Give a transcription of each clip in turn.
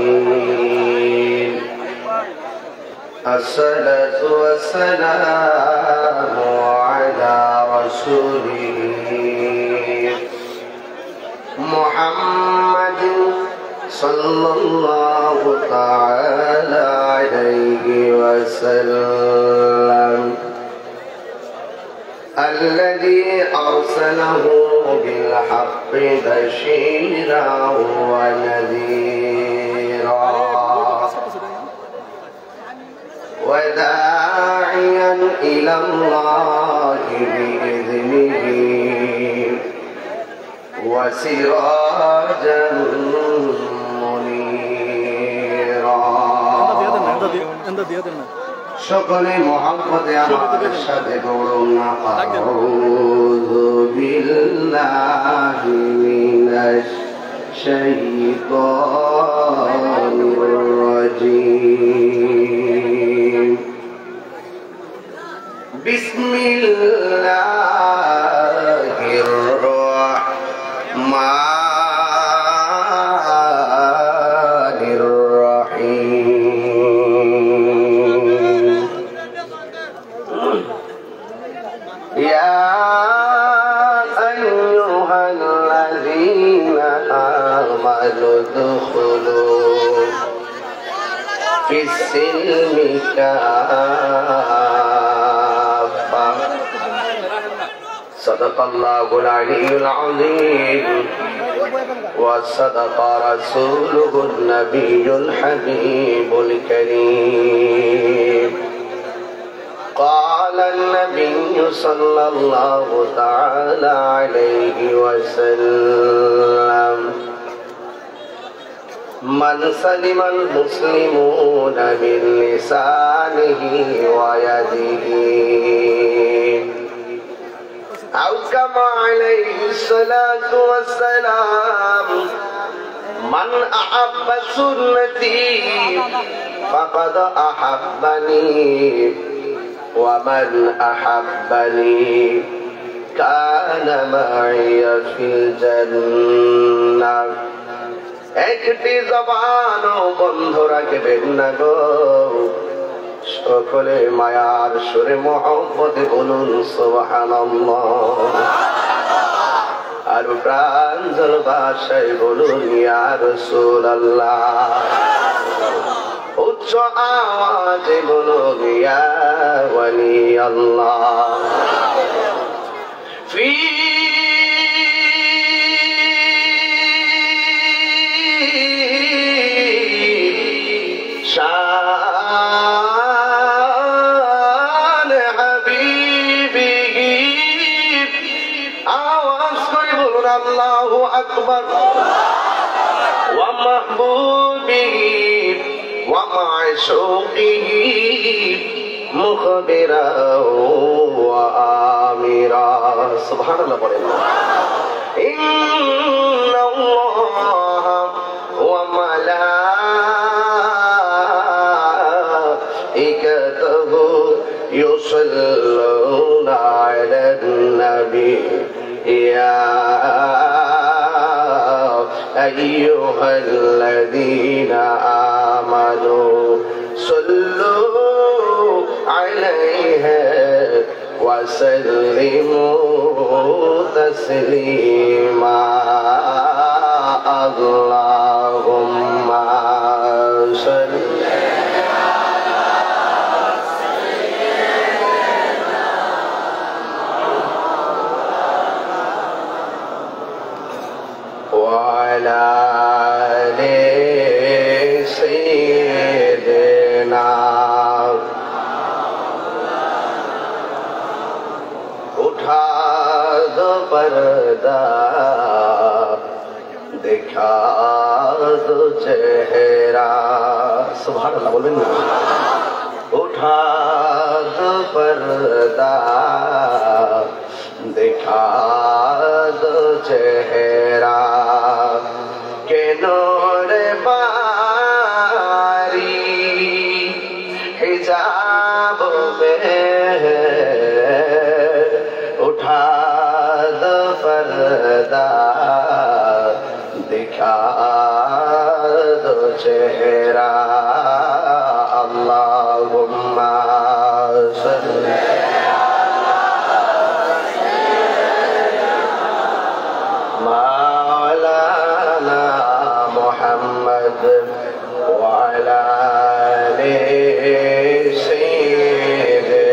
والأرضين الصلاة والسلام على رسوله محمد صلى الله تعالى عليه وسلم الذي أرسله بالحق بشيرا ونذيرا وداعيا إلى الله بإذنه وسراجا منيرا সকলে মহব্বতে আমার সাথে বলুন আউযু বিল্লাহি মিনাশ শাইতানির রাজীম বিসমিল্লাহির রাহমানির ادخلوا في السلم كافة صدق الله العلي العظيم وصدق رسوله النبي الحبيب الكريم قال النبي صلى الله تعالى عليه وسلم من سلم المسلمون من لسانه ويده أو كما عليه الصلاة والسلام من أحب سنتي فقد أحبني ومن أحبني كان معي في الجنة একটি জবান বন্ধ রাখবেন না গো সকলে মায়ার সুরে মহব্বতে বলুন সুবহানাল্লাহ আর প্রাঞ্জল ভাষায় বলুন ইয়া রাসূলুল্লাহ উচ্চ আওয়াজে বলুন ইয়া ওয়ালি আল্লাহ ফি শান হাবিবিহি আওয়াজ করে বলুন আল্লাহু আকবার ওয়া মাহবুবিহি ওয়া মা'শুকিহি মুখবিরা ওয়া আমিরা সুবহানাল্লাহ বলেন ইন্নাল্লাহ ওয়া মালাইকাতুহু ইউসাল্লুনা আলান নবী ইয়া আইয়ুহাল্লাযীনা আমানু সাল্লু আলাইহি ওয়া সাল্লিমু তাসলিমা আল্লাহুম্মা সাল্লি وعلى آل سيدنا उठा दो पर्दा दिखा दो चेहरा सुभान अल्लाह बोलें ना उठा दो पर्दा दिखा दो चेहरा के नूर बारी हिजाब में उठा दो पर्दा दिखा चेहरा अल्लाहुम्मा सल्ली मौलाना मुहम्मद व अला आलि सय्यिदना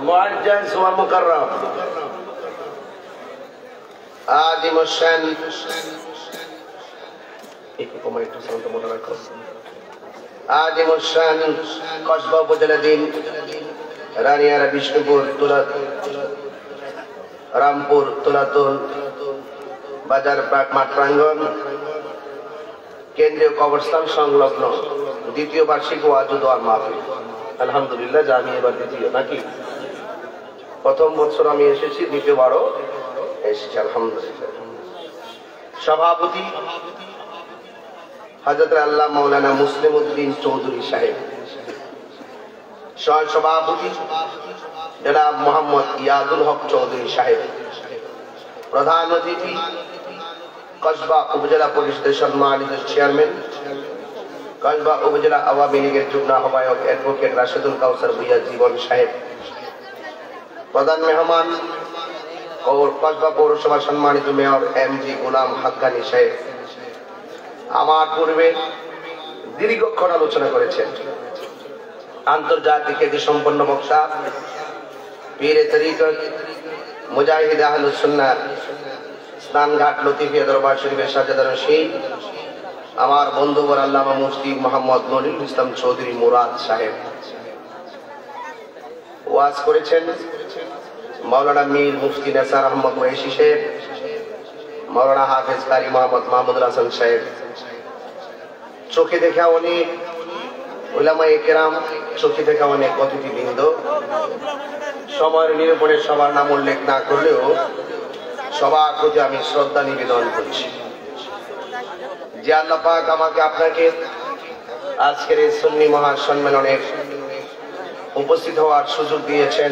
मुअज्जज व मुकर्रम आदिम शान आदिम शान कस्बा उपजেলাধীন রানিয়ারা বিষ্ণুপুর রামপুর তুলাতুল বাজার মাঠ প্রাঙ্গণ কেন্দ্রীয় কবরস্থান সংলগ্ন দ্বিতীয় বার্ষিক ওয়াজ ও দোয়া মাহফিল। আলহামদুলিল্লাহ, যা আমি এবার দ্বিতীয় নাকি প্রথম বছর আমি এসেছি, দ্বিতীয়বারও এসেছি আলহামদুলিল্লাহ। সভাপতি হযরত আল্লাহ মাওলানা মুসলিম উদ্দিন চৌধুরী সাহেব, সহ সভাপতি জনাব মোহাম্মদ ইয়াদুল হক চৌধুরী সাহেব, প্রধান অতিথি কসবা উপজেলা পরিষদের সম্মানিত চেয়ারম্যান, কসবা উপজেলা আওয়ামী লীগের যুগ্ম আহ্বায়ক অ্যাডভোকেট রাশেদুল কাউসার ভূঁইয়া জীবন সাহেব, প্রধান মেহমান ও কসবা পৌরসভার সম্মানিত মেয়র এমজি গোলাম হাক্কানি সাহেব আমার পূর্বে দীর্ঘক্ষণ আলোচনা করেছেন। আন্তর্জাতিক খ্যাতি সম্পন্ন বক্তা, পীরে তরিকত, মুজাহিদ আহলুস সুন্নাহ, স্নানঘাট লতিফিয়া দরবার শরীফের সাজেদার রশিদ, আমার বন্ধুবর আল্লামা মুফতি মোহাম্মদ নজরুল ইসলাম চৌধুরী মুরাদ সাহেব ওয়াজ করেছেন। মাওলানা মীর মুফতি নেসার আহমদ ওয়েশি সাহেব, মাওলানা হাফেজ কারি মোহাম্মদ মাহমুদুল হাসান সাহেব, চোখে দেখা অনেক উলামায়ে কেরাম, চোখে দেখা অনেক অতিথিবৃন্দ, সময়ের নিরূপণে সবার নাম উল্লেখ না করলেও সবার প্রতি আমি শ্রদ্ধা নিবেদন করছি। যে আল্লাহ পাক আমাকে আপনাকে আজকের এই সুন্নি মহাসম্মেলনে উপস্থিত হওয়ার সুযোগ দিয়েছেন,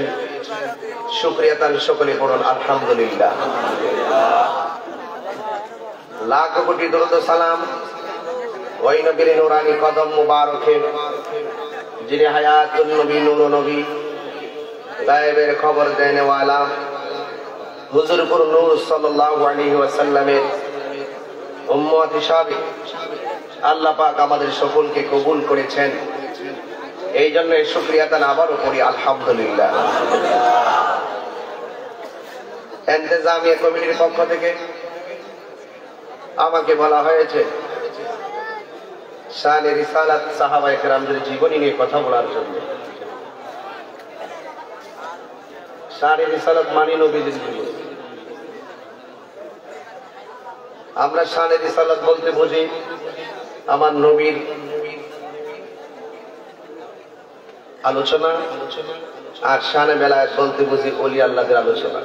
শুকরিয়া তার সকলে পড়ুন আলহামদুলিল্লাহ। লাখ কোটি দরুদ ও সালাম ওই নবীর নূরানি কদম মুবারকে, যিনি হায়াতুন নবী, নূর নবী, গায়েবের খবর দেনে ওয়ালা হুজুরপুর নূর সাল্লাল্লাহু আলাইহি ওয়াসাল্লামের উম্মত হিসাবে আল্লাহ পাক আমাদের সকলকে কবুল করেছেন। এই জন্য শুকরিয়া তার আবারও করি আলহামদুলিল্লাহ। ইন্তেজামিয়া কমিটির পক্ষ থেকে আমাকে বলা হয়েছে শানে রিসালাত সাহাবায়ে কেরামদের জীবনী নিয়ে কথা বলার জন্য। শানে রিসালাত মানে নবীদের জীবনী। আমরা শানে রিসালাত বলতে বুঝি আমার নবীর আলোচনা, আর শানে বেলায়েত বলতে বুঝি ওলি আল্লাহদের আলোচনা।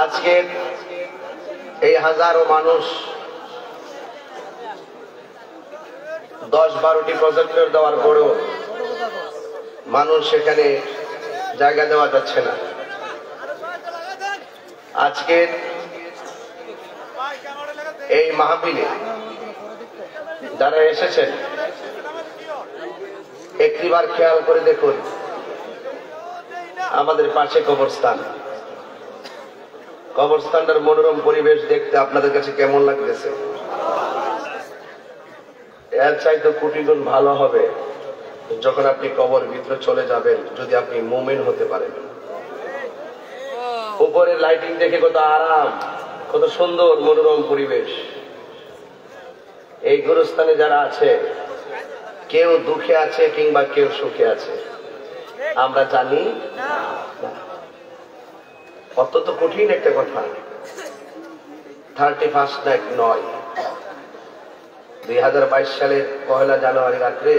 আজকে এই হাজারো মানুষ 10-12টি প্রজেক্টর দেওয়ার পরেও মানুষ সেখানে জায়গা দেওয়া যাচ্ছে না। আজকে এই মাহফিলে যারা এসেছেন একটিবার খেয়াল করে দেখুন, আমাদের পাশে কবরস্থান। কবরস্থানটার মনোরম পরিবেশ দেখতে আপনাদের কাছে কেমন লাগতেছে? এর চাইতে কোটি গুণ ভালো হবে যখন আপনি কবর ভিতরে চলে যাবেন, যদি আপনি মুমিন হতে পারেন। উপরে লাইটিং দেখে কত আরাম, কত সুন্দর মনোরম পরিবেশ। এই গুরুস্থানে যারা আছে, কেউ দুঃখে আছে কিংবা কেউ সুখে আছে, আমরা জানি না। অত্যন্ত কঠিন একটা কথা। 31 নাইট নয়, 2022 সালের 1 জানুয়ারি রাত্রে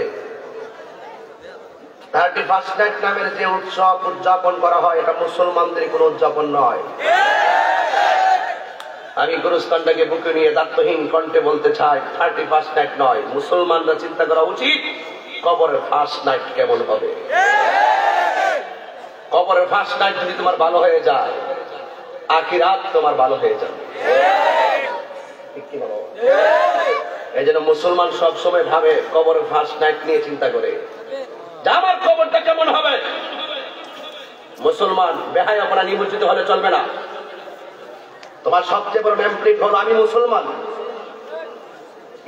31 নাইট নামের যে উৎসব উদযাপন করা হয়, এটা মুসলমানদের কোন উদযাপন নয়। আমি গুরুস্থানটাকে বুকে নিয়ে দায়িত্বহীন কণ্ঠে বলতে চাই, 31 নাইট নয়, মুসলমানরা চিন্তা করা উচিত কবরের ফার্স্ট নাইট কেমন হবে। কবরের ফার্স্ট নাইট যদি তোমার ভালো হয়ে যায়, আখিরাত তোমার ভালো হয়ে যাবে। ঠিক কি বলো? এই জন্য মুসলমান সবসময় ভাবে কবরের ফার্স্ট নাইট নিয়ে চিন্তা করে যে আমার কবরটা কেমন হবে। মুসলমান বেহায়াপনা নিমজ্জিত হলে চলবে না। তোমার সবচেয়ে বড় নেমপ্লেট হলো আমি মুসলমান।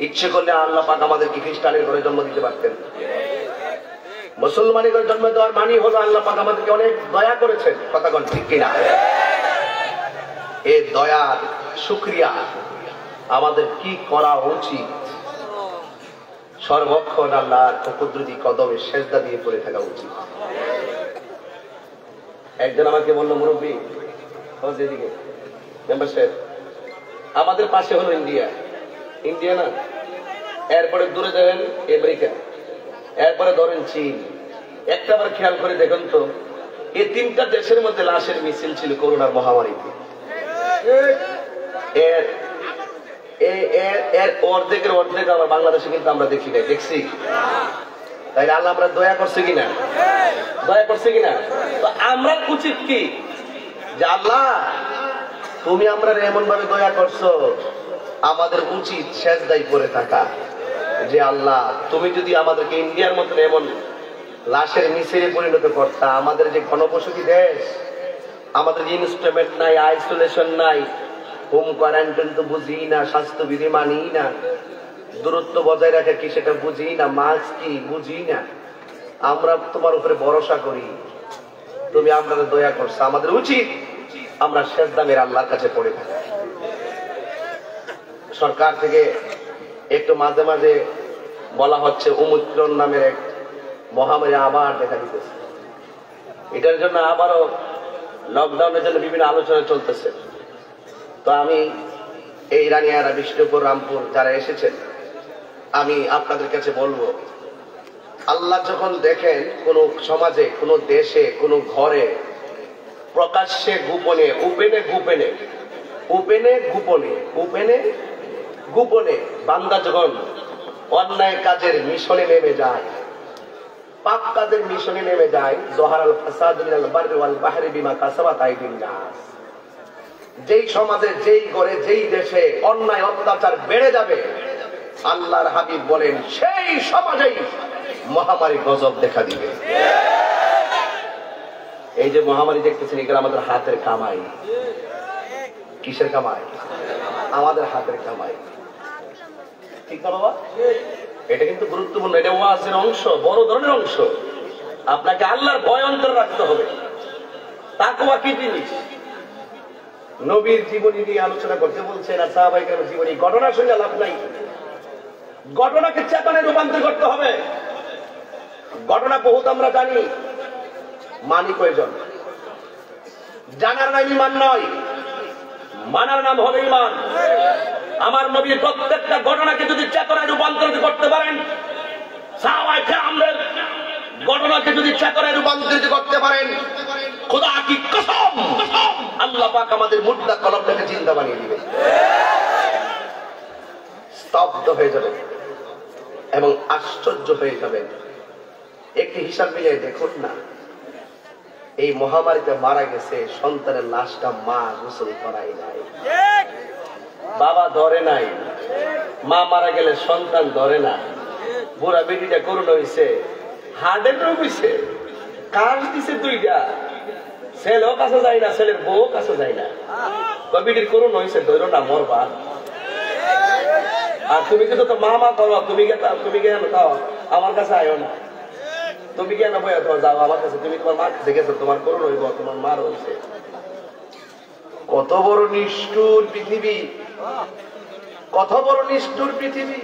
ইচ্ছে করলে আল্লাহ পাক আমাদেরকে খ্রিস্টানের ঘরে জন্ম দিতে পারতেন। মুসলমানের ঘরে জন্ম দেওয়ার মানে হলো আল্লাহ পাক আমাদেরকে অনেক দয়া করেছেন। কথা কোন ঠিক কিনা? এই দয়ার শুকরিয়া আমাদের কি করা উচিত? সর্বক্ষণ আল্লাহর কুদরতি কদমে সেজদা দিয়ে পড়ে থাকা উচিত। একজন আমাকে বলল, মুরব্বী যেদিকে মেম্বারশিপ আমাদের পাশে হলো ইন্ডিয়া, ইন্ডিয়া না, এরপরে দূরে ধরেন আমেরিকা, এরপরে ধরেন চীন। একটা বার খেয়াল করে দেখুন তো, এই তিনটা দেশের মধ্যে লাশের মিছিল ছিল করোনার মহামারীতে। এর অর্ধেকের অর্ধেক আমার বাংলাদেশে কিন্তু আমরা দেখি নাই, দেখছি। তাইলে আল্লাহ আমরা দয়া করছে কিনা? দয়া করছে কিনা? তো আমরা উচিত কি যে আল্লাহ তুমি আমরা এমন ভাবে দয়া করছো, আমাদের উচিত সেজদায় পড়ে থাকা যে আল্লাহ তুমি যদি আমাদেরকে ইন্ডিয়ার মতন এমন লাশের মিছিলে পরিণত করতা, আমাদের যে ঘনবসতি দেশ, আমাদের যে ইনস্ট্রুমেন্ট নাই, আইসোলেশন নাই, হোম কোয়ারেন্টাইন তো বুঝি না, স্বাস্থ্যবিধি মানি না, দূরত্ব বজায় রাখা কি সেটা বুঝি না, মাস্ক কি বুঝি না, আমরা তোমার উপরে ভরসা করি, তুমি আমাদের দয়া করছো, আমাদের উচিত আমরা সেজদা মেরে আল্লাহর কাছে পড়ে থাকি। সরকার থেকে একটু মাঝে মাঝে বলা হচ্ছে ওমিক্রন নামের এক মহামারী আবার দেখা দিতেছে। এটার জন্য আবারও লকডাউনের জন্য বিভিন্ন আলোচনা চলতেছে। তো আমি এই রানিয়ারা, বিষ্ণুপুর, রামপুর যারা এসেছেন, আমি আপনাদের কাছে বলবো, আল্লাহ যখন দেখেন কোন সমাজে, কোন দেশে, কোন ঘরে প্রকাশ্যে গোপনে, গোপনে বান্দা যখন অন্যায় কাজের মিশনে নেমে যায়, পাপ কাজের মিশনে নেমে যায়, যহারাল ফাসাদু মিনাল বাররি ওয়াল বাহরি বিমা কাসাবাত আইদিন নাস, যেই সমাজে, যেই ঘরে, যেই দেশে অন্যায় অত্যাচার বেড়ে যাবে, আল্লাহর হাবিব বলেন সেই সমাজেই মহামারী গজব দেখা দিবে। এই যে মহামারী দেখতেছেন, এগুলো আমাদের হাতের কামাই। কিসের কামাই? আমাদের হাতের কামাই। ঠিক না বাবা? এটা কিন্তু গুরুত্বপূর্ণ। এটা ওয়াজের অংশ, বড় ধরনের অংশ। আপনাকে আল্লাহর ভয় অন্তর রাখতে হবে। তাকওয়া কি জিনিস? নবীর জীবনী নিয়ে আলোচনা করতে বলছেন, আর সাহাবায়ে কেরামের জীবনী। ঘটনা শুনে লাভ নাই, ঘটনাকে চেতনায় রূপান্তর করতে হবে। ঘটনা বহুত আমরা জানি, মানি কয়জন? জানার নাম ইমান নয়, মানার নাম হবে ইমান। আমার নবীর প্রত্যেকটা ঘটনাকে যদি চেতনায় রূপান্তরিত করতে পারেন, সাহাবায়ে কেরামদের ঘটনাকে যদি চেতনায় রূপান্তরিত করতে পারেন, খোদা কি কসম, আল্লাহ পাক আমাদের মুর্দা কলবটাকে জিন্দা বানিয়ে দিবেন। স্তব্ধ হয়ে যাবেন এবং আশ্চর্য হয়ে যাবেন। একটি হিসাব মিলিয়ে দেখুন না, এই মহামারীতে মারা গেছে সন্তানের লাশটা মা গোসল করাই নাই, বাবা ধরে নাই, মা মারা গেলে সন্তান ধরে না, বুড়া বেটিটা করুণ হয়েছে, হার্টের রোগ হয়েছে, কাজ দিছে দুইটা, ছেলেও কাছে যায় না, ছেলের বউ কাছে যায় না, বেটির করুণ হয়েছে, ধরো না মরবা। আর তুমি কিন্তু তো মা মা করো, তুমি কেন খাও, আমার কাছে আয়ো না, তুমি কেন বইয়া তোমার যাও আমার কাছে, তুমি তোমার মা দেখেছো, তোমার করুণ হইব, তোমার মার হয়েছে। কত বড় নিষ্ঠুর পৃথিবী, কত বড় নিষ্ঠুর পৃথিবী।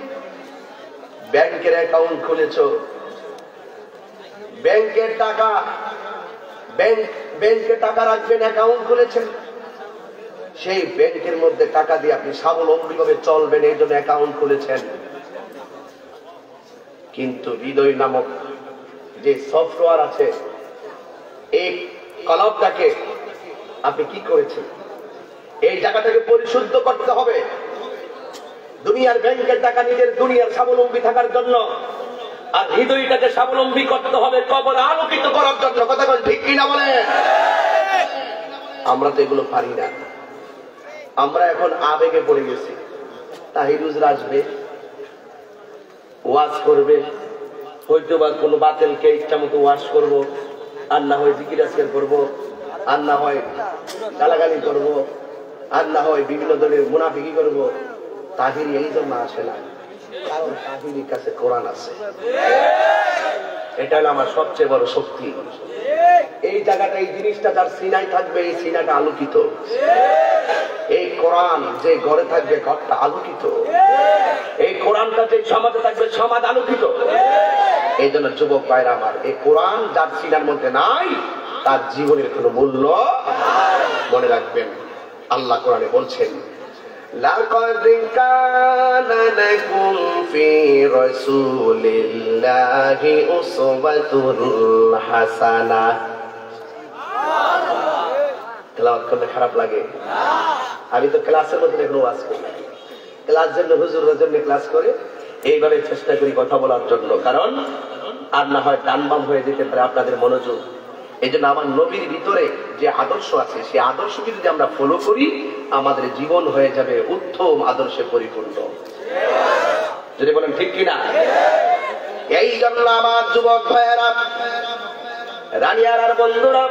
ব্যাংকের অ্যাকাউন্ট খুলেছ, ব্যাংকের টাকা, ব্যাংকে টাকা রাখবেন, অ্যাকাউন্ট খুলেছেন, সেই ব্যাংকের মধ্যে টাকা দিয়ে আপনি স্বাবলম্বী ভাবে চলবেন, এই জন্য অ্যাকাউন্ট খুলেছেন। কিন্তু হৃদয় নামক যে সফটওয়্যার আছে, এই কলবটাকে আপনি কি করেছেন? এই টাকাটাকে পরিশুদ্ধ করতে হবে। দুনিয়ার ব্যাংকের টাকা নিজের দুনিয়ার স্বাবলম্বী থাকার জন্য আর হৃদয়টাকে স্বাবলম্বী করতে হবে কবর আলোকিত করার জন্য। কথা বল ঠিক কিনা বলে? আমরা তো এগুলো পারি না। আমরা এখন আবেগে পড়ে গেছি। তাহিরুজরা আসবে, ওয়াজ করবে, হয়তো বা কোনো বাতিলকে ইচ্ছা মতো ওয়াজ করবো, আর না হয় জিকির আজকার করবো, আর না হয় গালাগালি করবো, আর না হয় বিভিন্ন ধরনের মুনাফিকি করবো। তাহির এই জন্য আসে না, কারণ তাহিরের কাছে কোরআন আছে। এটা হলো আমার সবচেয়ে বড় শক্তি। এই জায়গাটা, এই জিনিসটা যার সিনায় থাকবে, এই সিনাটা আলোকিত। এই কোরআন যে ঘরে থাকবে, ঘরটা আলোকিত। এই কোরআনটা যে সমাজে থাকবে, সমাজ আলোকিত। এই জন্য যুবক ভাইরা আমার, এই কোরআন যার সিনার মধ্যে নাই, তার জীবনের কোনো মূল্য। মনে রাখবেন, আল্লাহ কোরআনে বলছেন, লাকাদ কানা লাকুম ফি রাসূলিল্লাহি উসওয়াতুন হাসানাহ। তেলাওয়াত করতে খারাপ লাগে? আমি তো ক্লাসের মধ্যে এখন ওয়াজ করি, ক্লাস জন্য হুজুরদের জন্য ক্লাস করে এইভাবে চেষ্টা করি কথা বলার জন্য, কারণ আর না হয় ডান বাম হয়ে যেতে পারে আপনাদের মনোযোগ। এই জন্য আমার নবীর ভিতরে যে আদর্শ আছে, সেই আদর্শকে যদি আমরা ফলো করি, আমাদের জীবন হয়ে যাবে উত্তম আদর্শে পরিপূর্ণ। যদি বলেন ঠিক কিনা? এই জন্য আমার যুবক ভাইয়েরা, রানিয়ার আর বন্ধুরা,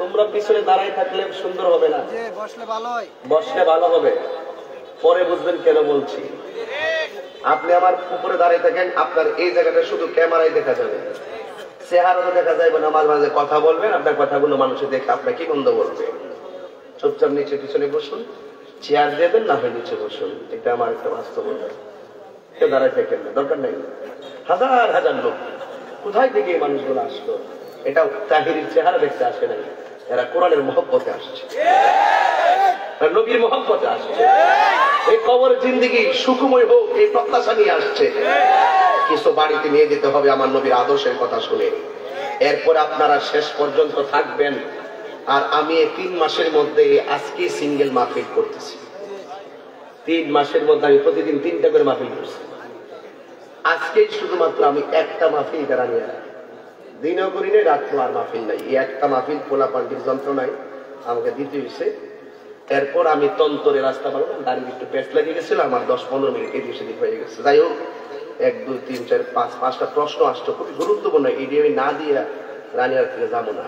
তোমরা পিছনে দাঁড়াই থাকলে সুন্দর হবে না, বসলে ভালো হবে। পরে বুঝবেন কেন বলছি। আপনি আমার উপরে দাঁড়াই থাকেন, আপনার এই জায়গাটা শুধু ক্যামেরায় দেখা যাবে, চেহারা দেখা যাবে না। মাঝে মাঝে কথা বলবেন, আপনার কথাগুলো মানুষে দেখে আপনার কি বন্ধ বলবে। চুপচাপ নিচে পিছনে বসুন, চেয়ার দেবেন, না হয় নিচে বসুন। এটা আমার একটা বাস্তবতা। কেউ দাঁড়াই থাকেন না, দরকার নেই। হাজার হাজার লোক কোথায় থেকে এই মানুষগুলো আসলো? এটা তাহিরের চেহারা দেখতে আসে নাই, এরা কোরআনের মহব্বতে আসছে, নবীর মহব্বতে আসছে। এই কবর জিন্দেগি সুখময় হোক, এই প্রত্যাশা নিয়ে আসছে। কিছু বাড়িতে নিয়ে যেতে হবে আমার নবীর আদর্শের কথা শুনে। এরপরে আপনারা শেষ পর্যন্ত থাকবেন। আর আমি এই 3 মাসের মধ্যে আজকে সিঙ্গেল মাহফিল করতেছি। 3 মাসের মধ্যে আমি প্রতিদিন 3টা করে মাহফিল করছি। আজকে শুধুমাত্র আমি একটা মাহফিল দাঁড়ানিয়ে, দিনও করি নাই, রাত্র আর মাহফিল নাই। এই একটা মাহফিল পোলা পান্ডির যন্ত্রণায় আমাকে দিতে হয়েছে। এরপর আমি তন্তরে রাস্তা বাড়লাম, দাঁড়িয়ে একটু পেট লাগিয়ে গেছিল, আমার 10-15 মিনিট এদিক সেদিক হয়ে গেছে। যাই হোক, 1, 2, 3, 4, 5টা প্রশ্ন আসছে, খুবই গুরুত্বপূর্ণ। এই আমি না দিয়ে রানিয়ার থেকে যাবো না।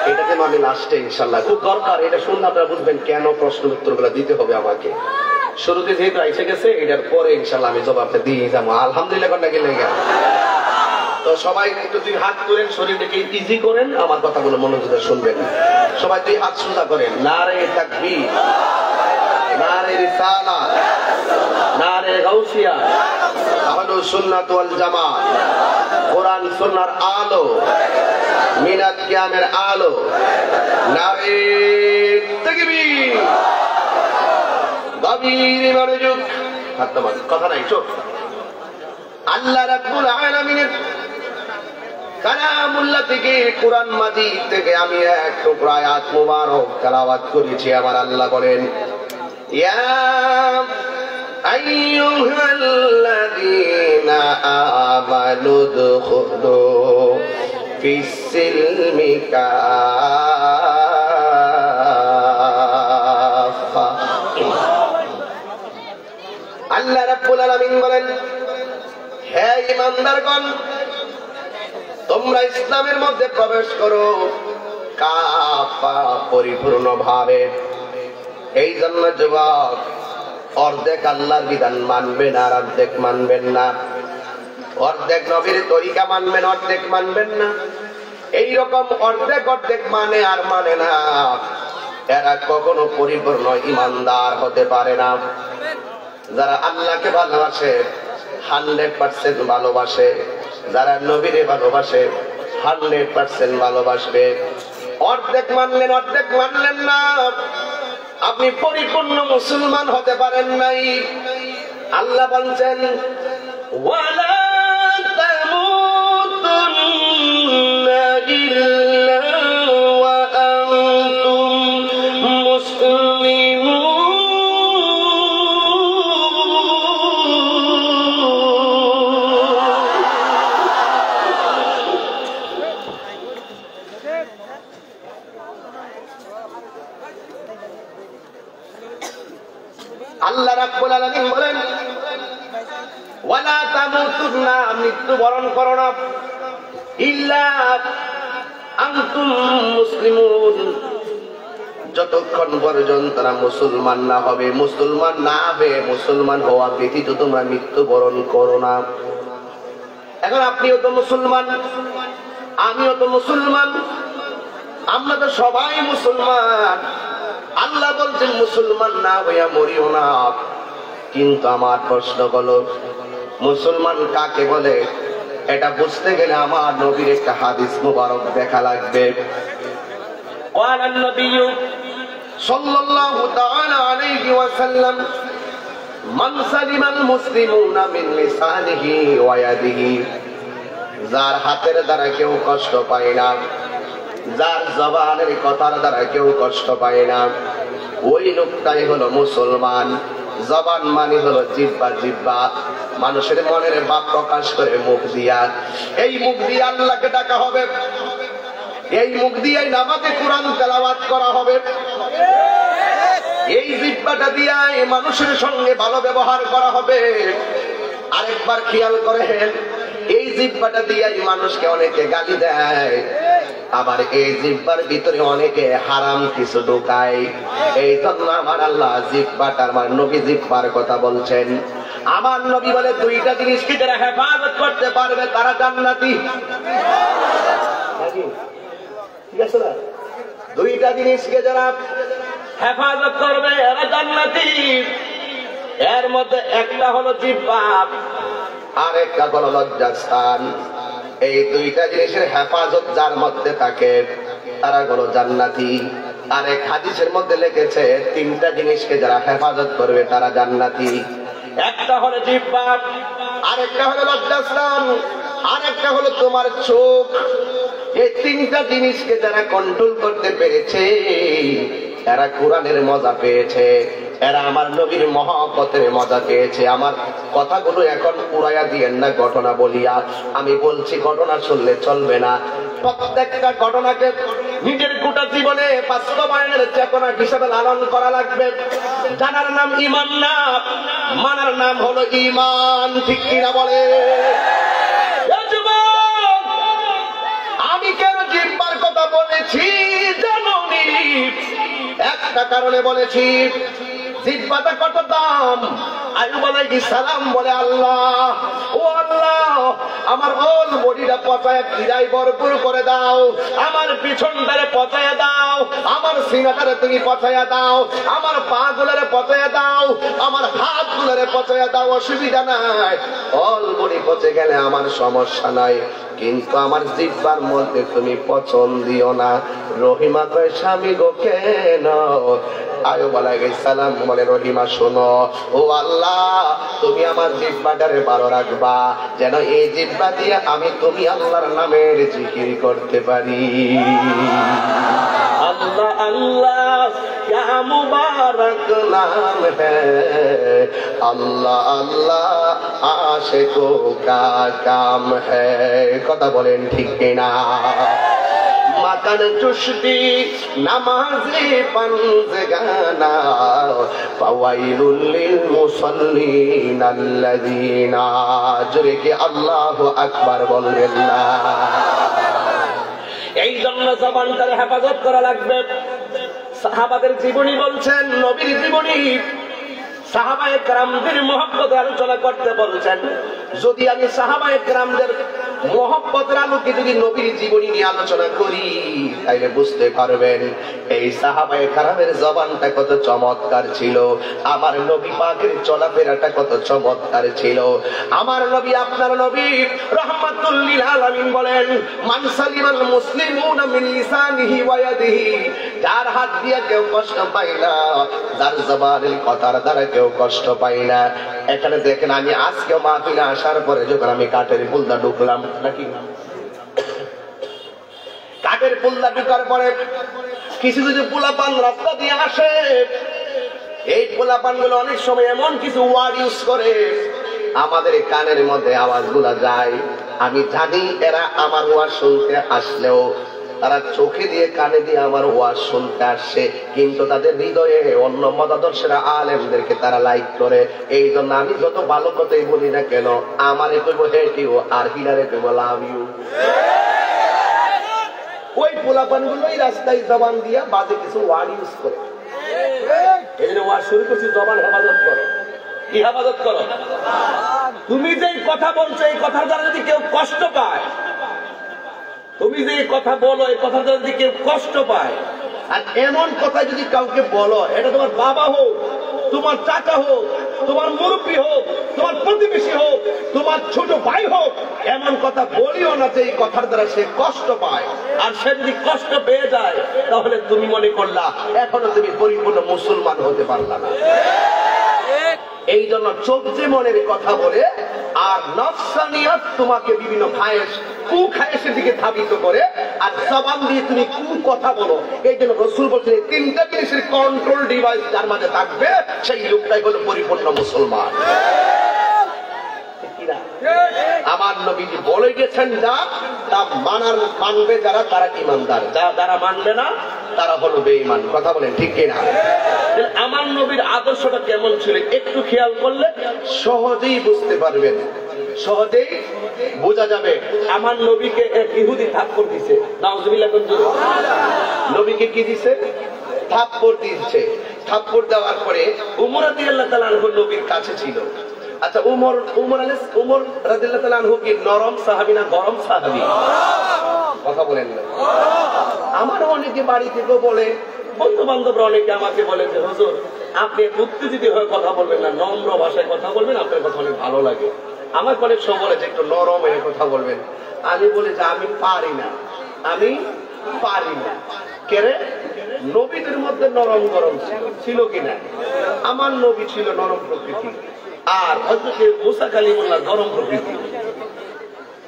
এটাতে আমি লাস্টে ইনশাল্লাহ খুব দরকার। এটা শুনলে আপনারা বুঝবেন কেন প্রশ্ন উত্তর গুলো দিতে হবে আমাকে। শুরুতে যেহেতু এসে গেছে, এটার পরে ইনশাল্লাহ আমি জবাবটা দিয়ে যাবো। আলহামদুলিল্লাহ কন্যা গেলে তো সবাই একটু 2 হাত তুলেন, শরীরটাকে ইজি করেন, আমার কথাগুলো মনোযোগে শুনবেন। সবাই 2 হাত সোজা করেন। নারে তাকবীর, নারে রিসালাত, নারে গাউসিয়া, আহলুস সুন্নাত ওয়াল জামাত, কোরআন সুন্নাহর আলো, মিলাদ কিয়ামের আলো। নারে তাকবীর, গভীর মনোযোগ। হাত নামান, কথা নাই, চুপ। আল্লাহ রাব্বুল আলামিনের কালামুল্লাহ থেকে, কোরআন মাজিদ থেকে আমি এক টুকরা আয়াত মুবারক তেলাওয়াত করেছি। আমার আল্লাহ বলেন, ইয়া আইয়ুহাল্লাযীনা আমানু দুখুলু ফিস সিলমি কাফা। আল্লাহ রাব্বুল আলামিন বলেন, হে ঈমানদারগণ, তোমরা ইসলামের মধ্যে প্রবেশ করো কাফা, পরিপূর্ণ ভাবে। এই জন্য যুবক, অর্ধেক আল্লাহর বিধান মানবেন আর অর্ধেক মানবেন না, অর্ধেক নবীর তরিকা মানবেন, অর্ধেক মানবেন না। এইরকম অর্ধেক অর্ধেক মানে আর মানে না, এরা কখনো পরিপূর্ণ ঈমানদার হতে পারে না। যারা আল্লাহকে ভালোবাসে 100% ভালোবাসে, যারা নবীরে ভালোবাসে 100% ভালোবাসবে। অর্ধেক মানলেন, অর্ধেক মানলেন না, আপনি পরিপূর্ণ মুসলমান হতে পারেন নাই। আল্লাহ বলছেন, ওয়ালা তামুতুন্না ইল্লা ওয়া আনতুম মুসলিমুন। আল্লাহ রাব্বুল আলামিন বলেন ওয়ালা তামুতুন্না, মৃত্যুবরণ করো না, ইল্লা আনতুম মুসলিমুন, যতক্ষণ পর্যন্ত তারা মুসলমান না হবে, মুসলমান না হবে, মুসলমান হওয়া ব্যতীত তোমরা মৃত্যুবরণ করো না। এখন আপনিও তো মুসলমান, আমিও তো মুসলমান, আমরা তো সবাই মুসলমান। আল্লাহ বলছেন মুসলমান না হইয়া মরিও না। কিন্তু আমার প্রশ্ন হলো, মুসলমান কাকে বলে? এটা বুঝতে গেলে আমার নবীর একটা হাদিস মুবারক দেখা লাগবে। قال النبي صلى الله تعالى عليه وسلم من سلم المسلمون من لسانه ويده, যার হাতের দ্বারা কেউ কষ্ট পায় না, যার জবানের কথার দ্বারা কেউ কষ্ট পায় না, ওই লোকটাই হলো মুসলমান। জবান মানে হলো জিহ্বা, জিহ্বা মানুষের মনের ভাব প্রকাশ করে মুখ দিয়া। এই মুখ দিয়ে আল্লাহকে ডাকা হবে, এই মুখ দিয়ে নামাজে কোরআন তেলাওয়াত করা হবে, এই জিহ্বাটা দিয়া মানুষের সঙ্গে ভালো ব্যবহার করা হবে। আরেকবার খেয়াল করেন, এই জিহ্বাটা দিয়ে মানুষকে অনেকে গালি দেয়, আবার এই জিহ্বার ভিতরে অনেকে হারাম কিছু ঢোকায়। এই জন্য আমার আল্লাহ জিহ্বাটার, আমার নবী জিহ্বার কথা বলছেন। আমার নবী বলে দুইটা জিনিসকে যারা হেফাজত করতে পারবে তারা জান্নাতি। ঠিক আছে না? দুইটা জিনিসকে যারা হেফাজত করবে এরা জান্নাতি। এর মধ্যে একটা হলো জিহ্বা, আর একটা হলো লজ্জাস্থান। এই দুইটা জিনিসের হেফাজত যার মধ্যে থাকে তারা হলো জান্নাতি। আর এক হাদিসের মধ্যে লিখেছে তিনটা জিনিসকে যারা হেফাজত করবে তারা জান্নাতি। একটা হলো জিহ্বা, আরেকটা হলো লজ্জাস্থান, আরেকটা হলো তোমার চোখ। এই তিনটা জিনিসকে যারা কন্ট্রোল করতে পেরেছে এরা কোরআনের মজা পেয়েছে, এরা আমার নবীর মহব্বতের মজা পেয়েছে। আমার কথাগুলো এখন উড়াইয়া দিয়েন না ঘটনা বলিয়া। আমি বলছি ঘটনা শুনলে চলবে না, প্রত্যেকটা ঘটনাকে নিজের গোটা জীবনে বাস্তবায়নের চেতনা হিসেবে লালন করা লাগবে। জানার নাম ঈমান না, মানার নাম হলো ঈমান। ঠিক কিনা বলে? আমি কেন জিহ্বার কথা বলেছি জানোনি? একটা কারণে বলেছি। জিহ্বাটা কত দাম? আইয়ুব আলাইহিস সালাম বলে, আল্লাহ, ও আল্লাহ, আমার হোল বডিটা পচায় খিদায় ভরপুর করে দাও, আমার পিছনটারে পচায়া দাও, আমার সিনাটারে তুমি পচায়া দাও, আমার পা গুলারে পচায়া দাও, আমার হাত গুলারে পচায়া দাও, অসুবিধা নাই, হোল বডি পচে গেলে আমার সমস্যা নাই, কিন্তু আমার জিহ্বার মধ্যে তুমি পচন দিও না। রহিমা কয়, স্বামী গো কেন? আইয়ুব আলাইহিস সালাম বলে, রহিমা শোনো, ও আল্লাহ, তুমি আমার জিহ্বাটারে ভালো রাখবা, যেন এই জিহ্বা দিয়ে আমি তুমি আল্লাহর নামের জিকির করতে পারি। আল্লাহ আল্লাহ क्या मुबारक नाम है, আল্লাহ আল্লাহ आशिकों का काम है। কথা বলেন ঠিক কিনা? মাকান চুশতি নামাজে পানজগানা ফাওয়াইলুল লিল মুসাল্লিন আল্লাযিনা, জোরে কি আল্লাহু আকবার বলবেন না? এই জন্য জবানটার হেফাজত করা লাগবে। সাহাবাদের জীবনী বলছেন, নবীর জীবনী, সাহাবায়ে কেরামদের মহব্বতের আলোচনা করতে বলছেন। যদি আমি সাহাবায়ে কেরামদের মহব্বতের আলোকে যদি নবীর জীবনী নিয়ে আলোচনা করি তাইলে বুঝতে পারবেন এই সাহাবায়ে কেরামের জবানটা কত চমৎকার ছিল, আমার নবী পাকের চলাফেরাটা কত চমৎকার ছিল। আমার নবী, আপনার নবী রাহমাতুল লিল আলামিন বলেন, মান সালিমাল মুসলিমুনা মিন লিসানিহি ওয়া ইয়াদিহি, যার হাত দিয়ে কেউ কষ্ট পায় না, যার জবানের কথার দ্বারা কেউ কষ্ট পায় না। এখানে দেখেন, আমি আজকে মাহফিলে আসার পরে যখন আমি কাঠের পুলদা ঢুকলাম, নাকি কাঠের পুলদা ঢুকার পরে কিছু কিছু পোলাপান রাস্তা দিয়ে আসে, এই পোলাপান গুলো অনেক সময় এমন কিছু ওয়ার্ড ইউজ করে আমাদের কানের মধ্যে আওয়াজ গুলা যায়। আমি জানি এরা আমার ওয়াজ শুনতে আসলেও তারা চোখে দিয়ে কানে দিয়ে আমার ওয়াজ শুনতে আসছে, কিন্তু তাদের হৃদয়ে অন্য মতাদর্শেরা আলেমদেরকে তারা লাইক করে। এই জন্য আমি যত ভালো কথাই বলি না কেন, আমারে কইব হেট ইউ আর হিলারে কইব লাভ ইউ। ওই পোলাপান গুলোই রাস্তায় জবান দিয়া বাজে কিছু ওয়ার্ড ইউজ করে। এই জন্য ওয়াজ শুরু করছি, জবান হেফাজত করো। কি হেফাজত করো? তুমি যে কথা বলছো এই কথার দ্বারা যদি কেউ কষ্ট পায়, তুমি যে কথা বলো এই কথার দ্বারা যদি কেউ কষ্ট পায়, আর এমন কথা যদি কাউকে বলো, এটা তোমার বাবা হোক, তোমার চাচা হোক, তোমার মুরব্বী হোক, তোমার প্রতিবেশী হোক, তোমার ছোট ভাই হোক, এমন কথা বলিও না যে এই কথার দ্বারা সে কষ্ট পায়। আর সে যদি কষ্ট পেয়ে যায়, তাহলে তুমি মনে করলা এখনো তুমি পরিপূর্ণ মুসলমান হতে পারলা না। এই জন্য চোখ যে মনের কথা বলে, আর নফসানিয়ত তোমাকে বিভিন্ন কুখায়েশের দিকে ধাবিত করে, আর জবান দিয়ে তুমি কথা বলো। এই জন্য রাসূল বলছেন তিনটা জিনিসের কন্ট্রোল ডিভাইস যার মাঝে থাকবে, সেই লোকটাই হলো পরিপূর্ণ মুসলমান। আমার নবীজি বলে গেছেন যা তা মানবে যারা, তারা ঈমানদার, যারা মানবে না তারা হলো বেঈমান। কথা বলেন ঠিক কিনা? আমার নবীর আদর্শটা কেমন ছিল একটু খেয়াল করলে সহজেই বুঝতে পারবেন, সহজেই বোঝা যাবে। আমার নবীকে এক ইহুদি থাপ্পড় দিছে, নাউজুবিল্লাহ। নবীকে কি দিছে? থাপ্পড় দিচ্ছে। থাপ্পড় দেওয়ার পরে উমর রাদিয়াল্লাহু তাআলা আনহু নবীর কাছে ছিল। আচ্ছা, উমর রাদিয়াল্লাহু তাআলা আনহু কি নরম সাহাবী না গরম সাহাবী? কথা বলেন না। আমার অনেকে বাড়ি থেকে বলে, বন্ধু বান্ধবরা অনেকে আমাকে বলে যে হুজুর আপনি উত্তেজিত হয়ে কথা বলবেন না, নম্র ভাষায় কথা বলবেন, আপনার কথা অনেক ভালো লাগে। আমার অনেক সময় বলে যে একটু নরম হয়ে কথা বলবেন। আমি বলি যে আমি পারি না। কেরে? নবীদের মধ্যে নরম গরম ছিল কিনা? আমার নবী ছিল নরম প্রকৃতি, আর হযরত মুসা কালিমুল্লাহ গরম প্রকৃতি,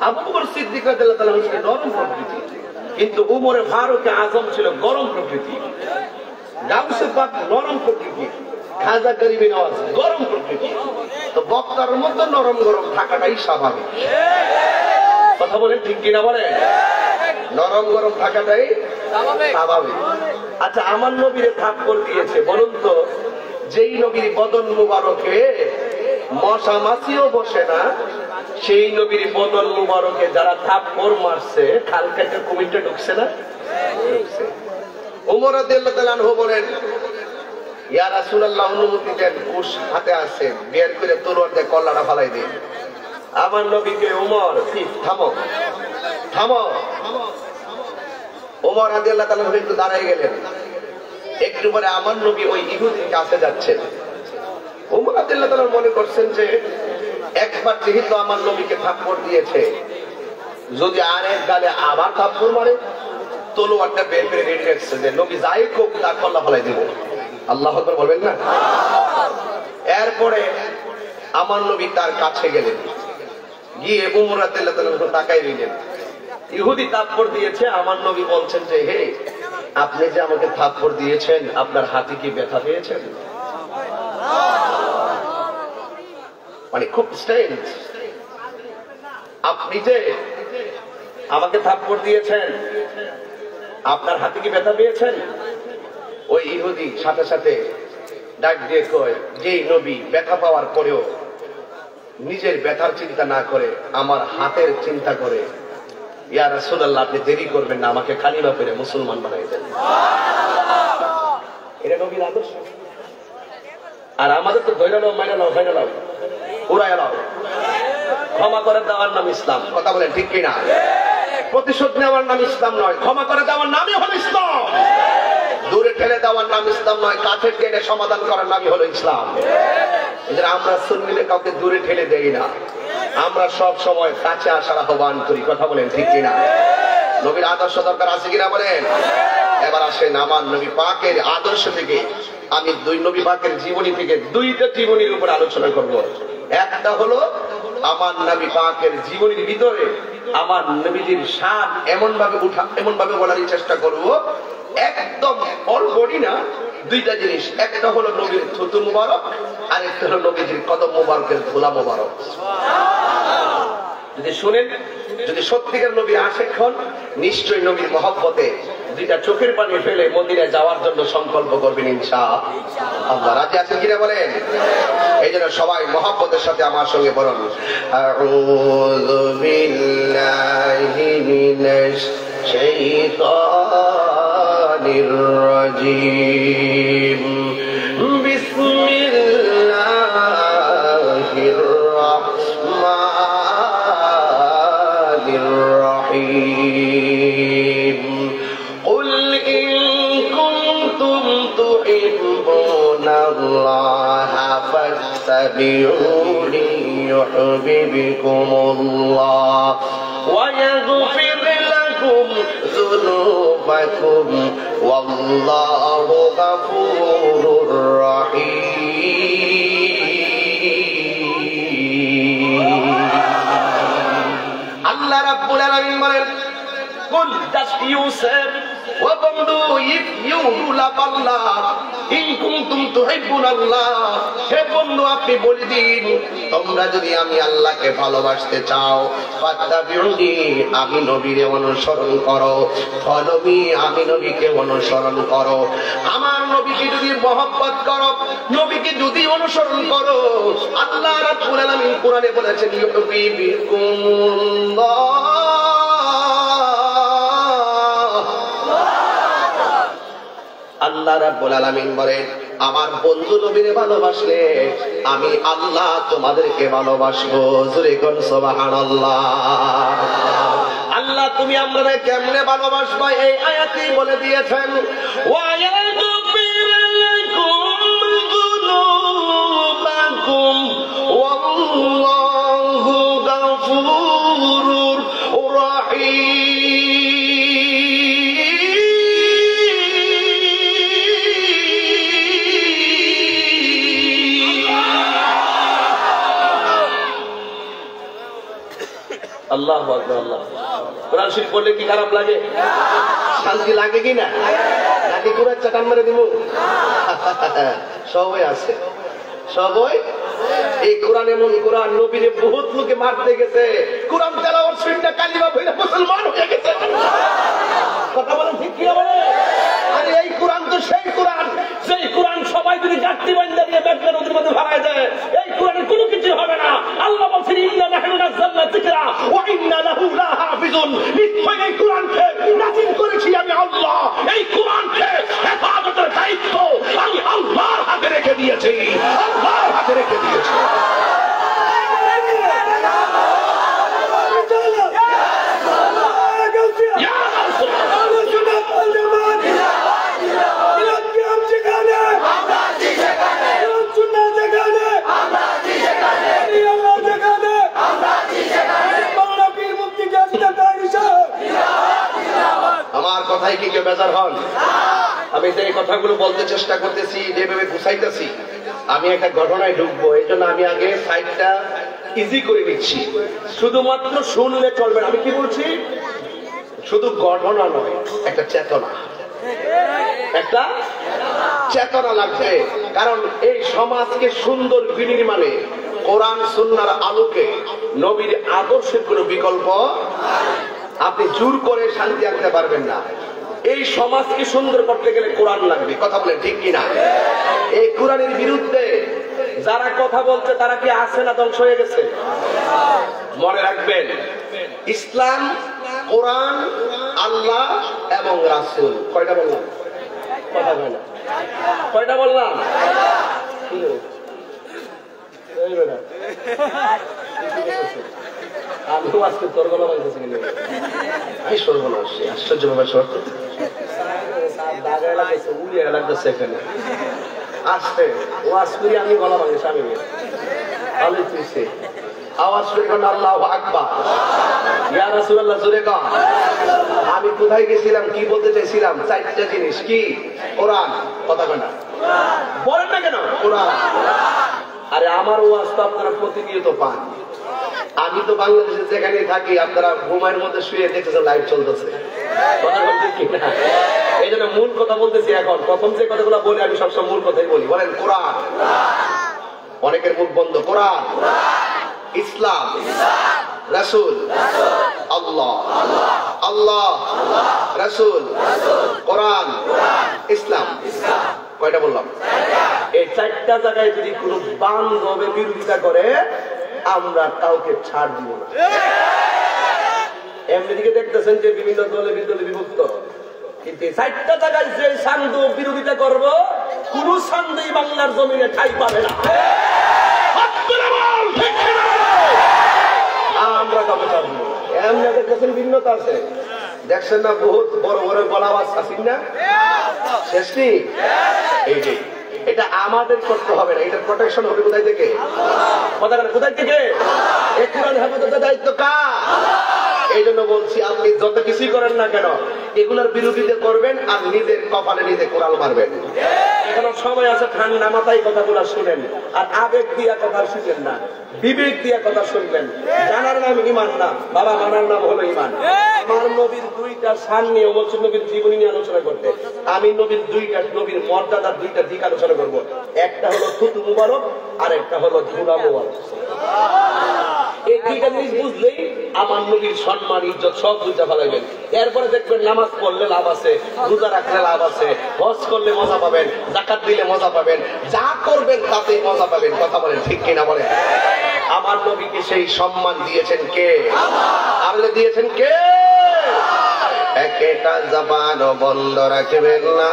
আবু বকর সিদ্দিক রাদিয়াল্লাহু তাআলা ছিল নরম প্রকৃতি, কিন্তু উমরে ফারুক আজম ছিল গরম প্রকৃতি, গাউসে পাক নরম প্রকৃতি, খাজা গরিবি নওয়াজ গরম প্রকৃতি। তো বক্তার মধ্যে নরম গরম থাকাটাই স্বাভাবিক। কথা বলেন ঠিক কিনা? বলেন নরম গরম থাকাটাই স্বাভাবিক। আচ্ছা, আমার নবীরে থাপ্পড় দিয়েছে, বলুন তো যেই নবীর বদন মুবারকে মশা মাছিও বসে না, সেই নবীর বদন মুবারকে যারা থাপ্পড় মারছে কালকে একটা কুমিরটা ঢুকছে না? ওমর রাদিয়াল্লাহু তাআলা আনহু বলেন, ইয়া রাসূলুল্লাহ অনুমতি দেন, কুশ হাতে আছে, বের করে তলোয়ার দিয়ে কল্লাটা ফালাই দিন। আমার নবীকে ওমর থামো। ওমর রাদিয়াল্লাহু তাআলা একটু দাঁড়ায় গেলেন। একটু পরে আমার নবী ওই ইহুদির কাছে যাচ্ছেন। ওমর রাদিয়াল্লাহু তাআলা মনে করছেন যে একবার যেহেতু আমার নবীকে থাপ্পড় দিয়েছে, যদি আরেক গালে আবার থাপ্পড় মারে, তলোয়ারটা বের করে রেডি রাখছে যে নবী যাই হোক তার কল্লা ফলাই দেব। আল্লাহু আকবার বলবেন না? এরপরে আমার নবী তার কাছে গেলেন, গিয়ে ওমর রাদিয়াল্লাহু তাআলা তাকায় রইলেন। ইহুদি থাপ্পড় দিয়েছে, আমার নবী বলছেন যে হে, আপনি যে আমাকে থাপ্পড় দিয়েছেন আপনার হাতে কি ব্যথা পেয়েছেন? মানে খুব স্ট্রেঞ্জ, আপনি যে আমাকে থাপ্পড় দিয়েছেন আপনার হাতে কি ব্যথা পেয়েছেন? ওই ইহুদি সাথে সাথে ডাক দিয়ে কয়, যে নবী ব্যথা পাওয়ার পরেও নিজের ব্যথার চিন্তা না করে আমার হাতের চিন্তা করে, ইয়া রাসূলুল্লাহ আপনি দেরি করবেন না, আমাকে কালিমা পড়ে মুসলমান বানাই দেন। এটা নবীর আদর্শ। আর আমাদের তো ধৈর্য নাও, মাইনা নাও, ফাইনা নাও, উড়ায় নাও। ক্ষমা করে দেওয়ার নাম ইসলাম। কথা বলেন ঠিক কিনা? প্রতিশোধ নেওয়ার নাম ইসলাম নয়, ক্ষমা করে দেওয়ার নামই হলো ইসলাম। দূরে ঠেলে দেওয়ার নাম ইসলাম নয়, কাছে টেনে সমাধান করার নামই হলো ইসলাম। এদের আমরা সুন্নিলে কাউকে দূরে ঠেলে দেই না, আমরা সব সময় কাছে আসার আহ্বান করি। কথা বলেন ঠিক কিনা? নবীর আদর্শ দরকার আছে কিনা বলেন? এবার আসেন আমার নবী পাকের আদর্শ থেকে, আমি দুই নবী পাকের জীবনী থেকে দুইটা জীবনীর উপর আলোচনা করব। একটা হলো আমার নবী পাকের জীবনীর ভিতরে আমার নবীজির শান এমন ভাবে বলার চেষ্টা করব, একদম অলবডি না, দুইটা জিনিস। একটা হলো নবীর থুতু মুবারক, আর একটা হলো নবীজির কদম মুবারকের ধুলা মুবারক। যদি শুনেন, যদি সত্যিকার নবীর আশিক হন, নিশ্চয়ই নবীর মহব্বতে দুইটা চোখের পানি ফেলে মদিনায় যাওয়ার জন্য সংকল্প করবেন ইনশাআল্লাহ। রাজি আছেন কিনা বলেন? এই জন্য সবাই মহব্বতের সাথে আমার সঙ্গে বলুন, আউযু বিল্লাহি মিনাশ শাইতানির রাজীম, বিসমিল্লাহির রাহমানির রাহিম। কুল ইন কুনতুম তুহিব্বুনাল্লাহা ফাত্তাবিউনি ইউহিব্বুকুমুল্লাহ ওয়া ইয়াগফির লাকুম যুনুবাকুম ওয়াল্লাহু গফুরুর রহিম। আল্লাহ রাব্বুল আলামিন বলেন, কুল জাস্ট ইউ সে, ও বন্ধু, ইফ ইউ লাভ আল্লাহ, ইন কুনতুম তুহিব্বুনাল্লাহ, হে বন্ধু আপনি বলে দিন, তোমরা যদি আমি আল্লাহকে ভালোবাসতে চাও, ফাত্তাবিউনি, আমি নবীর অনুসরণ করো, ফলোমি, আমি নবীকে অনুসরণ করো। আমার নবীকে যদি মহব্বত করো, নবীকে যদি অনুসরণ করো, আল্লাহ রাব্বুল আলামিন কোরআনে বলেছেন ইউহিব্বুকুমুল্লাহ। আল্লাহ রাব্বুল আলামিন বলেন, আমার বন্ধু নবীরে ভালোবাসলে আমি আল্লাহ তোমাদেরকে ভালোবাসবো। জোরে কোন সুবহানাল্লাহ। আল্লাহ তুমি আমরা কেমনে ভালোবাসবা এই আয়াতেই বলে দিয়েছেন, ওয়া ইয়াগফির লাকুম যুনুবাকুম ওয়াল্লাহু গফুরুর রহিম। আল্লাহু আকবার। আল্লাহ কোরআন শরীফ পড়লে কি খারাপ লাগে? শান্তি লাগে কি না? নাকি কোরআন চাটান মেরে দিব? সবই আছে, সবই। এই কোরআন এমন কোরআন, নবীরে বহুত লোকে মারতে গেছে, কোরআন তেলাওয়াত শুনে কালিমা পড়ে মুসলমান হয়ে গেছে। কথা বলেন ঠিক কি বলে? আরে এই কোরআন তো সেই কোরআন, যেই কোরআন সবাই যদি গাঁটটি বাঁধা দিয়ে ব্যাগের নদীর মধ্যে ভাড়ায় দেয়, এই কোরআনের কোনো কিছু হবে না। আল্লাহ বলছেন, ইন্না নাহনু নাযালনা যিকরা ওয়া ইন্না লাহু লাহাফিজুন, নিশ্চয়ই এই কোরআনকে নাযিল করেছি আমি আল্লাহ। এই কোরআনকে হেফাজতের দায়িত্ব আমি আল্লাহর হাতে রেখে দিয়েছি, আল্লাহর হাতে রেখে দিয়েছি। আমার কথাই কি কেউ বেজার হন? আমি যে কথাগুলো বলতে চেষ্টা করতেছি, যেভাবে গুছাইতেছি, আমি একটা ঘটনায় ঢুকবো, এই জন্য আমি আগে সাইডটা ইজি করে নিচ্ছি। শুধুমাত্র শুনলে চলবে না। আমি কি বলছি? শুধু ঘটনা নয়, একটা চেতনা, একটা চেতনা লাগবে। কারণ এই সমাজকে সুন্দর বিনির্মাণে কোরআন সুন্নাহর আলোকে নবীর আদর্শের কোনো বিকল্প আপনি জোর করে শান্তি আনতে পারবেন না। এই সমাজকে সুন্দর করতে গেলে কোরআন লাগবে। কথা বলেন ঠিক কিনা? এই কোরআনের বিরুদ্ধে যারা কথা বলছে তারা কি আছে না ধ্বংস হয়ে গেছে? মনে রাখবেন, ইসলাম, কোরআন, আল্লাহ এবং রাসূল, কয়টা বললাম? কথা বলে না, কয়টা বললাম? আমি তো আজকে তোর গলা বলতেছি কিন্তু এই সর্বনাশ, আশ্চর্য ব্যাপার। শর্ত দাগায় লাগছে, উড়িয়ে লাগতেছে এখানে আসতে ওয়াজ করি আমি গলা ভাঙে স্বামী ভালো তুইছে আওয়াজ করে কোন আল্লাহু আকবার, ইয়া রাসূলুল্লাহ জোরে কর। আমি কোথায় গেছিলাম, কি বলতে চাইছিলাম? চারটা জিনিস। কি? কোরআন। কথা কয় না, বলেন না কেন? কোরআন। আরে আমার ওয়াজ তো আপনারা প্রতিনিয়ত পান। আমি তো বাংলাদেশে যেখানে থাকি, আপনারা ঘুমের মধ্যে শুয়ে দেখতেছেন লাইভ চলতেছে। কথা বলতে কি না? এই জন্য মূল কথা বলতেছি। এখন প্রথম যে কথাগুলো বলি আমি সবসময় মূল কথাই বলি। বলেন কোরআন। অনেকের মুখ বন্ধ। কোরআন, ইসলাম, রাসূল, আল্লাহ, আল্লাহ, রাসূল, কোরআন, ইসলাম। কয়টা বললাম? এই চারটা জায়গায় যদি কোনো বান্ধবের বিরোধিতা করে আমরা কাউকে ছাড় দিব না। এমনিদিকে দেখতেছেন যে বিভিন্ন দলে বিদলে বিভক্ত, কিন্তু চারটা জায়গায় যে সান্ধ্য বিরোধিতা করবো কোন সান্ধ্যই বাংলার জমিনে ঠাই পাবে না। আমরা কাউকে ছাড় দিব। এমনি দেখতেছেন ভিন্নতা আছে, দেখছেন না বহুত বড় বড় গলা আওয়াজ আছেন না, শেষ নেই। এই যে এটা আমাদের করতে হবে না, এটা প্রোটেকশন হবে কোথায় থেকে? কোথায় থেকে? এই কোরআন হেফাজতের দায়িত্ব কার? এই জন্য বলছি আপনি যত কিছুই করেন না কেন এগুলোর বিরোধিতা করবেন আর নিজের কপালে নিজে কোরাল মারবেন। এখনো সময় আছে, ঠান্ডা মাথায় কথাগুলো শুনেন আর আবেগ দিয়া কথা শুনবেন না, বিবেক দিয়া কথা শুনবেন। জানার নাম ইমান না বাবা, মানার নাম হলো ইমান। আমার নবীর দুইটা শান নিয়ে বলছে, নবীর জীবনী নিয়ে আলোচনা করতে। আমি নবীর নবীর মর্যাদার দুইটা দিক আলোচনা করবো। একটা হলো থুতু মুবারক আর একটা হলো ধুলা মুবারক। এই দুইটা জিনিস বুঝলেই আমার নবীর সম্মান ইজ্জত সব বুঝতে ফেলাইবেন। এরপরে দেখবেন নামাজ পড়লে লাভ আছে, রোজা রাখলে লাভ আছে, হজ করলে মজা পাবেন, যাকাত দিলে মজা পাবেন, যা করবেন তাতেই মজা পাবেন। কথা বলেন ঠিক কিনা বলেন? আমার নবীকে সেই সম্মান দিয়েছেন কে? আল্লাহ দিয়েছেন কে? একটা জবান বন্ধ রাখবেন না,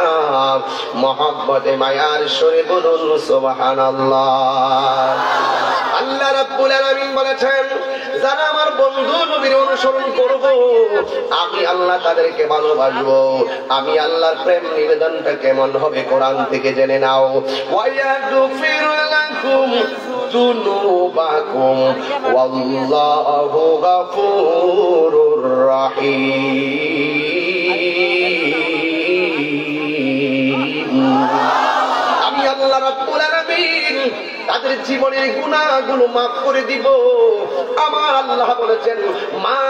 মহব্বতে মায়ার সুরে বলুন সুবহানাল্লাহ। আল্লাহ রাব্বুল আলামিন বলেছেন, যারা আমার বন্ধু নবীর অনুসরণ করব আমি আল্লাহ তাদেরকে ভালোবাসবো। আমি আল্লাহর প্রেম নিবেদনটা কেমন হবে কোরআন থেকে জেনে নাও। ওয়ায়াগফির লাকুম যুনুবাকুম ওয়াল্লাহু গফুরুর রহিম। আমি আল্লাহ রাব্বুল আলামিন তাদের জীবনের গুনাহগুলো মাফ করে দিব। আমার আল্লাহ বলেছেন, মা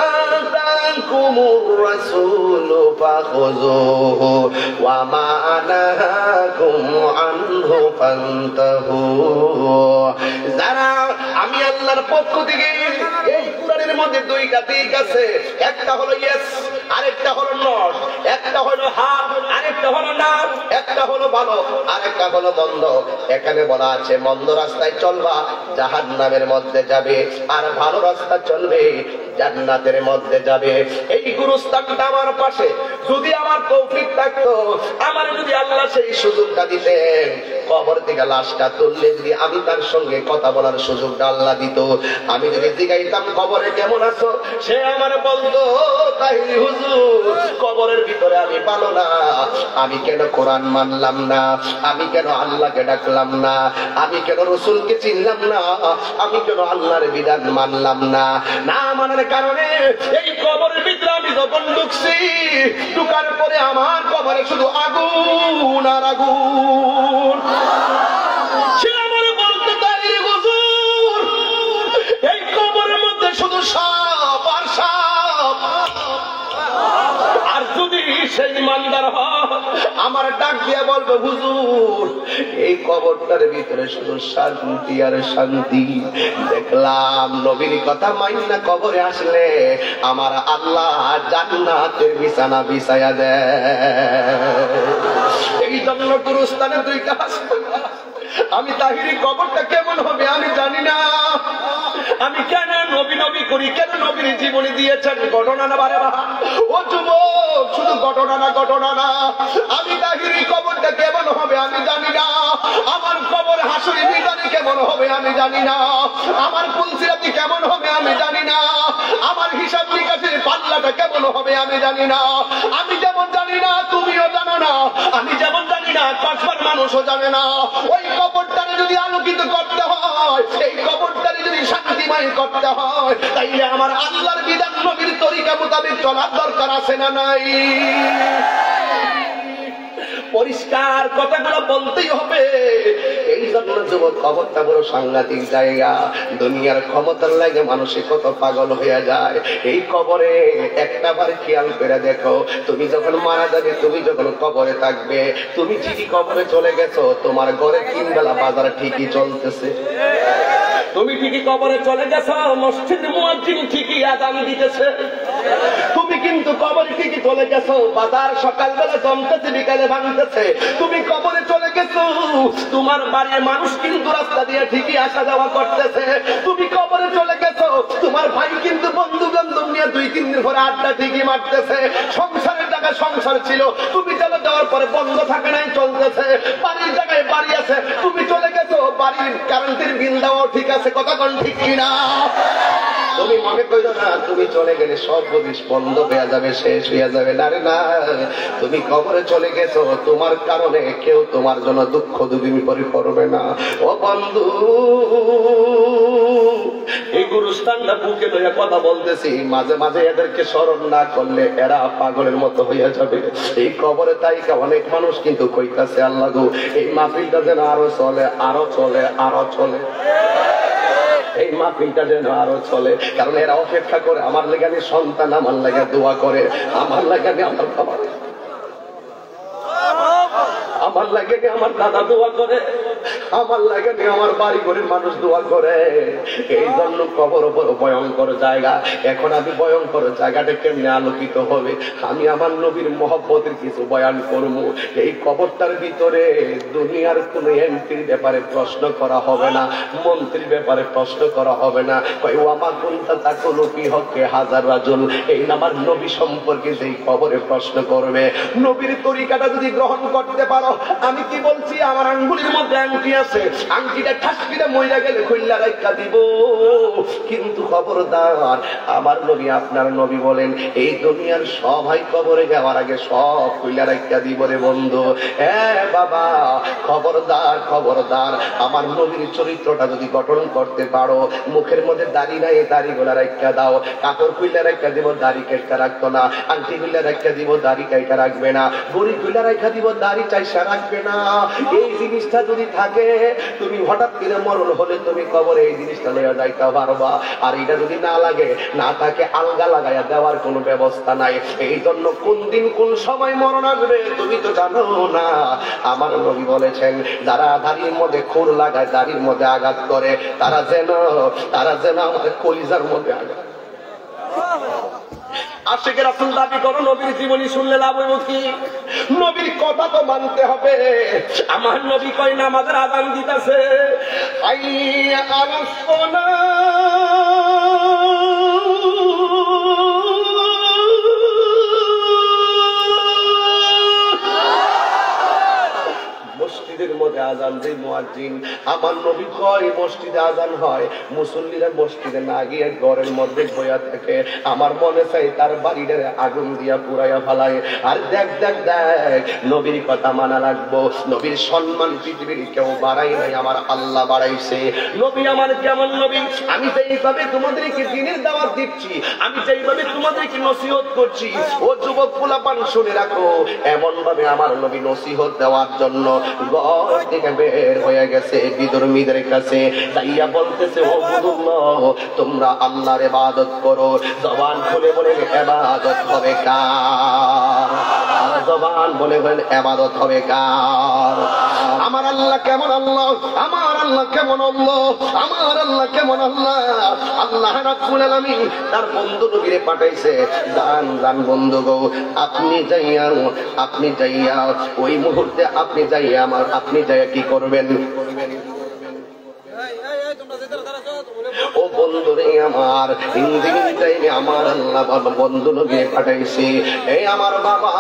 আতাকুমুর রাসূলু ফাখুযুহু ওয়া মা নাহাকুম আনহু ফান্তাহু। যারা আমি আল্লাহর পক্ষ থেকে এই কোরআনের মধ্যে দুইটা দিক আছে, একটা হলো ইয়েস আরেকটা হলো নট, একটা হলো হ্যাঁ আরেকটা হলো না, একটা হলো ভালো আরেকটা হলো মন্দ। এখানে বলা আছে মন্দ রাস্তায় চলবা জাহান্নামের মধ্যে যাবে, আর ভালো রাস্তা চলবে জান্নাতের মধ্যে যাবে। এই গুরুস্থানটা আমার পাশে, যদি আমার তৌফিক থাকতো, আমার যদি আল্লাহ সেই সুযোগটা দিতেন, কবর থেকে লাশটা তুললে যদি আমি তার সঙ্গে কথা বলার সুযোগটা আল্লাহ দিত, আমি যদি জিজ্ঞাইতাম কবরে কেমন আছো, সে আমার বলতো, তাহিরি হুজুর কবরের ভিতরে আমি পালো না, আমি কেন কোরআন মানলাম না, আমি কেন আল্লাহকে ডাকলাম না, আমি কেন রসুলকে চিনলাম না, আমি কেন আল্লাহর বিধান মানলাম না। না মানার কারণে এই কবরের ভিতরে আমি যখন ঢুকছি, ঢুকার পরে আমার কবরে শুধু আগুন আর আগুন। সে আমার বলতে তাহিরি হুজুর এই কবরের মধ্যে শুধু সাপ আর সাপ। আর যদি সেই ইমানদার হয় আমার ডাক দিয়ে বলবে, হুজুর এই কবরটার ভিতরে শুধু শান্তি আর শান্তি। দেখলাম নবীর কথা মাইনা কবরে আসলে আমার আল্লাহ জান্নাতের বিছানা বিছায়া দেয়। এই জন্য গুরুস্থানে দুইটা আছে। আমি তাহিরি কবরটা কেমন হবে আমি জানি না, আমি কেন নবী নবী করি, কেন নবীর জীবনী দিয়েছেন ঘটনা না বারে বারে। ও যুবক শুধু ঘটনা না ঘটনা না, আমি তাহিরি কবরটা কেমন হবে আমি জানি না, আমার কবর হাসুরি মিজানি কেমন হবে আমি জানি না, আমার পুলসিরাতি কেমন হবে আমি জানি না, আমার হিসাব নিকাশের পাল্লাটা কেমন হবে আমি জানি না। আমি যেমন জানি না তুমিও জানো না, আমি যেমন জানি না কসবার মানুষও জানে না। ওই কবরটারে যদি আলোকিত করতে হয়, এই কবরটারে যদি শান্তিময় করতে হয়, তাইলে আমার আল্লাহর বিধান নবীর তরিকা মোতাবেক চলার দরকার আছে না নাই? পরিষ্কার কথাগুলো বলতেই হবে। এই জন্য যুবক কবরটা বড় সাংঘাতিক জায়গা। দুনিয়ার ক্ষমতার লাগে মানুষে কত পাগল হয়ে যায়। এই কবরে একটা বার খেয়াল করে দেখো, তুমি যখন মারা যাবে, তুমি যখন কবরে থাকবে, তুমি ঠিকই কবরে চলে গেছো, তোমার ঘরে 3 বেলা বাজার ঠিকই চলতেছে। তুমি ঠিকই কবরে চলে গেছো, মসজিদে মুয়াজ্জিন ঠিকই আযান দিতেছে। তুমি কিন্তু কবরে ঠিকই চলে গেছো, বাজার সকালবেলা জমতেছে, বিকালে ভাঙতেছে। তুমি কবরে চলে গেছো, তোমার বাড়ির মানুষ কিন্তু রাস্তা দিয়ে ঠিকই আসা যাওয়া করতেছে। তুমি কবরে চলে গেছো, তোমার ভাই কিন্তু বন্ধু বান্ধব নিয়ে 2-3 দিন পরে আড্ডা ঠিকই মারতেছে। সংসারের জায়গায় সংসার ছিল, তুমি চলে যাওয়ার পরে বন্ধ থাকে নাই, চলতেছে। বাড়ির জায়গায় বাড়ি আছে, তুমি চলে গেছো, বাড়ির কারেন্টের বিল দেওয়াও ঠিক আছে। কথা কোন ঠিক কিনা? তুমি মনে করো না তুমি চলে গেলে সব জিনিস বন্ধ হয়ে যাবে, শেষ হয়ে যাবে। না রে না, তুমি কবরে চলে গেছো, তোমার কারণে কেউ তোমার জন্য দুঃখ দুর্বিপরি করবে না। ও বন্ধু, এই গুরুস্থানটা বুকে লইয়া কথা বলতেছি, মাঝে মাঝে এদেরকে স্মরণ না করলে এরা পাগলের মতো হইয়া যাবে। এই কবরে তাইকা অনেক মানুষ কিন্তু কইতাছে, আল্লাহ গো, এই মাহফিলটা যেন আরো চলে, আরো চলে, আরো চলে। এই মাহফিলটা যেন আরো চলে, কারণ এরা অপেক্ষা করে আমার লেগে সন্তান, আমার লেগে দোয়া করে, আমার লেগে আমার বাবা, আমার লাগে আমার দাদা দোয়া করে, আমার লাগে আমার বাড়ি ঘরের মানুষ দোয়া করে। এই জন্য কবর বড় ভয়ঙ্কর জায়গা। এখন আমি ভয়ঙ্কর জায়গাটা কেমনে আলোকিত হবে, আমি আমার নবীর মহব্বতের কিছু বয়ান করব। এই কবরটার ভিতরে দুনিয়ার কোন এমপির ব্যাপারে প্রশ্ন করা হবে না, মন্ত্রীর ব্যাপারে প্রশ্ন করা হবে না। কই ওয়ামা কুনতা তাকুলু ফি হক্কি হাজার রাজুল, এই আমার নবী সম্পর্কে যেই কবরে প্রশ্ন করবে, নবীর তরিকাটা যদি গ্রহণ করতে পারো, আমি কি বলছি, আমার আঙ্গুলের মধ্যে আংটি আছে, আংটিটা ঠাসকিটা মইরা গেলে খুইলা রাখা দিব। কিন্তু খবরদার, আমার নবী আপনার নবী বলেন, এই দুনিয়ার সবাই কবরে যাওয়ার আগে সব খুইলা রাখা দিব রে বন্ধু। বাবা, খবরদার খবরদার, আমার নবীর চরিত্রটা যদি গঠন করতে পারো, মুখের মধ্যে দাড়ি নাই, দাড়ি গোলা রাখা দাও, কাপড় খুইলা রাখা দিব, দাড়ি কেটে রাখতো না, আংটি খুইলা রাখা দিব, দাড়ি কাইটা রাখবে না, বুড়ি খুইলা রাখা দিব, দাড়ি চাইসা রাখবে না। এই জিনিসটা যদি থাকে, তুমি হঠাৎ করে মরণ হলে তুমি কবরে এই জিনিসটা লইয়া যাইতে পারবা। আর এটা যদি না লাগে, না থাকে, আলগা লাগাইয়া দেওয়ার কোনো ব্যবস্থা নাই। এই জন্য কোন দিন কোন সময় মরণ আসবে তুমি তো জানো না। আমার নবী বলেছেন, যারা দাড়ির মধ্যে খুর লাগায়, দাড়ির মধ্যে আঘাত করে, তারা যেন আমাদের কলিজার মধ্যে আঘাত। আশিক রাসূল দাবি করো, নবীর জীবনী শুনলে লাভ হইব কি? নবীর কথা তো মানতে হবে। আমার নবী কয় নামাজের আযান দিতেছে, হাইয়া আলাস মসজিদের মধ্যে আযান দেয় মুয়াজ্জিন। আমার নবী কয় মসজিদে আযান হয়, মুসল্লিরা মসজিদে না গিয়ে ঘরের মধ্যে বইয়া থাকে। আমার মনে চাই তার বাড়িটারে আগুন দিয়া পুরাইয়া ফেলায়। আর দেখ দেখ দেখ, নবীর কথা মানা লাগবো। নবীর সম্মান পৃথিবীর কেউ বাড়াই নাই, আমার আল্লাহ বাড়াইছে। নবী আমার কেমন নবী, আমি যেইভাবে তোমাদেরকে দ্বীনের দাওয়াত দিচ্ছি, আমি যেইভাবে তোমাদেরকে নসিহত করছি, ও যুবক পোলাপান শুনে রাখো, এমন ভাবে আমার নবী নসিহত দেওয়ার জন্য ঘর থেকে বের হয়ে গেছে বিধর্মীদের কাছে, যাইয়া বলতেছে, ও বুদুল্লাহ, তোমরা আল্লাহর ইবাদত করো। জবান খুলে বলেন ইবাদত হবে কার? জবান বলে বলেন ইবাদত হবে কার? আমার আল্লাহ কেমন আল্লাহ, আমার আল্লাহ কেমন আল্লাহ, আমার আল্লাহ কেমন আল্লাহ। আল্লাহ রাব্বুল আলামিন তার বন্ধু নবীরে পাঠাইছে, জান জান বন্ধু গো, আপনি যাইয়া ওই মুহূর্তে আপনি যাইয়া আপনি যাইয়া কি করবেন? ও বন্ধু রে আমার, ইন্দিন টাইমে আমার আল্লাহ বন্ধু নবী পাঠাইছে। এই আমার বাবা,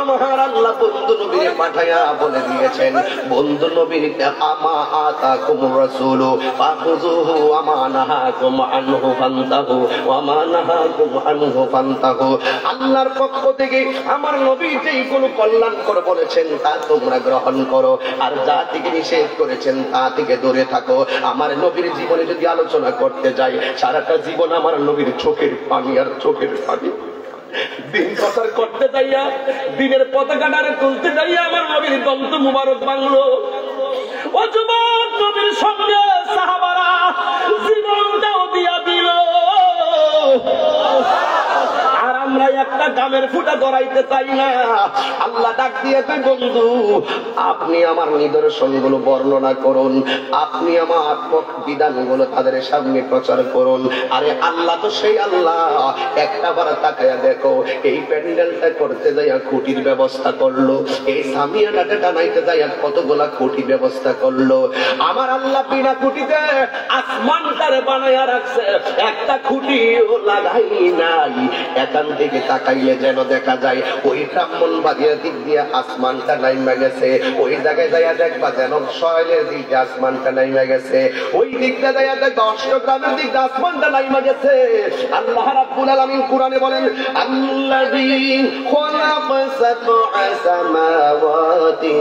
আমার আল্লাহ বন্ধু নবী পাঠাইয়া বলে দিয়েছেন, বন্ধু নবীর আমা আতাকুম রাসূলু ফাখুযুহু ওয়া মা নাহাকুম আনহু ফান্তাহু ওয়া মা নাহাকুম আনহু ফান্তাহু। আল্লাহর পক্ষ থেকে আমার নবী যেই কোনো কল্যাণকর বলেছেন তা তোমরা গ্রহণ করো, আর যা থেকে নিষেধ করেছেন তা থেকে দূরে থাকো। আমার নবীর জীবনে যদি আলোচনা করতে যাই, সারাটা জীবন আমার নবীর চোখের পানি আর চোখের পানি। দিন প্রচার করতে যাইয়া, দিনের পতাকাটারে তুলতে যাইয়া আমার নবীর দন্ত মুবারক বাংলো। ও যুবক, নবীর সঙ্গে সাহাবারা জীবনটাও দিয়া দিল। আর আমরা আমরা একটা গামের ফুটা গড়াইতে চাই না। আল্লাহ ডাক দিয়ে কই, বন্ধু আপনি আমার নিদর্শনগুলো বর্ণনা করুন, আপনি আমার বিধানগুলো তাদের সামনে প্রচার করুন। আরে আল্লাহ তো সেই আল্লাহ, একটা বার তাকায়া দেখো, এই প্যান্ডেলটা করতে যাইয়া খুঁটির ব্যবস্থা করলো, এই সামিয়ানাটা টানাইতে যাইয়া কতগুলা খুঁটি ব্যবস্থা করলো। আমার আল্লাহ বিনা খুঁটিতে আসমানটারে বানাইয়া রাখছে, একটা খুঁটিও লাগাই নাই। এখান থেকে তাকাইলে যেন দেখা যায় ওই ব্রাহ্মণবাড়িয়ার দিক দিয়ে আসমানটা নাইমা গেছে, ওই জায়গায় যাইয়া দেখবা যেন সয়েলের দিক দিয়ে আসমানটা নাইমা গেছে, ওই দিকটা যাইয়া দেখবা অষ্টগ্রামের দিক দিয়ে আসমানটা নাইমা গেছে। আল্লাহ রাব্বুল আলামিন কোরআনে বলেন, আল্লাযী খালাকা সাবআ সামাওয়াতি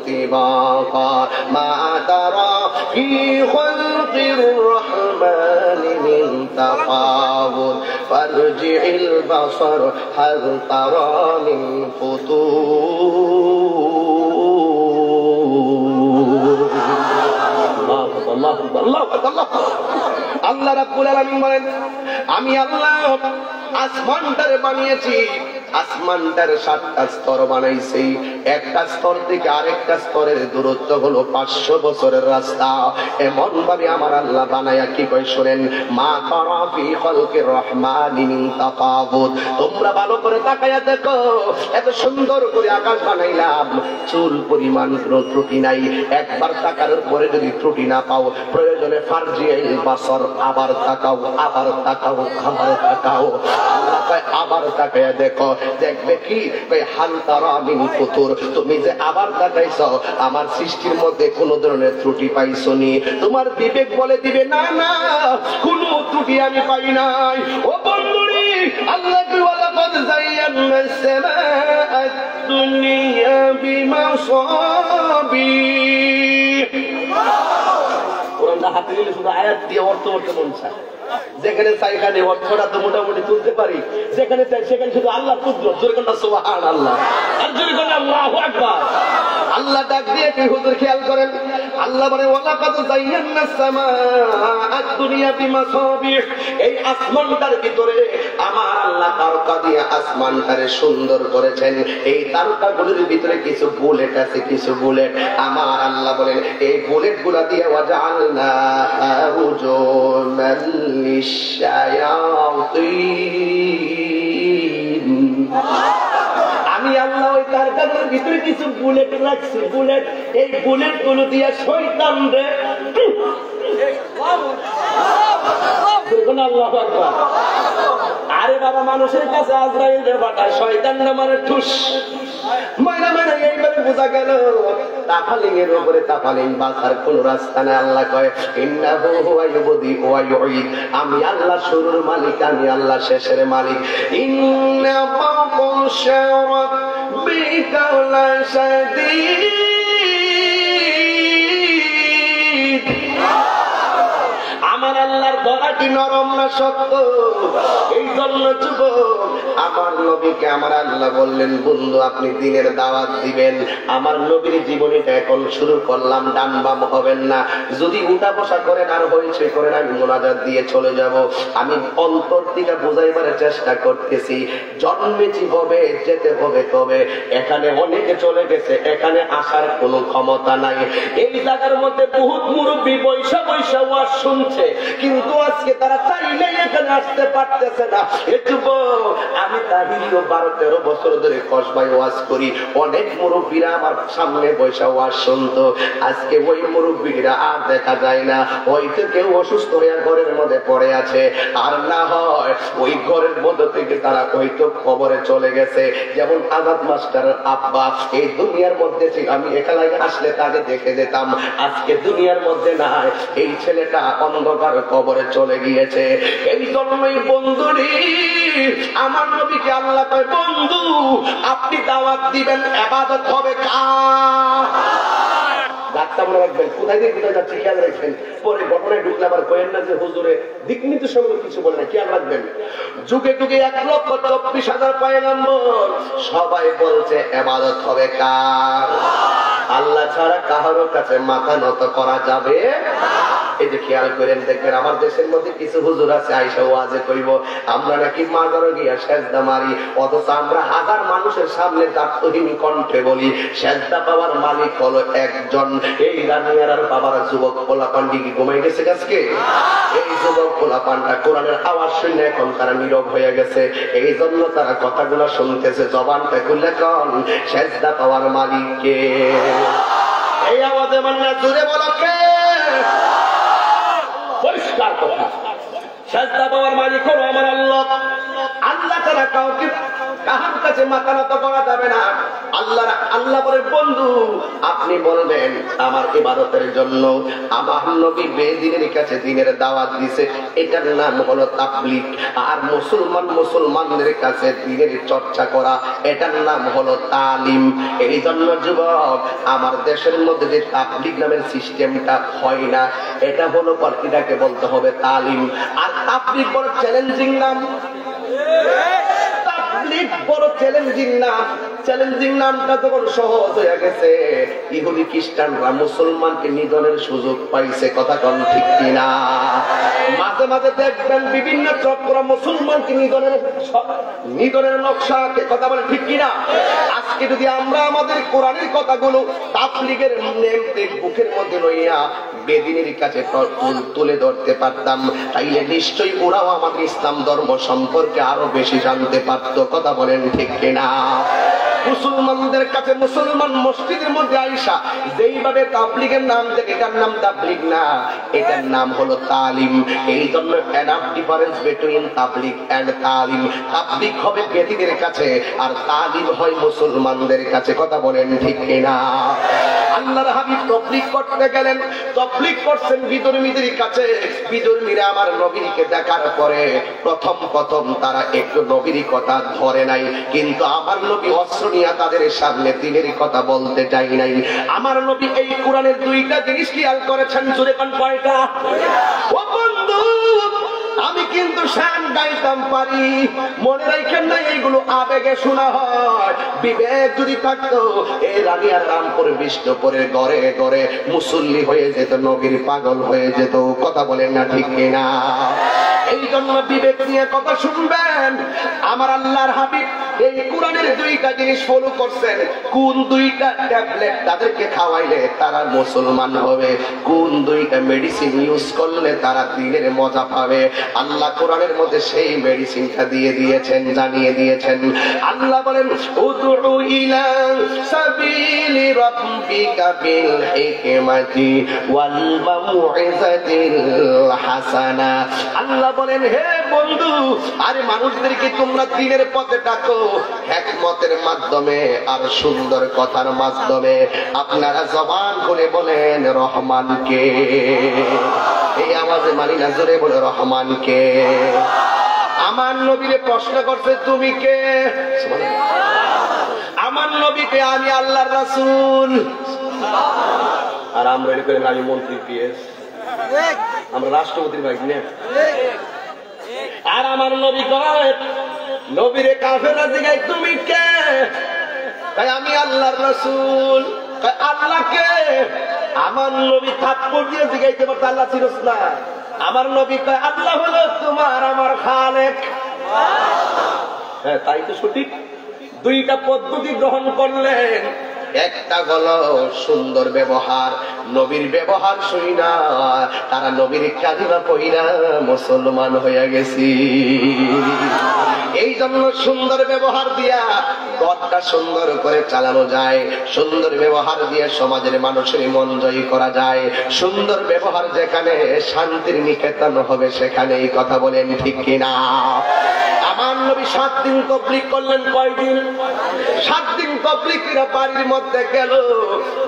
তিবাকা মা তারা ফি খালকির রাহমানি মিন তাফাউত ফারজি'ল বাসার হাল তারা মিন ফুতুর। আল্লাহ রাব্বুল আলামিন বলেন, আমি আল্লাহ আসমানটারে বানিয়েছি, আসমানটার 7টা স্তর বানাইছি, একটা স্তর থেকে আরেকটা স্তরের দূরত্ব হলো 500 বছরের রাস্তা। এমন ভাবে আমার আল্লাহ বানায়া কি কই শুনেন, মা তারা ফি খালকির রহমানি মিন তাফাউত। তোমরা ভালো করে তাকায়া দেখো, এত সুন্দর করে আকাশ বানাইলাম, চুল পরিমাণ কোনো ত্রুটি নাই। একবার তাকার পরে যদি ত্রুটি না পাও, প্রয়োজনে ফারজিল বাসর, আবার তাকাও, আবার তাকাও, আবার তাকাও। আল্লাহ কয় আবার তাকায়া দেখো, দেখবে কি হাল তারা মিন ফুতুর, তুমি যে আবার তাকাইছো আমার সৃষ্টির মধ্যে কোন ধরনের ত্রুটি পাইছো নি? তোমার বিবেক বলে দিবে না না, কোন ত্রুটি আমি পাই নাই। ও বন্ধুরি, আল্লাহ কি ওয়ালাকাদ যায়্যানাস সামাআদ দুনিয়া বিমাসাবিহ। কোরআনটা হাতে নিলে শুধু আয়াত দিয়ে অর্থ করতে মন চায়, যেখানে চাই এখানে অর্থটা তো মোটামুটি তুলতে পারি, যেখানে চাই সেখানে শুধু আল্লাহ তুললো। জোরে কোনটা সুবহানাল্লাহ, আর জোরে কোনটা আল্লাহু আকবার। আল্লাহ ডাক দিয়ে কি হুজুর খেয়াল করেন, আল্লাহ বলে ওয়ালাকাদ যায়্যানাস সামাআদ দুনিয়া বিমাসাবিহ। এই আসমানটার ভিতরে আমার আল্লাহ তারকা দিয়ে আসমানটারে সুন্দর করেছেন। এই তারকাগুলোর ভিতরে কিছু বুলেট আছে, কিছু বুলেট। আমার আল্লাহ বলেন এই বুলেট গুলা দিয়ে ওয়াজআলনা রুজুমান লিশ-শায়াতিন। আমি আল্লাহ ওই তারকাগুলোর ভিতরে কিছু বুলেট রাখছি, বুলেট। এই বুলেট গুলো দিয়ে শয়তান রে আল্লাহু আকবার। আরে বাবা, মানুষের কাছে আজরাইল রে পাঠায়, শয়তান রে মানে ঠুস মাইনা মাইনা। এইভাবে বোঝা গেল তাফালিং এর উপরে তাফালিং, বাঁচার কোন রাস্তা নেই। আল্লাহ কয় ইন্নাহু হুয়া ইউবদি ওয়া ইউঈদ। আমি আল্লাহ শুরুর মালিক, আমি আল্লাহ শেষের মালিক। ইন্না বাতাশা রাব্বিকা লাশাদীদ। আমার আল্লাহর গলাটি নরম না শক্ত। এই জন্য যুবক, আমার নবীকে আমার আল্লাহ বললেন, বন্ধু আপনি দিনের দাওয়াত দিবেন, আমার নবীর জীবনীটা এখন শুরু করলাম, ডান বাম হবেন না। যদি উঠা বসা করেন আর হইছে করেন, আমি মুনাজাত দিয়ে চলে যাব। আমি অন্তর থেকে বুঝাইবার চেষ্টা করতেছি, জন্মেছি হবে, যেতে হবে। তবে এখানে অনেকে চলে গেছে, এখানে আসার কোনো ক্ষমতা নাই। এই জায়গার মধ্যে বহুত মুরব্বী বৈশা বৈশা ওয়াজ শুনছে, কিন্তু আজকে তারা চাইলে এখানে আসতে পারতেছে না। আমি তাহিরিও 12-13 বছর ধরে কসবায় ওয়াজ করি, অনেক মুরব্বীরা আমার সামনে বৈশা ওয়াজ শুনতো। আজকে ওই মুরব্বীরা আর দেখা যায় না, হয়তো কেউ অসুস্থ হয়ে ঘরের মধ্যে পড়ে আছে, আর না হয় ওই ঘরের মধ্যে থেকে তারা হয়তো খবরে চলে গেছে। যেমন আজাদ মাস্টারের আব্বা এই দুনিয়ার মধ্যে ছিল, আমি এখানে আসলে তাকে দেখে যেতাম, আজকে দুনিয়ার মধ্যে নাই। এই ছেলেটা অন্ধকার কবরে চলে গিয়েছে। এই জন্যই বন্ধুরি, আমার নবীকে আল্লাহ কয়, বন্ধু আপনি দাওয়াত দিবেন, ইবাদত হবে কার? ডাক্তার মনে রাখবেন, কোথায় দিয়ে কোথায় যাচ্ছে খেয়াল রাখবেন। পরে ঘটনায় ঢুকলে আবার কয়েন না যে হুজুরে দিক নির্দেশনা কিছু বলে না, খেয়াল রাখবেন। যুগে যুগে 1,24,000 পয়গম্বর, সবাই বলছে ইবাদত হবে কার? আল্লাহ ছাড়া কারোর কাছে মাথা নত করা যাবে। এই যে খেয়াল করেন দেখবেন আমার দেশের মধ্যে কিছু হুজুর আছে আইসা ওয়াজে কইব আমরা নাকি মাজারে গিয়া সেজদা মারি, অথচ আমরা হাজার মানুষের সামনে দার্থহীন কণ্ঠে বলি সেজদা পাওয়ার মালিক হলো একজন। এই রানিয়ার বাবার যুবক পোলাপান্ডি কি ঘুমাই গেছে আজকে? এই যুবক পোলাপানটা কোরআনের আওয়াজ শুনে এখন তারা নীরব হয়ে গেছে, এই জন্য তারা কথাগুলো শুনতেছে। জবানটা খুলে কোন সেজদা পাওয়ার মালিক কে? এই আওয়াজে মান্না জুড়ে বলো কে? পরিষ্কার কথা, সেজদা পাওয়ার মালিক হলো আমার আল্লাহ। আল্লাহ ছাড়া কাউকে কাহার কাছে মাথা নত করা যাবে না। আল্লাহ বলে বন্ধু আপনি বলবেন আমার ইবাদতের জন্য আমার নবী বেদিনের কাছে দিনের দাওয়াত দিছে, এটার নাম হলো তাবলীগ। আর মুসলমানদের কাছে দিনের চর্চা করা, এটার নাম হলো তালিম। এই জন্য যুবক আমার দেশের মধ্যে যে তাবলীগ নামের সিস্টেমটা হয় না, এটা হলো এটাকে বলতে হবে তালিম। আর তাবলীগ বড় চ্যালেঞ্জিং নাম, বড় চ্যালেঞ্জিং নাম। চ্যালেঞ্জিং নামটা যখন সহজ হয়ে গেছে, ইহুদি খ্রিস্টানরা মুসলমানকে নিধনের সুযোগ পাইছে। কথা কোন ঠিক কিনা? মাঝে মাঝে দেখবেন বিভিন্ন চক্র মুসলমানকে নিধনের নকশাকে, কথা বলে ঠিক কিনা? আজকে যদি আমরা আমাদের কোরআনের কথাগুলো তাবলীগের নেমতে বুকের মধ্যে লইয়া বেদিনের কাছে তুলে ধরতে পারতাম, তাইলে নিশ্চয়ই ওরাও আমাদের ইসলাম ধর্ম সম্পর্কে আরো বেশি জানতে পারত। কথা বলেন ঠিক কিনা? মুসলমানদের কাছে মুসলমান মসজিদের মধ্যে আইসা যেইভাবে তাবলীগের নাম দেয়, এটার নাম তাবলীগ না, এটার নাম হলো তালিম। এই জন্য এনাফ ডিফারেন্স বিটুইন তাবলীগ এন্ড তালিম। তাবলীগ হবে বেদিনের কাছে আর তালিম হয় মুসলমানদের কাছে। কথা বলেন ঠিক কিনা? আল্লাহর হাবিব তাবলীগ করতে গেলেন, তাবলীগ করছেন বিধর্মীদের কাছে। বিধর্মীরা আমার নবীকে দেখার পরে প্রথম তারা একটু নবীর কথা ধরে নাই, কিন্তু আমার নবী অস্ত্র নিয়ে তাদের সামনে দিনের কথা বলতে চাই নাই। আমার নবী এই কোরআনের দুইটা জিনিস খেয়াল করেছেন। জোরে কোন কয়টা? ও বন্ধু আমি কিন্তু শান গাইতাম পারি, মনে রাখেন না এইগুলো আবেগে শোনা হয়। বিবেক যদি থাকতো এই রানিয়ার রামপুরে বিষ্ণুপুরের ঘরে ঘরে মুসল্লি হয়ে যেত, নবীর পাগল হয়ে যেত। কথা বলেন না ঠিক কিনা? এই জন্য বিবেক নিয়ে কথা শুনবেন। আমার আল্লাহর হাবিব এই কোরআনের দুইটা জিনিস ফলো করছেন। কোন দুইটা ট্যাবলেট তাদেরকে খাওয়াইলে তারা মুসলমান হবে, কোন দুইটা মেডিসিন ইউজ করলে তারা দিনের মজা পাবে, আল্লাহ কোরআনের মধ্যে সেই মেডিসিনটা দিয়ে দিয়েছেন, জানিয়ে দিয়েছেন। আল্লাহ বলেন উদউ ইলা সাবিলি রাব্বিকা বিল হিকমাতি ওয়াল মাউইযাতিল হাসানা। আল্লাহ বলেন হে বন্ধু, আরে মানুষদেরকে তোমরা দিনের পথে ডাকো হিকমতের মাধ্যমে আর সুন্দর কথার মাধ্যমে। আপনারা জবান করে বলেন রহমান কে? এই আওয়াজে মানি না, জোরে বলে রহমান কে? আমার নবীরে প্রশ্ন করছে তুমি কে? আমার নবীকে আমি আল্লাহর রাসূল। আর আমরা এর করে আমি মন্ত্রী পিএস, আমরা রাষ্ট্রপতির ভাই না। আর আমার নবী কয় নবীরে কাফেররা জিগায় তুমি কে? তাই আমি আল্লাহর রাসূল। আল্লাহ কে? আমার নবী থাপ্পড় দিয়ে জিগাইতে পারত আল্লাহ চিনস না। আমার নবী কয় আল্লাহ হলো তোমার আমার খালেক। হ্যাঁ তাই তো সঠিক। দুইটা পদ্ধতি গ্রহণ করলেন। একটা হলো সুন্দর ব্যবহার, নবীর ব্যবহার শুই না তারা নবীর কালিমা পড়িনা মুসলমান হয়ে গেছি। এই জন্য সুন্দর ব্যবহার দিয়া ঘরটা সুন্দর করে চালানো যায়, সুন্দর ব্যবহার দিয়ে সমাজের মানুষের মন জয় করা যায়। সুন্দর ব্যবহার যেখানে শান্তির নিকেতন হবে সেখানেই। কথা বলেন ঠিক কিনা? আমার নবী 7 দিন তাবলীগ করলেন। কয়দিন? 7 দিন তাবলীগ করে বাড়ির মধ্যে গেল।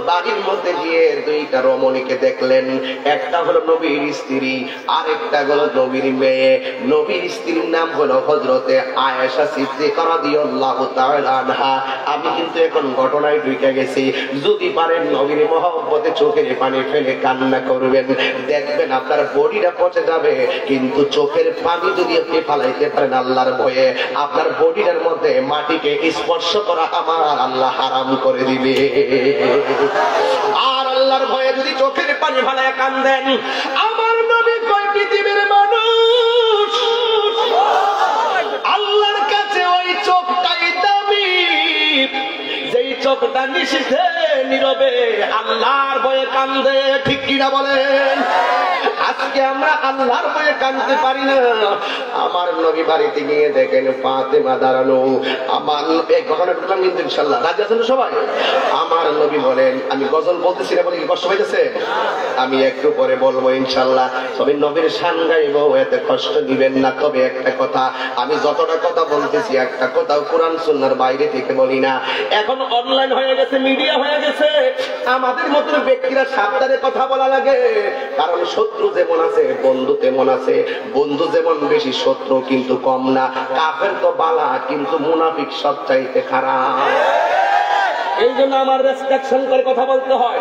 বাড়ির মধ্যে গিয়ে দুইটা রমণীকে দেখলেন, একটা হলো নবীর স্ত্রী, আরেকটা হলো নবীর মেয়ে। নবীর স্ত্রীর নাম হলো হযরতে আয়েশা সিদ্দিকা রাদিয়াল্লাহু তাআলা আনহা। আমি কিন্তু এখন ঘটনায় ঢুকে গেছি, যদি পারেন নবীর মহব্বতে চোখের পানি ফেলে কান্না করবেন, দেখবেন আপনার বডিটা পচে যাবে, কিন্তু চোখের পানি যদি আপনি ফালাইতে পারেন আল্লাহর ভয়ে, আপনার বডিটার মধ্যে মাটিকে স্পর্শ করা আমার আল্লাহ হারাম করে দিবে। আর আল্লাহর ভয়ে যদি চোখের পানি ফালায় কান্দেন, আমার কৃষকটা নিশীথে নীরবে আল্লাহর ভয়ে কান্দে, ঠিক কিনা বলেন? আজকে আমরা আল্লাহর ভয়ে কান্দতে পারি না। আমার নবী বাড়িতে গিয়ে দেখেন ফাতেমা দাঁড়ানো। আমার এই ঘটনা বললাম কিন্তু ইনশাআল্লাহ রাজি আছেন সবাই? আমার নবী বলেন, আমি গজল বলতেছি না বলে কি কষ্ট হইতেছে? আমি একটু পরে বলবো ইনশাআল্লাহ। তবে নবীর শান গাইবো, এতে কষ্ট দিবেন না। তবে একটা কথা, আমি যতটা কথা বলতেছি একটা কথাও কোরআন সুন্নাহর বাইরে থেকে বলি না। এখন অনলাইন হয়ে গেছে, মিডিয়া হয়ে গেছে, আমাদের মতো ব্যক্তিরা সাবধানে কথা বলা লাগে। কারণ শত্রু যেমন আছে বন্ধু তেমন আছে। বন্ধু যেমন বেশি, শত্রু কিন্তু কম না। কাফের তো বালা, কিন্তু মুনাফিক সবচাইতে খারাপ। এই জন্য আমার রেস্ট্রিকশন করে কথা বলতে হয়,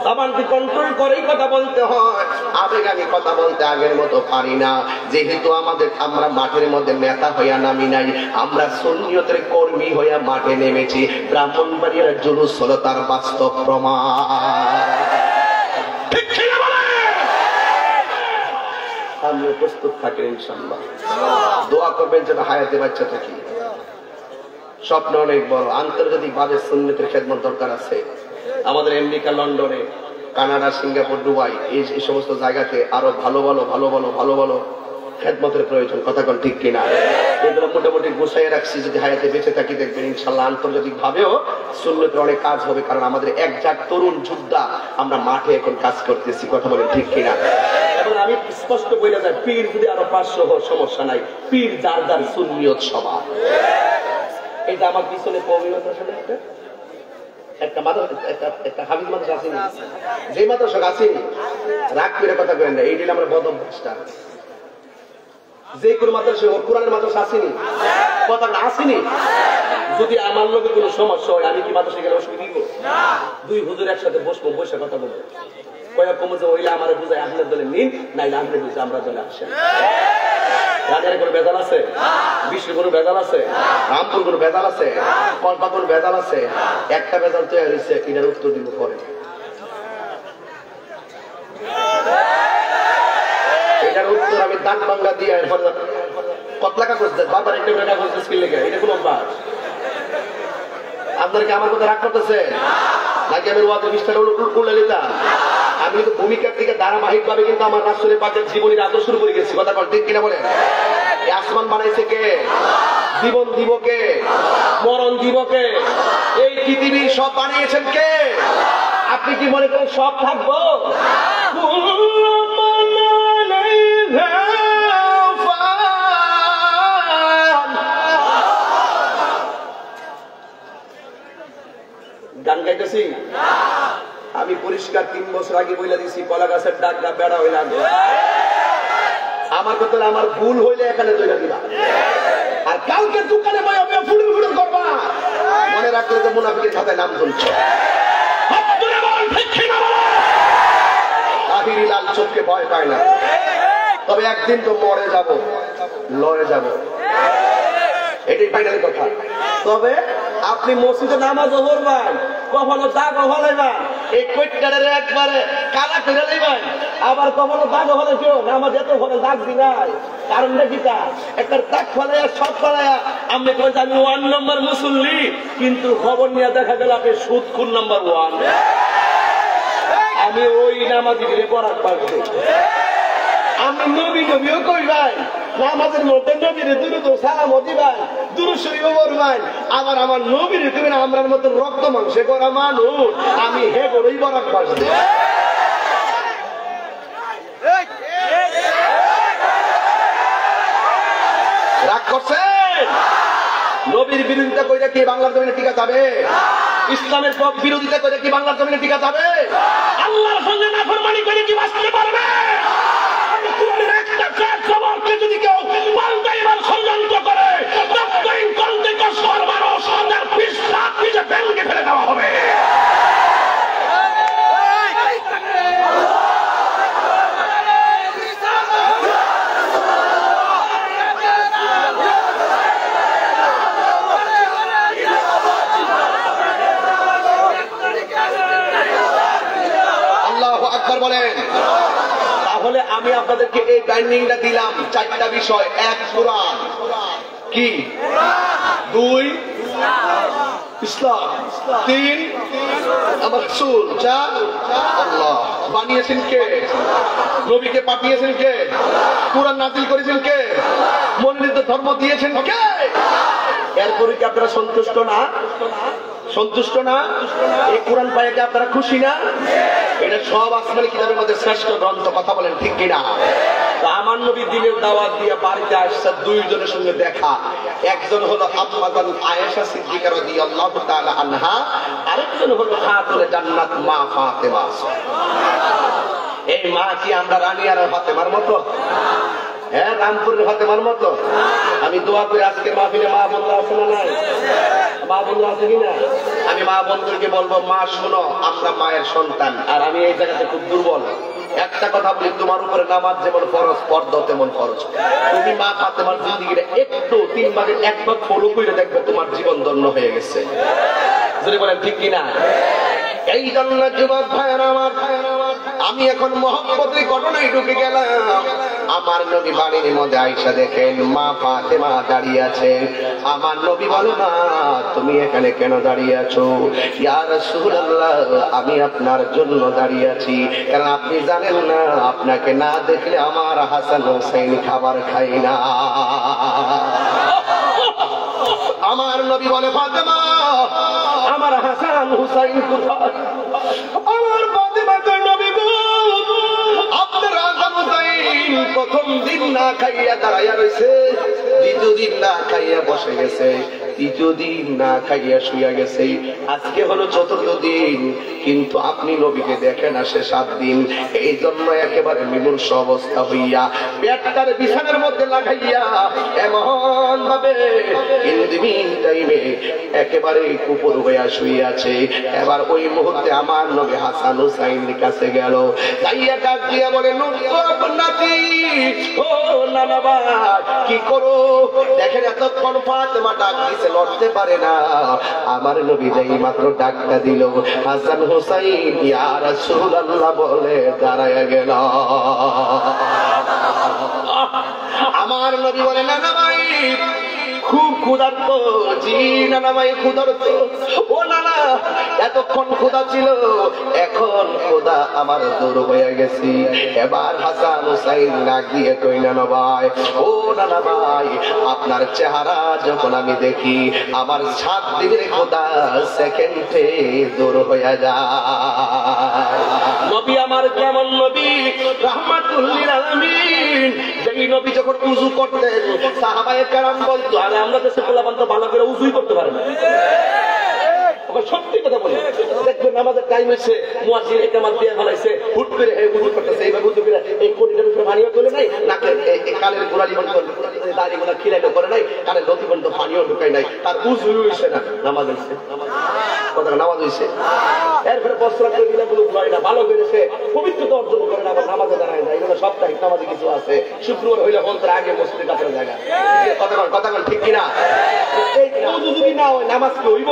জবানকে কন্ট্রোল করেই কথা বলতে হয়। আবেগানি কথা বলতে আগের মতো পারি না। যেহেতু আমরা মাঠের মধ্যে নেতা হইয়া নামি নাই, আমরা সুন্নিয়তের কর্মী হইয়া মাঠে নেমেছি। ব্রাহ্মণবাড়িয়ার জুলুস হলো তার বাস্তব প্রমাণ। আমিও প্রস্তুত থাকেন ইনশাআল্লাহ। দোয়া করবেন যেন হায়াতে বাচ্চা থাকি। স্বপ্ন অনেক বড়, আন্তর্জাতিক ভাবে সুন্নতের খেদমত দরকার আছে। আমাদের আমেরিকা, লন্ডনে, কানাডা, সিঙ্গাপুর, দুবাই, এই সমস্ত জায়গাতে আরো ভালো ভালো খেদমতের প্রয়োজন। কথা কোন ঠিক কিনা? এগুলো মোটামুটি গুছাইয়ে রাখছি। যদি হায়াতে বেঁচে থাকি দেখবেন ইনশাআল্লাহ আন্তর্জাতিক ভাবেও সুন্নতের অনেক কাজ হবে। কারণ আমাদের একজাক তরুণ যোদ্ধা আমরা মাঠে এখন কাজ করতেছি। কথা বলেন ঠিক কিনা? এবং আমি স্পষ্ট বলে যাই, পীর যদি আরো 500 সমস্যা নাই, পীর যার যার সুন্নিয়ত সভা। এই যে আমার পিছনে একটা মাদ্রাসা, একটা হাফিজ মাদ্রাসা আসেনি, যে মাদ্রাসা আসেনি রাগ করে কথা বলেন না। এই দিন আমরা বদ অভ্যাসটা, যে কোনো মাদ্রাসা কোরআনের মাদ্রাসা আসেনি, কথা আসেনি। যদি আমার লোকের কোনো সমস্যা হয়, আমি কি মাদ্রাসা গেলে অসুবিধা দিব? দুই হুজুর একসাথে বসবো, বসে কথা বলবো। কয়েক কমে যে ওইলে আমার বুঝায় আপনার দলে নিন, নাইলে আপনি বুঝে আমরা দলে আসেন। রাজার কোনো বেজাল আছে? বিশ্বের কোনো বেজাল আছে? রামপুর কোনো বেজাল আছে? কল্পা কোনো বেজাল আছে? একটা বেজাল তৈরি হয়েছে, এটার উত্তর দিব পরে। এটার উত্তর আমি দাঁত বাংলা দিয়ে কতলা কাগজ বারবার একটা করে কাগজ স্কিল লেগে, এটা কোনো অভ্যাস? আপনার কি আমার কথা রাগ করতেছে নাকি আমি ওয়াজের বিস্তার উল্লে নিতাম? আমি কিন্তু ভূমিকার থেকে ধারাবাহিক ভাবে কিন্তু আমার রাসূলের পাকের জীবনের আদর্শ শুরু করে গেছি। কথা বল ঠিক কিনা বলেন? এই আসমান বানাইছে কে? জীবন দিব কে? মরণ দিব কে? এই পৃথিবী সব বানিয়েছেন কে? আপনি কি মনে করেন সব থাকবো? গান গাইতেছি আমি পরিষ্কার 3 বছর আগে বইলা দিছি, কলা গাছের ডাকটা বেড়া হইলে আমার কথা আমার ভুল হইলে এখানে দইলা দিবা, আর কালকে দোকানে ফুড়ি ফুড়ি করবা। মনে রাখলে যে মুনাফিকের খাতায় নাম চলছে। কাহিনী লাল চোখকে ভয় পায় না, তবে একদিন তো মরে যাব, লড়ে যাব, এটাই ফাইনাল কথা। তবে আপনি মসজিদে নামাজও পড়বেন, কখনো দাগ হলাইবেন, এই কইটারে একবারে কালা করে লইবেন, আবার কখনো দাগ হলে কেউ নামাজ এত হলে দাগ দিলাই। কারণটা কি? একটা দাগ ফলাইয়া সব ফলাইয়া আপনি কইতে আমি 1 নম্বর মুসল্লি, কিন্তু খবর নিয়ে দেখা গেল আপনি সুদখুর নাম্বার 1। আমি ওই নামাজি দিলে পড়ার পারছি। আমি নবীও কইবেন, নামাজের মধ্যে নবীরে দুরুদ সালাম দিবেন, দুরূদ শরীফ পড়বেন, আবার আমার নবীরে দিবেন। আমরার মতো রক্ত মাংসে করা মানুষ, আমি হে করেই বরাক পারছি। রাগ করছেন? নবীর বিরোধিতা কইরা কি বাংলার জমিনে টিকা যাবে? ইসলামের বিরোধিতা করে কি বাংলার জমিনে টিকা যাবে? আল্লাহর সঙ্গে নাফরমানি করে কি বাঁচতে পারবে? যদি কেউ পাল্টাইবার ষড়যন্ত্র করে, ব্যাংকে ফেলে দেওয়া হবে। আল্লাহু আকবার বলেন। তাহলে আমি আপনাদেরকে এই বাইন্ডিংটা দিলাম, 4টা বিষয়। 1 কোরআন, কি 2 ইসলাম, 3 আমার রাসূল, 4 আল্লাহ। বানিয়েছেন কে? নবীকে পাঠিয়েছেন কে? কুরআন নাযিল করেছেন কে? মনোনীত ধর্ম দিয়েছেন কে? এরপরে কি আপনারা সন্তুষ্ট না? সন্তুষ্ট না? এই কোরআন পায়ে কি আপনারা খুশি না? এটা সব আসমানি কিতাবের মধ্যে শ্রেষ্ঠ গ্রন্থ, কথা বলেন ঠিক কিনা? আমার নবী দিনের দাওয়াত দিয়ে বাড়িতে আসছে, 2 জনের সঙ্গে দেখা। একজন হলো আম্মাজান আয়েশা সিদ্দিকা রাদিয়াল্লাহু তাআলা আনহা, আরেকজন হলো খাতুনে জান্নাত মা ফাতেমা। এই মা কি আমরা রানী আর ফাতেমার মতো? হ্যাঁ, রামপুরের ফাতেমার মতো? আমি দোয়া করি আজকে মাহফিলে মা বন্ধুরা আছে না নাই? মা বন্ধু আছে কিনা? আমি মা বন্ধুকে বলবো, মা শোনো, আমরা মায়ের সন্তান, আর আমি এই জায়গাতে খুব দুর্বল। একটা কথা বলি, তোমার উপরে নামাজ যেমন ফরজ, পর্দা তেমন ফরজ। তুমি মা ফাতেমার জিন্দেগিটা একটু 3 ভাগের 1 ভাগ ফলো করে দেখবে, তোমার জীবন ধন্য হয়ে গেছে। যদি বলেন ঠিক কিনা? এই জন্য যুবক ভাইয়েরা আমার, আমি এখন মহব্বতের ঘটনায় ঢুকে গেলাম। আমার নবী বাড়ির মধ্যে আয়েশা দেখেন মা ফাতেমা দাঁড়িয়ে আছে। আমার নবী বলে, মা তুমি এখানে কেন দাঁড়িয়ে আছো? ইয়া রাসূলুল্লাহ, আমি আপনার জন্য দাঁড়িয়ে আছি, কারণ আপনি জানেন না, আপনাকে না দেখলে আমার হাসান হোসেন খাবার খায় না। আমার নবী বলে, ফাতেমা আমার হাসান হুসাইন কোথায়? আমার ফাতেমা তো নবী গো, আপনার হাসান হুসাইন প্রথম দিন না খাইয়া দাঁড়াইয়া রয়েছে, দ্বিতীয় দিন না খাইয়া বসে গেছে, তৃতীয় দিন না খাইয়া শুইয়া গেছে, আজকে হলো 4র্থ দিন, কিন্তু আপনি নবীকে দেখেন আসে 7 দিন। এই জন্য একেবারে বিমর্ষ অবস্থা হইয়া পেটটার বিছানার মধ্যে লাগাইয়া এমন ভাবে ইন্দিমিন টাইমে একেবারে কুপুর হইয়া শুয়ে আছে। এবার ওই মুহূর্তে আমার নবী হাসান হুসাইনের কাছে গেল, যাইয়া ডাক দিয়া বলে, নাতি ও নানা ভাই কি করো? দেখেন এতক্ষণ ফাতেমা ডাক দিছে, লড়তে পারে না। আমার নবী যেই মাত্র ডাকটা দিল, হাসান হুসাইন ইয়া রাসূলুল্লাহ বলে দাঁড়ায়া গেল। আমার নবী বলে, নানা ভাই খুব ক্ষুধার্ত। জি নানা ভাই ক্ষুধার্ত। ও নানা, এতক্ষণ ক্ষুধা ছিল, এখন ক্ষুধা আমার দূর হয়ে গেছি। এবার হাসান হুসাইন ডাক দিয়ে কই, নানা ভাই ও নানা ভাই, আপনার চেহারা যখন আমি দেখি, আমার 7 দিনের ক্ষুধা সেকেন্ডে দূর হয়ে যায়। নবী আমার কেমন নবী, রাহমাতুল লিল আলামিন। যেই নবী যখন উযু করতেন, সাহাবায়ে কেরাম বলতো, আরে আমরা দেশে পোলাপান তো ভালো করে উযুই করতে পারে না। সত্যি কথা বলি, দেখবেন নামাজের টাইম হয়েছে, মুয়াজ্জিন ইকামত দিয়ে ফেলাইছে, হুট করে উযু করতেছে, এইভাবে উযু করে এই কোণিটার উপরে পানিও চলে নাই, নাকে কানের গোড়ালি বন্ধ, দাড়ি গোড়া খিলাইলে করে নাই, কানের নথি বন্ধ পানিও ঢুকাই নাই, তার উযুই হইছে না, নামাজ হইছে। কথা নামাজ হইছে। এরপরে বস্ত্র করে দিলে গুলো ভয় না, ভালো করেছে, পবিত্রতা অর্জন করে না, আবার নামাজে দাঁড়ায় না। এগুলো সাপ্তাহিক নামাজে কিছু আছে, শুক্রবার হইলে অন্তর আগে মসজিদে কাপড়ের জায়গা। কথা ঠিক কিনা? এই উযু যদি না হয় নামাজ কি হইব?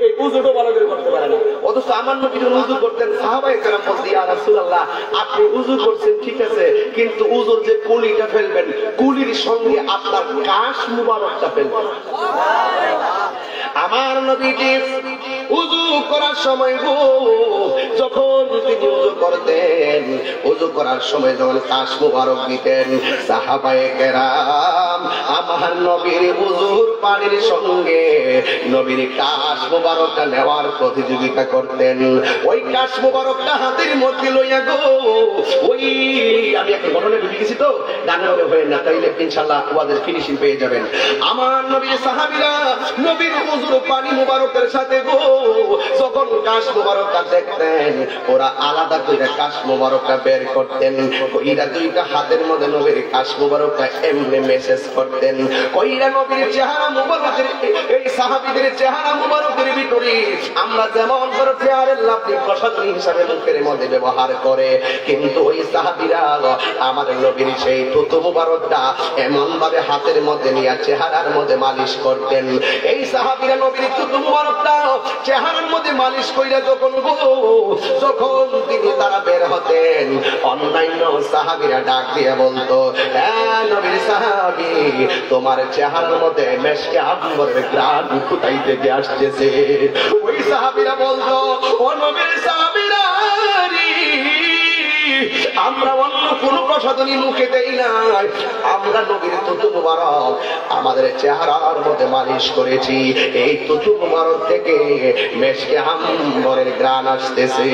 এই উযুটা ভালো করে করতে পারে না। অথচ আমার নবী যখন উযু করতেন, সাহাবায়ে কেরাম বলতেন, ইয়া রাসূলুল্লাহ আপনি উযু করছেন ঠিক আছে, কিন্তু উযুর যে কুলিটা ফেলবেন, কুলির সঙ্গে আপনার কাশ মুবারকটা ফেলবেন। আমার নবীজি উযু করার সময় যখন তিনি উযু করতেন, উযু করার সময় যখন কাশ মুবারক দিতেন, সাহাবায়ে কেরাম আমার নবীর উযুর পানির সঙ্গে নবীর কাশ মুবারকটা নেওয়ার প্রতিযোগিতা করতেন। ওই কাশ মুবারকটা হাতের মধ্যে লইয়া গো, ওই আমি একটা ঘটনা বুঝে গেছি তো, গানে হয়ে না, তাইলে ইনশাআল্লাহ ওয়াদের ফিনিশিং পেয়ে যাবেন। আমার নবীর সাহাবীরা নবীর উযুর পানি মুবারকের সাথে গো যখন কাশ মুবারকটা দেখতেন, ওরা আলাদা করে কাশ মুবারকটা বের করতেন, কইরা 2টা হাতের মধ্যে নবীর কাশ মুবারকটা এমনি মেসেজ করতেন, কইরা নবীর চেহারা মুবারকের, এই সাহাবীদের চেহারা মুবারকের ভিতরে আমরা যেমন করে পেয়ারের লাভলি প্রসাদনী হিসাবে মুখের মধ্যে ব্যবহার করে, কিন্তু ওই সাহাবীরা আমার নবীর সেই থুতু মুবারকটা এমন ভাবে হাতের মধ্যে নিয়ে চেহারার মধ্যে মালিশ করতেন। এই সাহাবীরা নবীর থুতু মুবারকটা চেহারার মধ্যে মালিশ কইরা যখন তিনি তারা বের হতেন, করতেন অন্যান্য সাহাবীরা ডাক দিয়ে বলতো, হ্যাঁ নবীর সাহাবী, তোমার চেহারার মধ্যে মেশকে আম্বরের গ্রাণ কোথায় থেকে আসতেছে। ওই সাহাবীরা বলতো, ও নবীর সাহাবীরা, আমরা অন্য কোন প্রসাধনী মুখে দেই না, আমরা নবীর তুতু মুবারক আমাদের চেহারার মধ্যে মালিশ করেছি, এই তুতু মুবারক থেকে মেশকে আম্বরের গ্রাণ আসতেছে।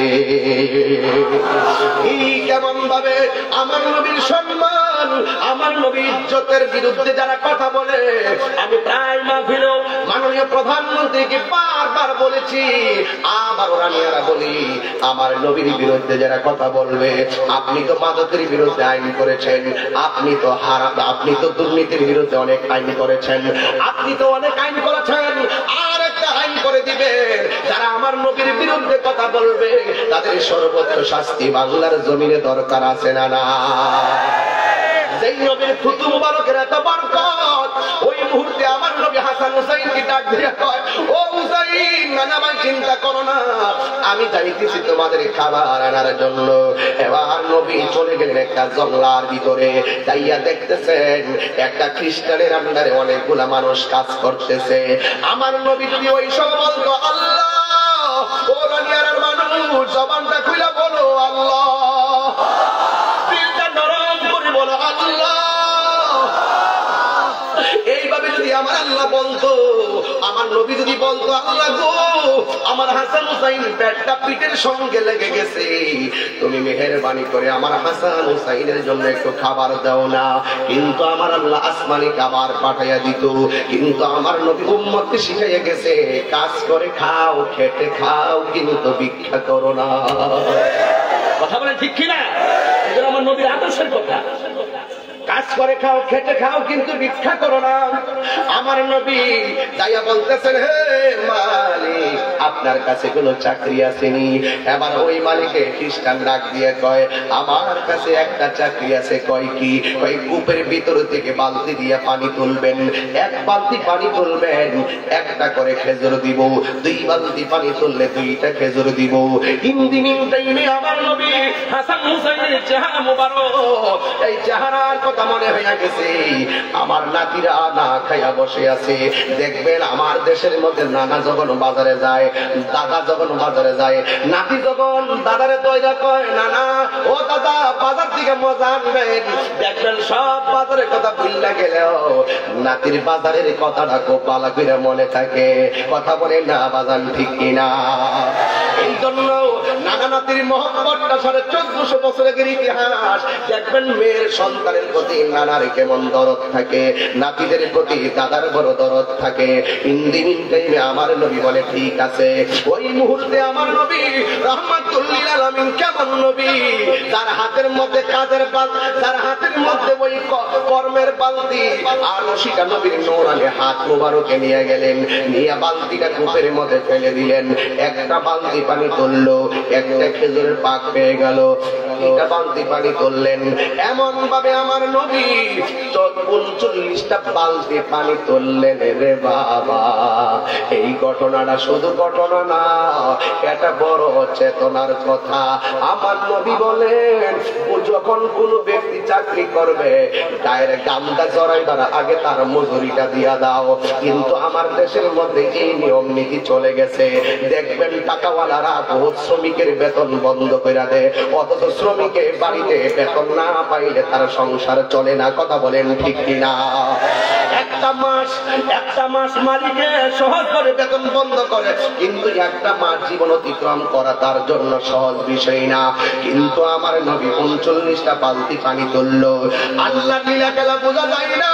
কেমন ভাবে আমার নবীর সম্মান, আমার নবীর ইজ্জতের বিরুদ্ধে যারা কথা বলে, আমি প্রায় মাহফিলেও মাননীয় প্রধানমন্ত্রীকে বারবার বলেছি, আবার রানিয়ারা বলি, আমার নবীর বিরুদ্ধে যারা কথা বলবে, আপনি তো মাদকের বিরুদ্ধে আইন করেছেন, আপনি তো দুর্নীতির বিরুদ্ধে অনেক আইন করেছেন, আপনি তো অনেক আইন করেছেন, আর একটা আইন করে দিবেন, যারা আমার নবীর বিরুদ্ধে কথা বলবে তাদের সর্বোচ্চ শাস্তি বাংলার জমিনে দরকার আছে না না? যেই নবীর থুতু মুবারকের এত বরকত, ওই মুহূর্তে আমার নবী হাসান হুসাইনকে ডাক দিয়ে কয়, ও হুসাইন, নানা ভাই চিন্তা করো না, আমি যাইতেছি তোমাদের খাবার আনার জন্য। এবার নবী চলে গেলেন একটা জঙ্গলার ভিতরে, যাইয়া দেখতেছেন একটা খ্রিস্টানের আন্ডারে অনেকগুলা মানুষ কাজ করতেছে। আমার নবী যদি ওই সব বলতো, আল্লাহ, ও রানিয়ার মানুষ জবানটা খুলে বলো আল্লাহ, এইভাবে যদি আমার আল্লাহ বলতো, আমার নবী যদি বলতো, আল্লাহ গো, আমার হাসান হুসাইন পেটটা পিঠের সঙ্গে লেগে গেছে, তুমি মেহেরবানি করে আমার হাসান হুসাইনের জন্য একটু খাবার দাও না, কিন্তু আমার আল্লাহ আসমানি খাবার পাঠাইয়া দিত। কিন্তু আমার নবী উম্মতকে শিখাইয়া গেছে, কাজ করে খাও, খেটে খাও, কিন্তু ভিক্ষা করো না। কথা বলে ঠিক কিনা? এটা আমার নবীর আদর্শের কথা। কাজ করে খাও, খেটে খাও, কিন্তু ভিক্ষা করো না। আমার নবী যাইয়া বলতেছেন, হে মালিক, আপনার কাছে কোনো চাকরি আসেনি? এবার ওই মালিকে খ্রিস্টান ডাক দিয়ে কয়, আমার কাছে একটা চাকরি আছে। কয় কি? কয় কূপের ভিতর থেকে বালতি দিয়ে পানি তুলবেন, এক বালতি পানি তুলবেন, একটা করে খেজুর দিব, 2 বালতি পানি তুললে 2টা খেজুর দিব। ইন্দিমিন টাইমে আমার নবী হাসান হুসাইনের চেহারা মুবারক, এই চেহারার কথা মনে হয়ে গেছে। আমার নাতিরা না খাইয়া বসে আছে। দেখবেন আমার দেশের মধ্যে নানা যখন বাজারে যায়, দাদা যখন বাজারে যায়, নাতি যখন দাদারে তৈরা কয়, নানা ও দাদা বাজার থেকে মজা আনবেন, দেখবেন সব বাজারের কথা ভুললা গেলেও নাতির বাজারের কথাটা খুব ভালো করে মনে থাকে। কথা বলে না বাজান, ঠিক কিনা? এই জন্য নানা নাতির মহব্বতটা 1450 বছরের ইতিহাস। দেখবেন মেয়ের সন্তানের প্রতি নানার কেমন দরদ থাকে, নাতিদের প্রতি দাদার বড় দরদ থাকে। ইন্দিমিন টাইমে আমার নবী বলে, ঠিক আছে। ওই মুহূর্তে আমার নবী রাহমাতুল লিল আলামিন কেমন নবী, তার হাতের মধ্যে কাজের বালতি, তার হাতের মধ্যে ওই কর্মের বালতি, আর রশিটা নবীর নূরানি হাত মোবারকে নিয়ে গেলেন, নিয়ে বালতিটা কূপের মধ্যে ফেলে দিলেন। একটা বালতি পানি তুললো, একটা খেজুরের পাক পেয়ে গেল, এটা বালতি পানি তুললেন। এমন ভাবে আমার নবী 39টা বালতি পানি তুললেন। রে বাবা, এই ঘটনাটা শুধু ঘটনা না, এটা বড় চেতনার কথা। আমার নবী বলেন, যখন কোন ব্যক্তি চাকরি করবে, গায়ের গামটা জড়াইবার আগে তার মজুরিটা দিয়া দাও। কিন্তু আমার দেশের মধ্যে এই নিয়ম নীতি চলে গেছে। দেখবেন টাকাওয়ালারা বহুত শ্রমিকের বেতন বন্ধ করে দেয়, অথচ শ্রমিকের বাড়িতে বেতন না পাইলে তার সংসার চলে না। কথা বলেন ঠিক কিনা? একটা মাস মালিকে সহজ করে বেতন বন্ধ করে, কিন্তু একটা মাস জীবন অতিক্রম করা তার জন্য সহজ বিষয় না। কিন্তু আমার নবী 39টা বালতি পানি তুললো। আল্লাহ লীলা খেলা বোঝা যায় না।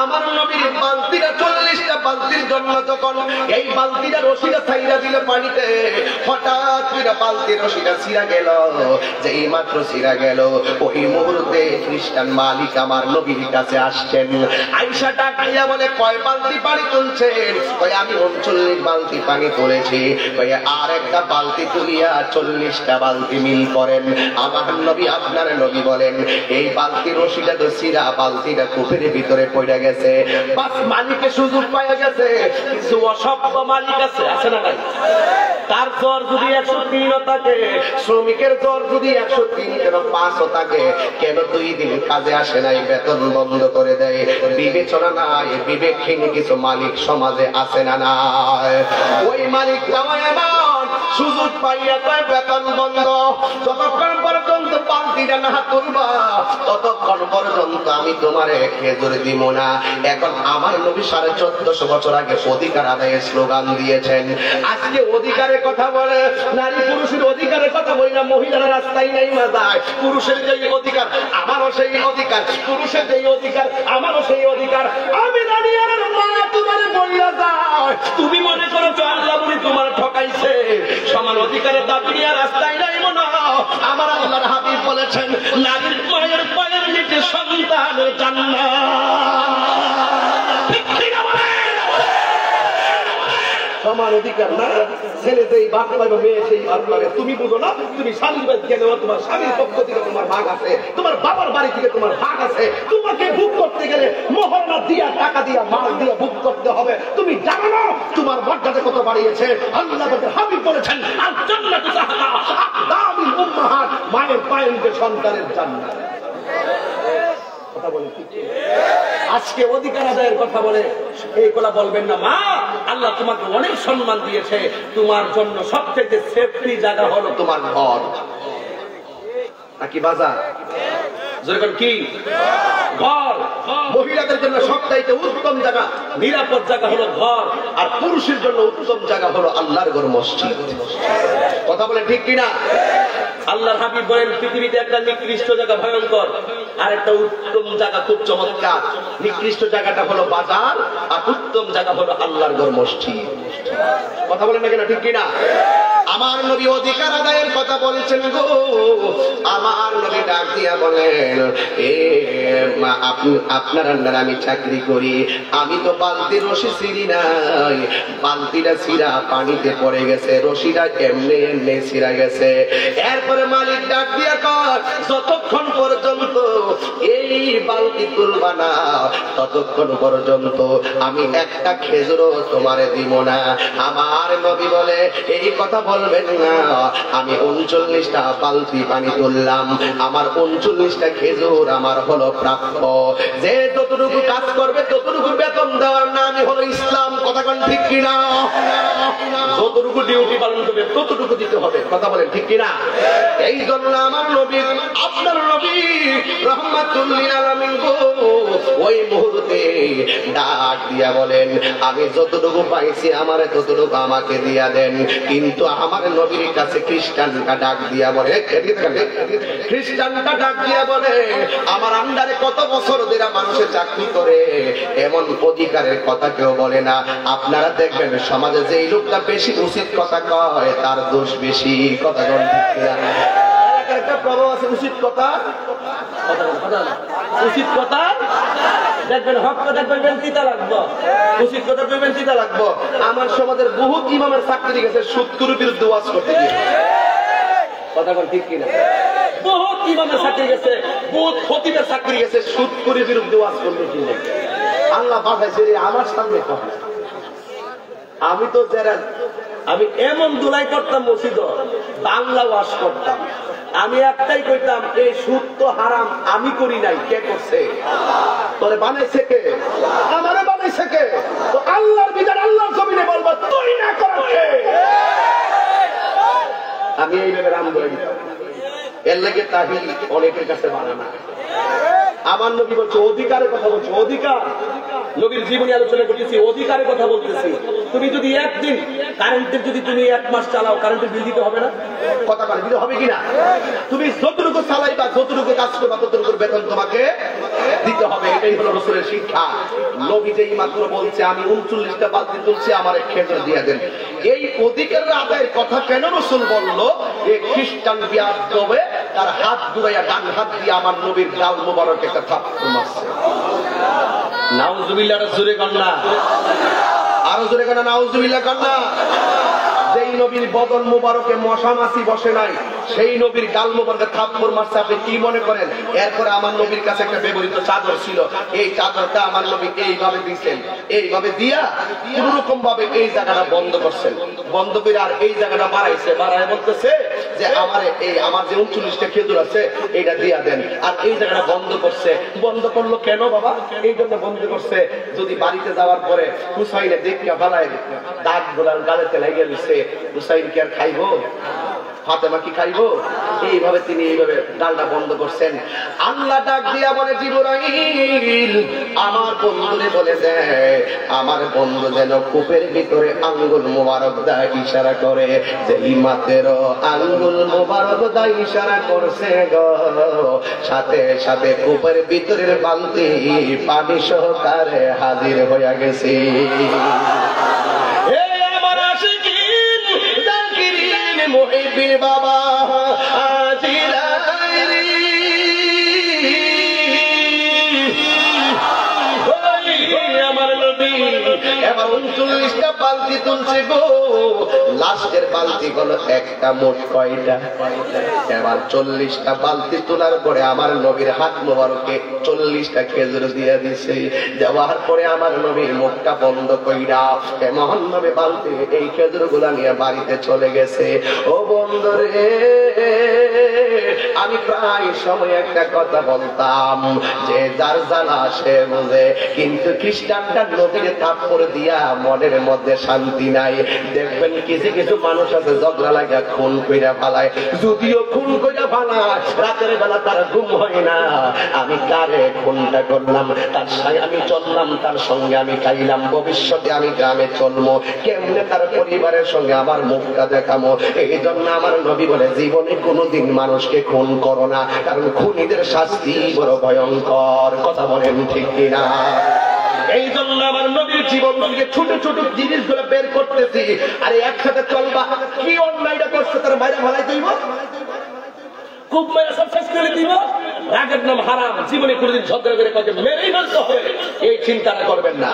আমার নবীর বালতিটা 40টা বালতির জন্য যখন এই বালতিটা রশিটা ছাইরা দিল পানিতে, হঠাৎ করে বালতির রশিটা ছিঁড়া গেল। যেই মাত্র ছিঁড়া গেল, ওই মুহূর্তে খ্রিস্টান মালিক আমার নবীর কাছে আসছেন। আয়েশা ডাকিয়া বলে, কয় বালতি পানি তুলছেন? কয় আমি 39 বালতি পানি তুলেছি। কয় আর একটা বালতি তুলিয়া 40টা বালতি মিল করেন। আমার নবী, আপনার নবী বলেন, এই বালতির রশিটা তো ছিঁড়া, বালতিটা কূপের ভিতরে পড়ে গেছে, বাস মালিকের সুযোগ পাইয়া গেছে। কিছু অসভ্য মালিক আছে না নাই? তার জ্বর যদি 103 থাকে, শ্রমিকের জ্বর যদি 103 কেন 5 থাকে, কেন 2 দিন কাজে আসে নাই, বেতন বন্ধ করে দেয়? বিবেচনা নাই, বিবেকহীন কিছু মালিক সমাজে আছে না নাই? ওই মালিকটাও এমন সুযোগ পাইয়া কয় বেতন বন্ধ, যতক্ষণ পর্যন্ত পাল্টিটা না তুলবা ততক্ষণ পর্যন্ত আমি তোমারে খেজুর দিব না। এখন আমার নবী 1450 বছর আগে অধিকার আদায়ের স্লোগান দিয়েছেন। আজকে অধিকারের কথা বলে, নারী পুরুষের অধিকারের কথা বলি না, মহিলারা রাস্তায় নাই মাজায়। পুরুষের যেই অধিকার আমারও সেই অধিকার, পুরুষের যেই অধিকার আমারও সেই অধিকার। আমি দাঁড়িয়ে মা তোমার বলিয়া যায়, তুমি মনে করছো আল্লাহ বলি তোমার ঠকাইছে। সমান অধিকারের দাবি নিয়ে রাস্তায় নাই মনে। আমার আল্লাহর হাবিব বলেছেন, নারীর মায়ের পায়ের নিচে সন্তান জান্নাত। সমান অধিকার না, ছেলে যেই ভাগ পাবে মেয়ে সেই ভাগ পাবে। তুমি বুঝো না, তুমি স্বামীর বাড়ি থেকে তোমার স্বামীর পক্ষ থেকে তোমার ভাগ আছে, তোমার বাবার বাড়ি থেকে তোমার ভাগ আছে। তোমাকে ভোগ করতে গেলে মোহরনা দিয়া, টাকা দিয়া, মাল দিয়া ভোগ করতে হবে। তুমি জানো না তোমার মর্যাদা কত বাড়িয়েছে? আল্লাহ হাবিব বলেছেন, আর জান্নাতু তাহতা আকদামিল উম্মাহাত, মায়ের পায়ের নিচে সন্তানের জান্নাত। কথা বলে ঠিক। আজকে অধিকার আদায়ের কথা বলে এইগুলা বলবেন না। মা, আল্লাহ তোমাকে অনেক সম্মান দিয়েছে, তোমার জন্য সবথেকে সেফটি জায়গা হলো তোমার ঘর নাকি বাজার? যেরকম কি ঘর, মহিলাদের জন্য সবচাইতে উত্তম জায়গা, নিরাপদ জায়গা হলো ঘর, আর পুরুষের জন্য উত্তম জায়গা হলো আল্লাহর ঘর, মসজিদ। কথা বলে ঠিক কিনা? আল্লাহর হাবিব বলেন, পৃথিবীতে একটা নিকৃষ্ট জায়গা ভয়ঙ্কর, আর একটা উত্তম জায়গা খুব চমৎকার। নিকৃষ্ট জায়গাটা হলো বাজার, আর উত্তম জায়গা হলো আল্লাহর ঘর, মসজিদ। কথা বলেন না কেন? ঠিক কিনা? আমার নবী অধিকার আদায়ের কথা বলছেন গো। আমার নবী ডাক দিয়া বলেন, আপনার আন্ডারে আমি চাকরি করি, আমি তো বালতির রশি ছিঁড়ি নাই, বালতিটা ছিঁড়া পানিতে পড়ে গেছে, রশিটা এমনি এমনি ছিঁড়া গেছে। এরপরে মালিক ডাক দিয়া কর, যতক্ষণ পর্যন্ত এই বালতি তুলবা না ততক্ষণ পর্যন্ত আমি একটা খেজুরও তোমারে দিব না। আমার নবী বলে, এই কথা বলবেন না, আমি 39টা বালতি পানি তুললাম, আমার 39টা খেজুর আমার হলো প্রাপ্য। যে যতটুকু কাজ করবে ততটুকু বেতন দেওয়ার নামই হলো ইসলাম। কথা কোন ঠিক কিনা? যতটুকু ডিউটি পালন করবে ততটুকু দিতে হবে। কথা বলেন ঠিক কিনা? এই জন্য আমার নবী, আপনার নবী রাহমাতুল লিল আলামিন ওই মুহূর্তে ডাক দিয়া বলেন, আমি যতটুকু পাইছি আমারে ততটুকু আমাকে দিয়া দেন। কিন্তু আমার নবীর কাছে খ্রিস্টানটা ডাক দিয়া বলে, খ্রিস্টানটা ডাক দিয়া বলে, আমার আন্ডারে কত বছর ধরে মানুষের চাকরি করে, এমন অধিকারের কথা কেউ বলে না। আপনারা দেখবেন সমাজে যে লোকটা বেশি উচিত কথা কয় তার দোষ বেশি। কথা কোন ঠিক কিনা? একটা প্রভাব আছে উচিত কথা, উচিত কথা দেখবেন, হক কথা দেখবেন চিতা লাগবো, উচিত কথা দেখবেন চিতা লাগবো। আমার সমাজের বহুত ইমামের চাকরি গেছে সুদকুর বিরুদ্ধে ওয়াজ করতে গিয়ে। কথা কোন ঠিক কিনা? বহুত ইমামের চাকরি গেছে, বহুত খতিবের চাকরি গেছে সুদকুরের বিরুদ্ধে ওয়াজ করতে গিয়ে। আল্লাহ পাঠাইছে আমার সামনে কথা। আমি তো যারা, আমি এমন দুলাই করতাম মসজিদ, বাংলা ওয়াজ করতাম, আমি একটাই কইতাম, এই সুদ তো হারাম, আমি করি নাই, কে করছে? তোরে বানাইছে কে? আমারে বানাইছে কে? তো আল্লাহর বিধান আল্লাহর জমিনে বলবো, তুই না করছে। আমি এইভাবে রাম করে দিতাম। এর লেগে তাহি অনেকের কাছে বানানা। আমার নবী বলছে অধিকারের কথা বলছে, অধিকার। নবীর জীবনী আলোচনা করতেছি, অধিকারের কথা বলতেছি। তুমি যদি একদিন কারেন্টের যদি তুমি 1 মাস চালাও, কারেন্টের বিল দিতে হবে না? কথা বলে দিতে হবে কিনা? তুমি যতটুকু চালাইবা, যতটুকু কাজ করবা, ততটুকু বেতন তোমাকে দিতে হবে। এটাই হলো রাসূলের শিক্ষা। নবী যেই মাত্র বলছে, আমি 39টা বালতি তুলছি, আমার এক খেজুর দিয়ে দেন। এই অধিকারের আদায়ের কথা কেন রাসূল বলল? এই খ্রিস্টান বিয়াদবে তার হাত দুরাইয়া ডান হাত দিয়ে আমার নবীর গাল মোবারক একটা থাপ্পড় মারছে। নাউজুবিল্লাহ, জোরে কন্যা, আরো জোরে কন্যা, নাউজুবিল্লাহ কন্যা। যেই নবীর বদন মুবারকে মশা মাছি বসে নাই, সেই নবীর গাল মুবারকে থাপ্পড় মারছে, আপনি কি মনে করেন? এরপরে আমার নবীর কাছে একটা ব্যবহৃত চাদর ছিল, এই চাদরটা আমার নবী এইভাবে দিয়েছেন, এইভাবে দিয়া কোন রকম ভাবে এই জায়গাটা বন্ধ করছেন, বন্ধ করে আর এই জায়গাটা বাড়াইছে, বাড়ায় বলতেছে যে আমার যে 39টা খেজুর আছে এইটা দিয়া দেন, আর এই জায়গাটা বন্ধ করছে। বন্ধ করলো কেন বাবা? এই জন্য বন্ধ করছে, যদি বাড়িতে যাওয়ার পরে হুসাইনে দেখা ফেলায় দাগ গোলার গালেতে লেগে দিচ্ছে, হুসাইন কি আর খাইবো? ফাতেমা কি খাইবো? এইভাবে তিনি এইভাবে গালটা বন্ধ করছেন। আল্লাহ ডাক দিয়া বলে, জিবরাইল আমার বন্ধুরে বলে দেয়, আমার বন্ধু যেন কূপের ভিতরে আঙ্গুল মোবারক দা ইশারা করে, যে মাত্র আঙ্গুল মোবারক দা ইশারা করছে গো, সাথে সাথে কূপের ভিতরের বালতি পানি সহকারে হাজির হইয়া গেছে। মুহিব্বির বাবা আমার নবী এবার 39টা বালতি তুলছে গো, লাস্টের বালতি হলো একটা, মোট কয়টা? এবার 40টা বালতি তোলার পরে আমার নবীর হাত মোবারকে 40টা খেজুর দিয়ে দিছে। দেওয়ার পরে আমার নবীর মুখটা বন্ধ কইরা এমন ভাবে বালতি এই খেজুর গুলা নিয়ে বাড়িতে চলে গেছে। ও বন্ধুরে, আমি প্রায় সময় একটা কথা বলতাম যে যার জ্বালা সে বুঝে, কিন্তু খ্রিস্টানটা নবীরে থাপ্পড় দিয়া মনের মধ্যে শান্তি নাই। দেখবেন কিছু কিছু মানুষ আছে ঝগড়া লাগা খুন কইরা ফালায়, যদিও খুন কইরা ফালায় রাতের বেলা তার ঘুম হয় না, আমি কারে খুনটা করলাম, তার সঙ্গে আমি চললাম, তার সঙ্গে আমি খাইলাম, ভবিষ্যতে আমি গ্রামে চলবো, কেমনে তার পরিবারের সঙ্গে আমার মুখটা দেখাবো। এই জন্য আমার নবী বলে, জীবনে কোনোদিন মানুষকে খুন করো না, কারণ খুনিদের শাস্তি বড় ভয়ঙ্কর। কথা বলেন ঠিক কিনা? এই জন্য আমার নবীর জীবন থেকে ছোট ছোট জিনিসগুলো বের করতেছি। আরে একসাথে চলবা, কি অন্যায়টা করছে তার বাইরে ভালাই দিব, খুব মেরে সব শেষ করে দিব, রাগের নাম হারাম, জীবনে কোনদিন ঝগড়া করে কাউকে মেরেই ফেলতে হবে এই চিন্তাটা করবেন না।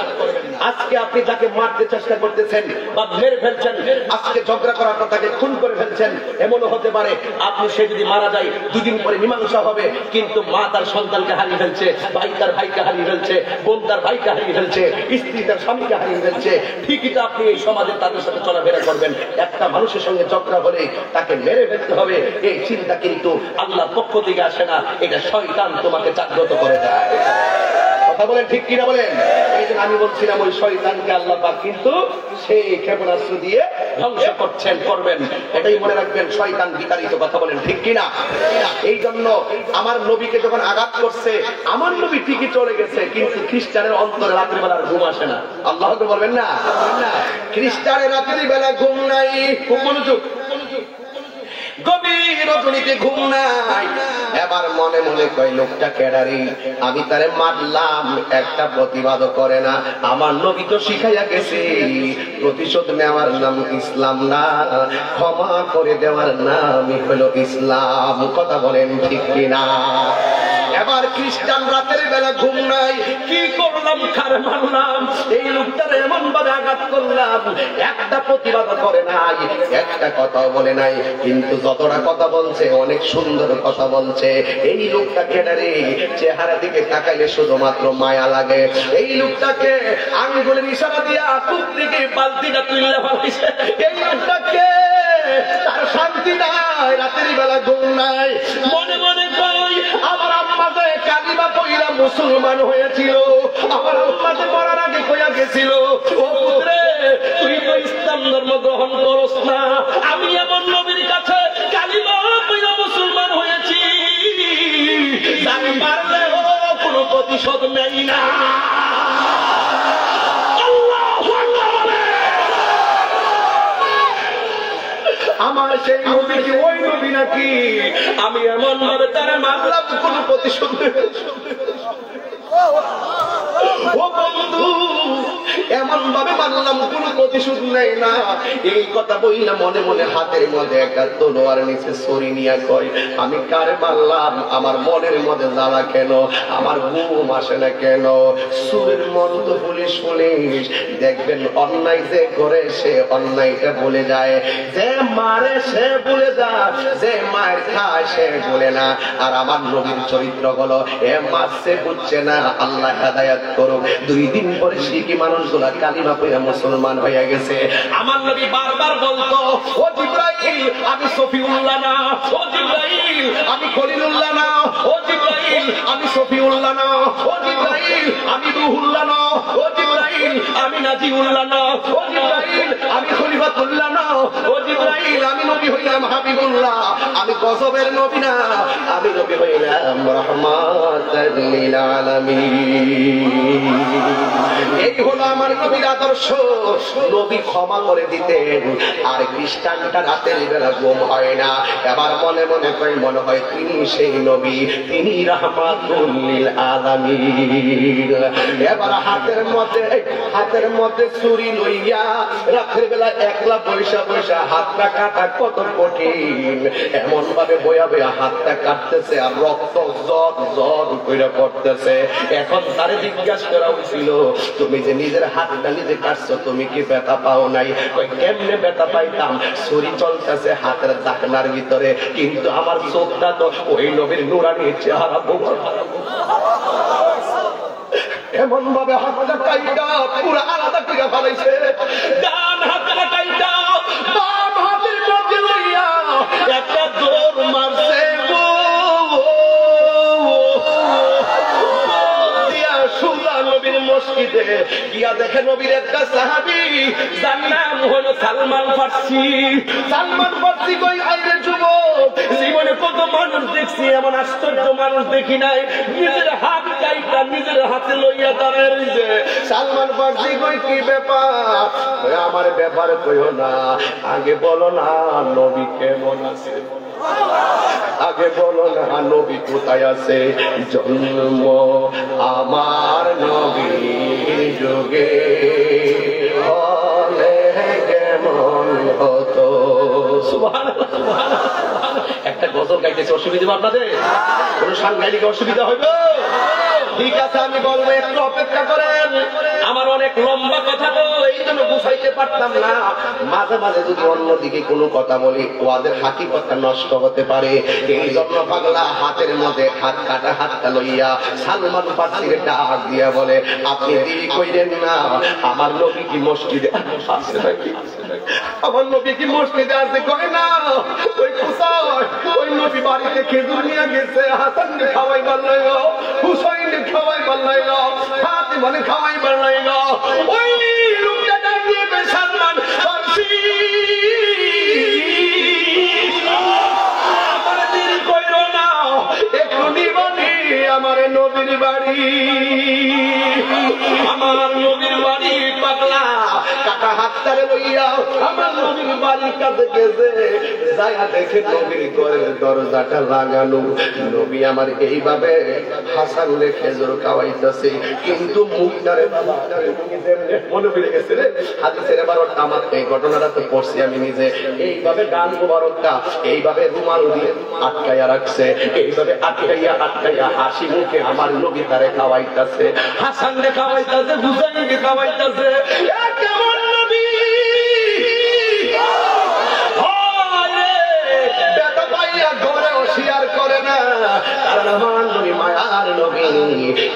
আজকে আপনি যাকে মারতে চেষ্টা করতেছেন বা মেরে ফেলছেন, আজকে ঝগড়া করার পর তাকে খুন করে ফেলছেন, এমনও হতে পারে আপনি সে যদি মারা যায় 2 দিন পরে মীমাংসা হবে, কিন্তু মা তার সন্তানকে হারিয়ে ফেলছে, ভাই তার ভাইকে হারিয়ে ফেলছে, বোন তার ভাইকে হারিয়ে ফেলছে, স্ত্রী তার স্বামীকে হারিয়ে ফেলছে। ঠিকই তো আপনি এই সমাজে তাদের সাথে চলাফেরা করবেন, একটা মানুষের সঙ্গে ঝগড়া হলে তাকে মেরে ফেলতে হবে, এই চিন্তা কিন্তু আল্লাহর পক্ষ থেকে আসে না, এটা শয়তান তোমাকে জাগ্রত করে দেয়। কথা বলেন ঠিক কিনা বলেন? এই জন্য আমি বলছিলাম ওই শয়তানকে আল্লাহ পাক কিন্তু সেই ক্ষেপণাস্ত্র দিয়ে ধ্বংস করবেন, এটাই মনে রাখবেন। শয়তান বিতাড়িত। কথা বলেন ঠিক কিনা? এই জন্য আমার নবীকে যখন আঘাত করছে, আমার নবী ঠিকই চলে গেছে, কিন্তু খ্রিস্টানের অন্তরে রাত্রি বেলার ঘুম আসে না। আল্লাহ তো বলবেন না, খ্রিস্টানের রাত্রি বেলা ঘুম নাই। খুব মনোযোগ, গভীর রজনীতে ঘুম নাই। এবার মনে মনে কয় লোকটা কেডারি, আমি তারে মারলাম, একটা প্রতিবাদ করে না। আমার নবী তো শিখাইয়া গেছে, প্রতিশোধ নেওয়ার নাম ইসলাম না, ক্ষমা করে দেওয়ার নামই হলো ইসলাম। কথা বলেন ঠিক কিনা? এবার খ্রিস্টান রাতের বেলা ঘুম নাই, কি করলাম, কারে মারলাম, এই লোকটার এমন ভাবে আঘাত করলাম, একটা প্রতিবাদ করে নাই, একটা কথাও বলে নাই, কিন্তু যতটা কথা বলছে অনেক সুন্দর কথা বলছে। এই লোকটা কেডারে, চেহারা দিকে তাকাইলে শুধুমাত্র মায়া লাগে। এই লোকটাকে আঙ্গুলের ইশারা দিয়া কূপ থেকে বালতিটা তুললে ভাবছে, এই লোকটাকে তার শান্তি নাই, রাতের বেলা ঘুম নাই। মনে মনে কই আমার আম্মা যে কালিমা পড়া মুসলমান হয়েছিল, আমার আম্মা যে মরার আগে কইয়া গেছিল, ও পুত্রে তুই তো ইসলাম ধর্ম গ্রহণ করস না, আমি এমন নবীর কাছে কালিমা পড়া মুসলমান হয়েছি, তাকে মারলে ও কোনো প্রতিশোধ নেই না। আমার সেই নবী কি ওই নবী নাকি? আমি এমন ভাবে তারা মারলাম, কোন প্রতিশোধ ও বন্ধু এমন ভাবে মানলাম কোন প্রতিশোধ নেই না। এই কথা বইলা মনে মনে হাতের মধ্যে একটা তলোয়ার নিচে ছুরি নিয়ে কয়, আমি কারে মারলাম, আমার মনের মধ্যে জ্বালা কেন, আমার ঘুম আসে না কেন। সুরের মন্ত্র পুলিশ পুলিশ দেখবেন অন্যায় যে করে সে অন্যায়টা ভুলে যায়, যে মারে সে ভুলে যায়, যে মায়ের খায় সে ভুলে না। আর আমার নবীর চরিত্র হলো এ মারছে বুঝছে না, আল্লাহ হেদায়েত করুক। 2 দিন পরে শিখি মানুষগুলা কালিমা পড়ে মুসলমান হয়ে গেছে। আমার নবী বারবার বলতো, ও জিবরাইল আমি সফিউল্লাহ না, ও জিবরাইল আমি খলিলুল্লাহ না, ও জিবরাইল আমি সফিউল্লাহ না, ও জিবরাইল আমি রুহুল্লাহ না, ও জিবরাইল আমি নাজিউল্লাহ না, ও জিবরাইল আমি খলিফাতুল্লাহ না, ও জিবরাইল আমি নবী হইলাম হাবিবুল্লাহ, আমি গজবের নবী না, আমি নবী হইলাম রাহমাতাল লিল আলামিন। এই হলো আমার নবীর আদর্শ। নবী ক্ষমা করে দিতেন। আর খ্রিস্টানটা রাতের বেলা ঘুম হয় না, এবার মনে মনে কয় মনে হয় তিনি সেই নবী, তিনি রাহমাতুল লিল আলামিন। এবার হাতের মধ্যে ছুরি লইয়া রাতের বেলা একলা বৈশা বৈশা হাতটা কাটা কত কঠিন, এমন ভাবে বয়া বয়া হাতটা কাটতেছে আর রক্ত জট জট কইরা পড়তেছে। এখন তারে জিজ্ঞাসা করা হয়েছিল, তুমি যে নিজের হাতটা নিজে কাটছো তুমি কি ব্যথা পাও নাই? কই কেমনে ব্যথা পাইতাম, ছুরি চলতেছে হাতের দাকনার ভিতরে, কিন্তু আমার চোখটা তো ওই নবীর নুরানি চেহারা এমন ভাবে হাতটা কাইটা পুরো আলাদা করে ফেলাইছে। ডান হাতটা কাইটা বাম হাতের মধ্যে লইয়া একটা দৌড় মারছে গো, দিয়া সুজা নবীর মসজিদে গিয়া দেখে নবীর একটা সাহাবী, যার নাম হলো সালমান ফার্সি। সালমান ফার্সি কই আইরে যুবক, জীবনে কত মানুষ দেখছি, এমন আশ্চর্য মানুষ দেখি নাই, নিজের হাত কাইটা নিজের হাতে লইয়া দাঁড়ায় রইছে। সালমান ফার্সি কই কি ব্যাপার? আমার ব্যাপার কইও না, আগে বলো না নবী কেমন আছে, আগে বলো না নবী কোথায় আছে। জন্ম আমার নবীর যুগে হলে কেমন হতো। সুবহানাল্লাহ সুবহানাল্লাহ। একটা গজল গাইতেছে, অসুবিধা আপনাদের? কোন সাংঘাতিক অসুবিধা হইব? ঠিক আছে আমি বলবো, একটু অপেক্ষা করেন। আমার অনেক লম্বা কথা তো, এই জন্য বুঝাইতে পারতাম না। মাঝে মাঝে যদি অন্যদিকে কোনো কথা বলি ওদের হাকিকতটা নষ্ট হতে পারে। এই জন্য পাগলা হাতের মধ্যে হাত কাটা হাতটা লইয়া সালমান ফার্সির ডাক দিয়া বলে, আপনি দেরি কইরেন না, আমার নবী কি মসজিদে আছে নাকি? আমার নবী কি মসজিদে আছে? কয় না। ওই কোথায়? ওই নবী বাড়িতে খেজুর নিয়ে গেছে, হাসানকে খাওয়াই পারলাইল, হুসাইনকে খাওয়াই পারলাইল, ফাতিমাকে খাওয়াই পারলাইল। ওই লোকটা ডাক দিয়ে সালমান ফার্সি, আমার দেরি কইরো না, একটু নিবানি আমার নবীর বাড়ি, আমার নবীর বাড়ি। পাগলা কাটা হাতটারে লইয়া আমার নবীর বাড়ির কাছে গেছে, জায়গা দেখে নবীর ঘরের দরজাটা লাগানো। নবী আমার এইভাবে হাসানুরে খেজুর খাওয়াইতেছে, কিন্তু মুখটারে মনে পড়ে গেছে রে হাদিসের বারোটা। আমার এই ঘটনাটা তো পড়ছি আমি নিজে। এইভাবে ডান মোবারকটা এইভাবে রুমাল দিয়ে আটকাইয়া রাখছে, এইভাবে আটকাইয়া হাসি মুখে আমার নবী তারে খাওয়াইতেছে, হাসান রে খাওয়াইতেছে, হুসাইনকে খাওয়াইতেছে। কেমন নবী বেটা পাইয়া ঘরে অস্বীকার করে না, কারণ আমার নবী মায়ার নবী।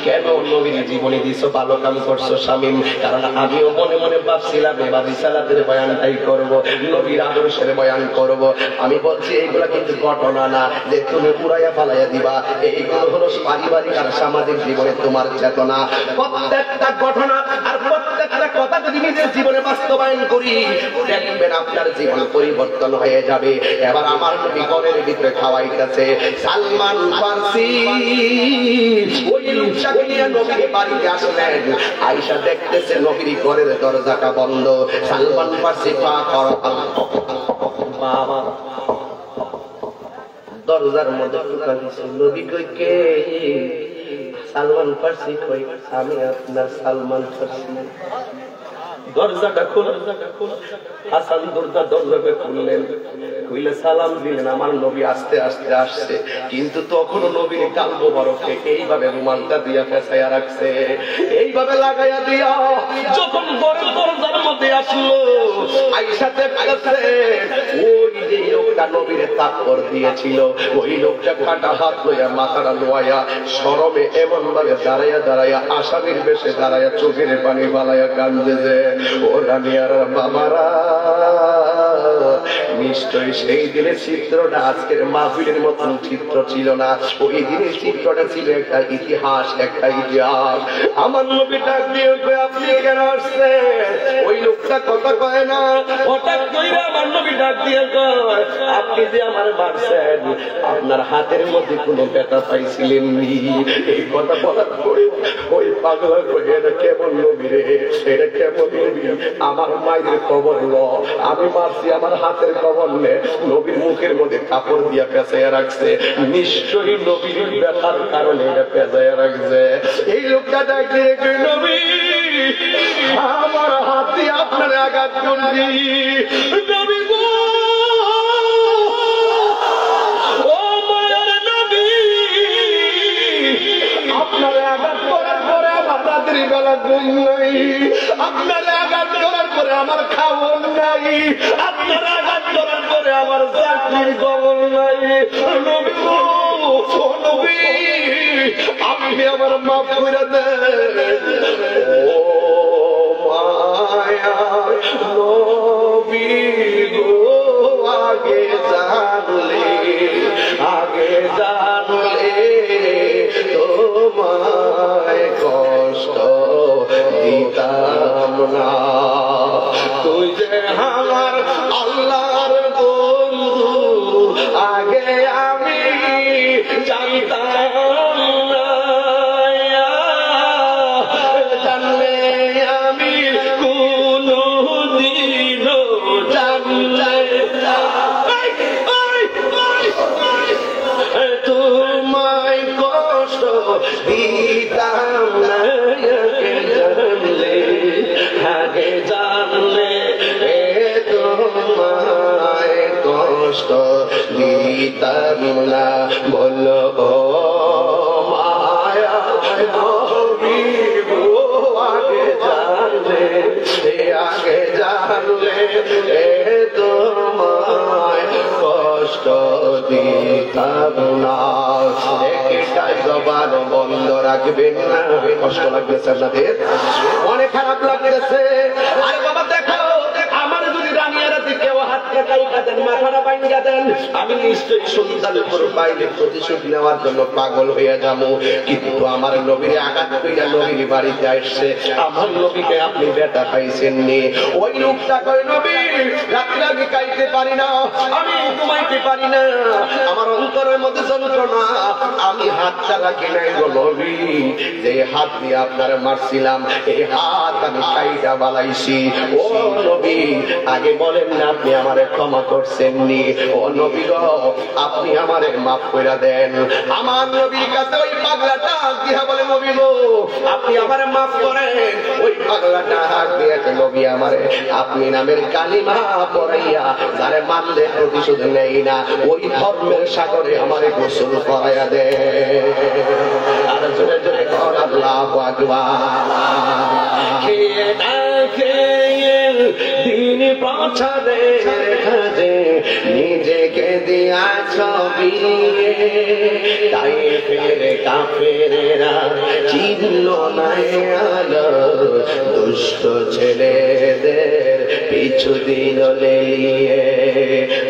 কেন নবীর জীবনী দিছো, ভালো কাম করছো শামীম? কারণ আমিও মনে মনে ভাবছিলাম এবার রিসালাতের বয়ানটাই করব, নবীর আদর্শের বয়ান করব। আমি বলছি এইগুলা কিন্তু ঘটনা না যে তুমি পুরাইয়া ফালাইয়া দিবা, এইগুলো হলো পারিবারিক আর সামাজিক জীবনে তোমার চেতনা। প্রত্যেকটা ঘটনা আর প্রত্যেকটা কথা যদি নিজের জীবনে বাস্তবায়ন করি, দেখবেন আপনার জীবন পরিবর্তন হয়ে যাবে। এবার আমার নবী ঘরের ভিতরে খাওয়াইতেছে, সালমান ফার্সি ওই লোকটাকে নিয়ে নবীর বাড়িতে আসলেন। আয়েশা দেখতেছে নবীর ঘরের দরজাটা বন্ধ। সালমান ফার্সি পা কর বাবা দরজার মধ্যে নবী কই কে? সালমান ফার্সি কই, আমি আপনার সালমান ফার্সি। দরজাটা খোলা, হাসান দরজাটা খুললেন, খুলে সালাম দিলেন। আমার নবী আস্তে আস্তে আসছে, কিন্তু তখনও নবীর গাল মোবারকে এইভাবে রুমালটা দিয়া পেঁচাইয়া রাখছে, এইভাবে লাগাইয়া দিয়া যখন দরজার মধ্যে আসলো, আয়েশাতে কাছে ওই যে লোকটা নবীর তাকবীর দিয়েছিল, ওই লোকটা কাটা হাত লইয়া মাথাটা নোয়াইয়া শরমে এমন ভাবে দাঁড়াইয়া আসামির বেশে দাঁড়াইয়া চোখের পানি বালাইয়া কান্দে যে, ও রানিয়ার বাবারা, নিশ্চয়ই সেই দিনের চিত্রটা আজকের মাহফিলের মতন চিত্র ছিল না। ওই দিনের চিত্রটা ছিল একটা ইতিহাস, একটা ইতিহাস। আমার নবী ডাক দিয়ে আপনি কেন আসছেন? ওই লোকটা কথা কয় না, হঠাৎ কইরা আমার নবী ডাক দিয়ে কয়, আপনি যে আমার মারছেন, আপনার হাতের মধ্যে কোনো ব্যথা পাইছিলেন নি? এই কথা বলার পরে ওই পাগলা কয়ে, এটা কেমন নবী রে, এটা কেমন নবী? আমার মায়ের খবর ল, আমি মারছি, আমার হাতের খবর নে। নবীর মুখের মধ্যে কাপড় দিয়া পেঁচাইয়া রাখছে, নিশ্চয়ই নবীর ব্যথার কারণে এটা পেঁচাইয়া রাখছে। এই লোকটা ডাকি, নবী আমার হাত দিয়ে আপনার আঘাত করছি, নবী গো, ও মায়ের নবী, আপনার আঘাত করার পরে আমার রাত্রি বেলা ঘুম নাই, আপনার আঘাত করার পরে আমার খাবার নাই, আপনার আঘাত করার পরে আমার চাকরির খবর নাই। নবী গো, ও নবী, আপনি আমার মাফ করে দেন। ও মায়া নবী গো, আগে জানলে তোমায় কষ্ট দিতাম না। তুই যে আমার আল্লাহর বন্ধু, আগে আমি জানতাম না, জানলে আমি কোনদিনও জানলে তোমায় কষ্ট দিতাম না, আগে জানলে তোমায় কষ্ট দিতাম না। বলো ও মায়া নবী গো, আগে জানলে তোমায় কষ্ট দিতাম না। একটা জবান বন্ধ রাখবেন না। কষ্ট লাগতেছে আপনাদের? অনেক খারাপ লাগতেছে। আরে বাবা দেখো, আমার যদি রানিয়ারা কেউ হাত কাটাই কাটেন, মাথাটা ভাঙিয়া দেন, আমি নিশ্চয়ই সন্তানের উপর পাইলে প্রতিশোধ নেওয়ার জন্য পাগল হইয়া যাবো। কিন্তু আমার নবীর আঘাত কইরা নবীর বাড়িতে আসছে, আমার নবীকে আপনি ব্যথা পাইছেন নি। ওই লোকটা কয়, নবী রাত্রে আমি খাইতে পারি না, আমি ঘুমাইতে পারি না, আমার অন্তরের মধ্যে যন্ত্রণা, আমি হাতটা রাখি নাই গো নবী, যে হাত দিয়ে আপনার মারছিলাম, এই হাত আমি কাইটা বালাইছি। ও নবী, আগে বলেন না আপনি আমারে ক্ষমা করছেন নি? ও নবী গো, আপনি আমারে মাফ কইরা দেন। আমার নবীর কাছে ওই পাগলাটা দিয়া বলে, নবী গো, আপনি আমারে মাফ করেন। ওই পাগলাটা হাত দিয়েছে, নবী আমারে আপনি নামের কালিমা পড়াইয়া যারে মানলে প্রতিশোধ নেই না, ওই ধর্মের সাগরে আমারে গোসল করাইয়া দে। আর জোরে জোরে কর আল্লাহু আকবার। দিন প্রচারের কাজে নিজেকে দিয়া ছবি, তাই ফেরে কাফেরেরা চিনল না আলো, দুষ্ট ছেলেদের পিছু দিল লেলিয়ে,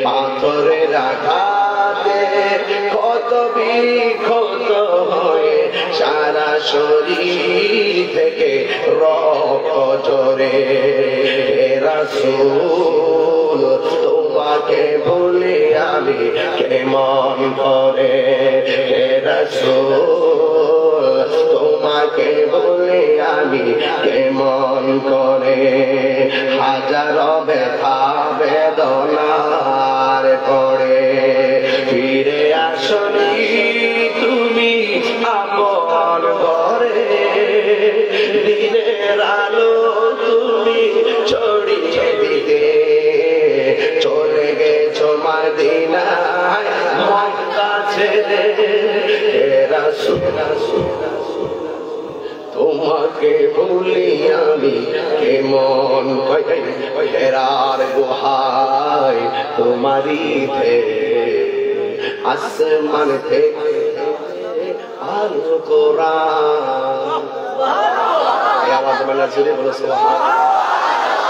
পাথরের আঘাতে কত বিক্ষত হয়ে সারা শরীর থেকে রক্ত ঝরে। রাসূল তোমাকে ভুলে আমি কেমন করে, রাসূল তোমাকে ভুলে আমি কেমন করে, হাজারো ব্যথা বেদনার পড়ে ফিরে আসনি তুমি আপন। মদিনায় মক্কা ছেড়ে হে রাসূল তোমাকে ভুলি আমি কেমন হেরার গুহায় তোমারই আসমান থেকে আল কোরআন এই আওয়াজ মানে জোরে বলো সুবহানাল্লাহ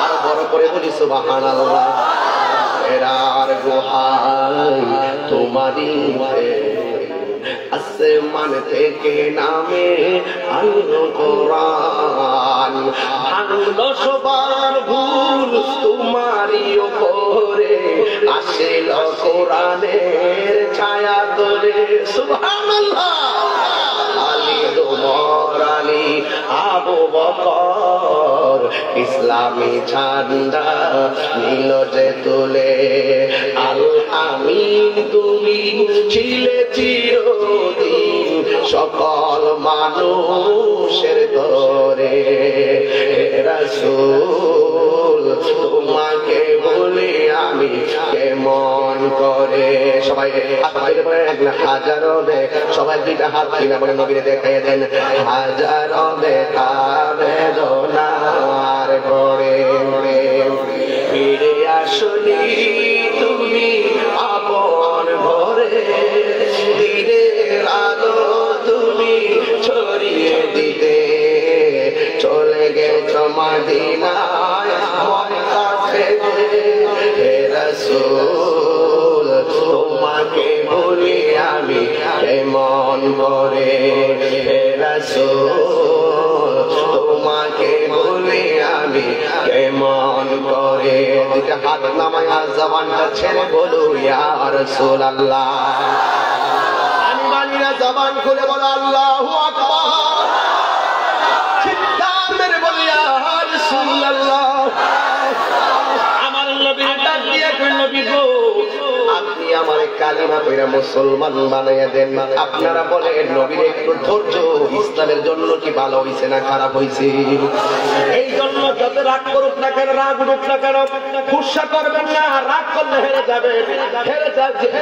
আর বড় করে বলি সুবহানাল্লাহ হেরার গুহায় তোমারই আসমান থেকে নামে আল কোরআন ভাঙলো সবার ভুল তোমারই উপরে আসিল কোরআনের ছায়া তোলে সুবহানাল্লাহ আলী ওমর আলী আবু বকর ইসলামী ঝান্ডা নীল যে তুলে আল আমিন তুমি ছিলে চিরদিন সকল মানুষের ধরে রাসূল তোমাকে বলি আমি কেমন করে সবাই হাত তুলে বলেন হাজারো সবাই দুইটা হাত তুলে বলে নবীরে দেখাইয়া দেন হাজারো ব্যথা বেদনার পরে ফিরে আসনি তুমি আপন ঘরে দিনের আলো তুমি ছড়িয়ে দিতে চলে গেছ মদিনায় মক্কা ছেড়ে হে রাসূল তোমাকে বলি আমি কেমন করে হে রাসূল তোমাকে বলি আমি কেমন করে দুটা হাত নামায় জবানটা ছেড়ে বলো ইয়া রাসূলুল্লাহ আমি মানি না জবান খুলে বলো আল্লাহু আকবার চিৎকার মেরে বলো ইয়া রাসূলুল্লাহ আমার নবীর ডাক দিয়ে কই নবী গো আপনি আমার কালিমা কইরা মুসলমান বানাইয়া দেন আপনারা বলেন নবীর একটু ধৈর্য ইসলামের জন্য কি ভালো হইছে না খারাপ হইছে এই জন্য যত রাগ করুক না কেন রাগ উঠুক না কেন গুসা করবেন না রাগ করলে হেরে যাবেন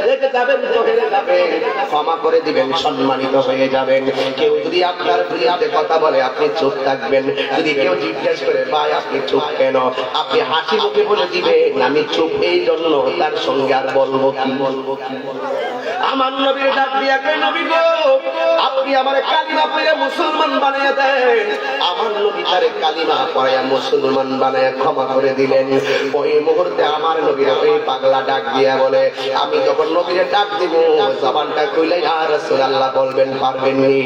রেখে যাবেন তো হেরে যাবেন ক্ষমা করে দিবেন সম্মানিত হয়ে যাবেন কেউ যদি আপনার বিরুদ্ধে কথা বলে আপনি চুপ থাকবেন যদি কেউ জিজ্ঞেস করে ভাই আপনি চুপ কেন আপনি হাসি মুখে বলে দিবেন আমি চুপ এই জন্য তার সঙ্গে আর বলবো কি আমার নবীর ডাক দিয়া কই নবী গো আপনি আমার কালিমা পড়ে মুসলমান বানাইয়া দেন আমার নবী তারে কালিমা পড়ে মুসলমান বানাইয়া ক্ষমা করে দিলেন ওই মুহূর্তে আমার নবীর ওই পাগলা ডাক দিয়া বলে আমি যখন নবীর ডাক দিব জবানটা কইলে ইয়া রাসূলুল্লাহ বলবেন পারবেন নি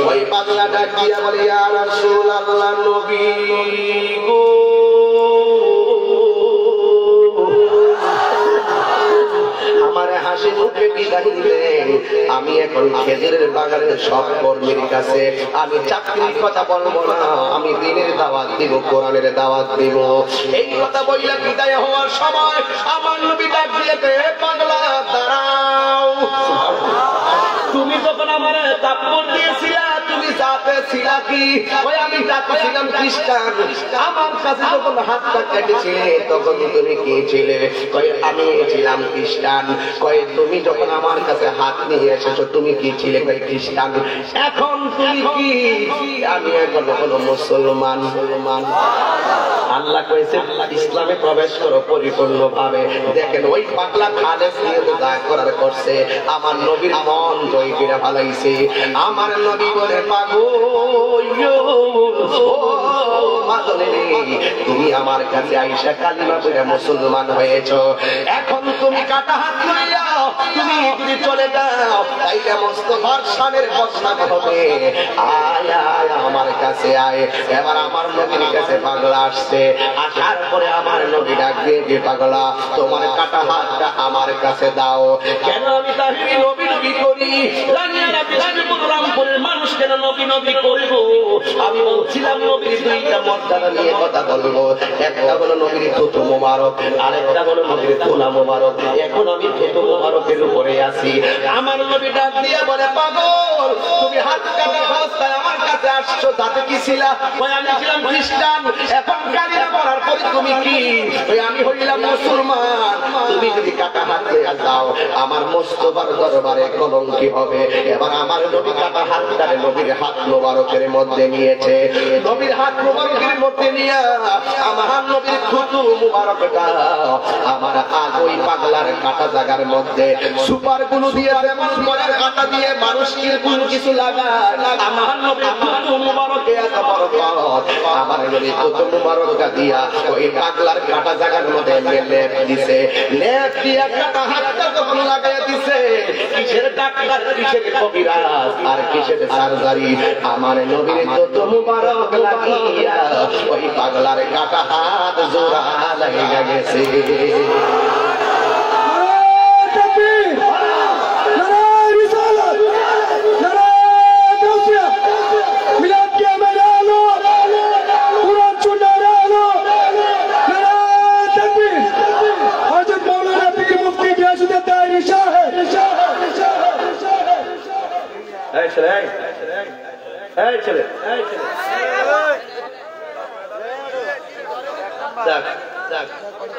ওই পাগলা ডাক দিয়া বলে ইয়া রাসূলুল্লাহ নবী গো আমারে হাসি মুখে বিদায় দিলেন আমি এখন খেজুরের বাগানের সব কর্মীর কাছে আমি চাকরির কথা বলবো না আমি দিনের দাওয়াত দিব কোরআনের দাওয়াত দিব এই কথা বইলা বিদায় হওয়ার সময় আমার নবী ডাক দিয়েছে পাগলা দাঁড়াও তুমি যখন আমারে তাপ্পর দিয়েছিলা তুমি জাতে ছিলা কি ওই আমি জাতে ছিলাম খ্রিস্টান আমার কাছে যখন হাতটা কেটেছিলে তখন তুমি কি ছিলে কই আমি ছিলাম খ্রিস্টান কই তুমি যখন আমার কাছে হাত নিয়ে এসেছো তুমি কি ছিলে কই খ্রিস্টান এখন তুমি কি আমি এখন হলো মুসলমান আল্লাহ কইছে ইসলামে প্রবেশ করো পরিপূর্ণভাবে দেখেন ওই পাগলা খালেস নিয়ে তো দয়া করার করছে আমার নবীর মন জয় করে ফেলাইছে আমার নবী বলে পাগল তুমি আমার কাছে আইসা কালিমা পড়ে মুসলমান হয়েছো এখন তুমি কাটা হাত লইয়া তুমি যদি চলে যাও তাইলে মস্ত ভার্সানের বদনাম হবে আয় আয় আমার কাছে আয় এবার আমার নবীর কাছে পাগলা আসছে আসার পরে আমার নবী ডাক দিয়ে পাগলা তোমার কাটা হাতটা আমার কাছে দাও কেন আমি তাহলে নবী নবী করি জানি না আমি বললাম পরে মানুষ কেন নবী নবী করব আমি বলছিলাম নবীর দুইটা মর্যাদা নিয়ে কথা বলবো একটা হলো নবীর থুতু মোবারক আরেকটা হলো নবীর তোলা মোবারক এখন আমি থুতু মোবারকের উপরে আছি আমার নবী ডাক দিয়ে বলে পাগল তুমি হাত কাটা অবস্থায় আমার কাছে আসছো তাতে কি ছিলা ওই আমি ছিলাম খ্রিস্টান এখন কালিমা পড়ার পরে তুমি কি ওই আমি হইলাম মুসলমান তুমি যদি কাটা হাত লইয়া যাও আমার মোস্তফার দরবারে কলঙ্কি হবে। এবার আমার নবী কাটা হাতটারে নবীর হাত মোবারকের মধ্যে নিয়েছে, নবীর হাত মোবারকের মধ্যে নিয়ে আমার নবীর থুতু মোবারকটা আমার ওই পাগলার কাটা জায়গার মধ্যে সুপার গুলো দিয়ে যেমন মনের কাটা দিয়ে মানুষকে কোনো কিছু লাগায়, আমার নবীর থুতু মোবারকে এত বরকত, আমার নবীর থুতু মোবারকটা দিয়া ওই পাগলার কাটা জায়গার মধ্যে লেপ দিছে। লেপ দিয়া কাটা হাতটা যখন লাগাইয়া দিছে, কিসের ডাক্তার, কিসের কবিরাজ আর কিসের সার্জারি, আমার নবীর থুতু মোবারক লাগিয়া ওই পাগলার কাটা হাত জোড়া লাগিয়া গেছে।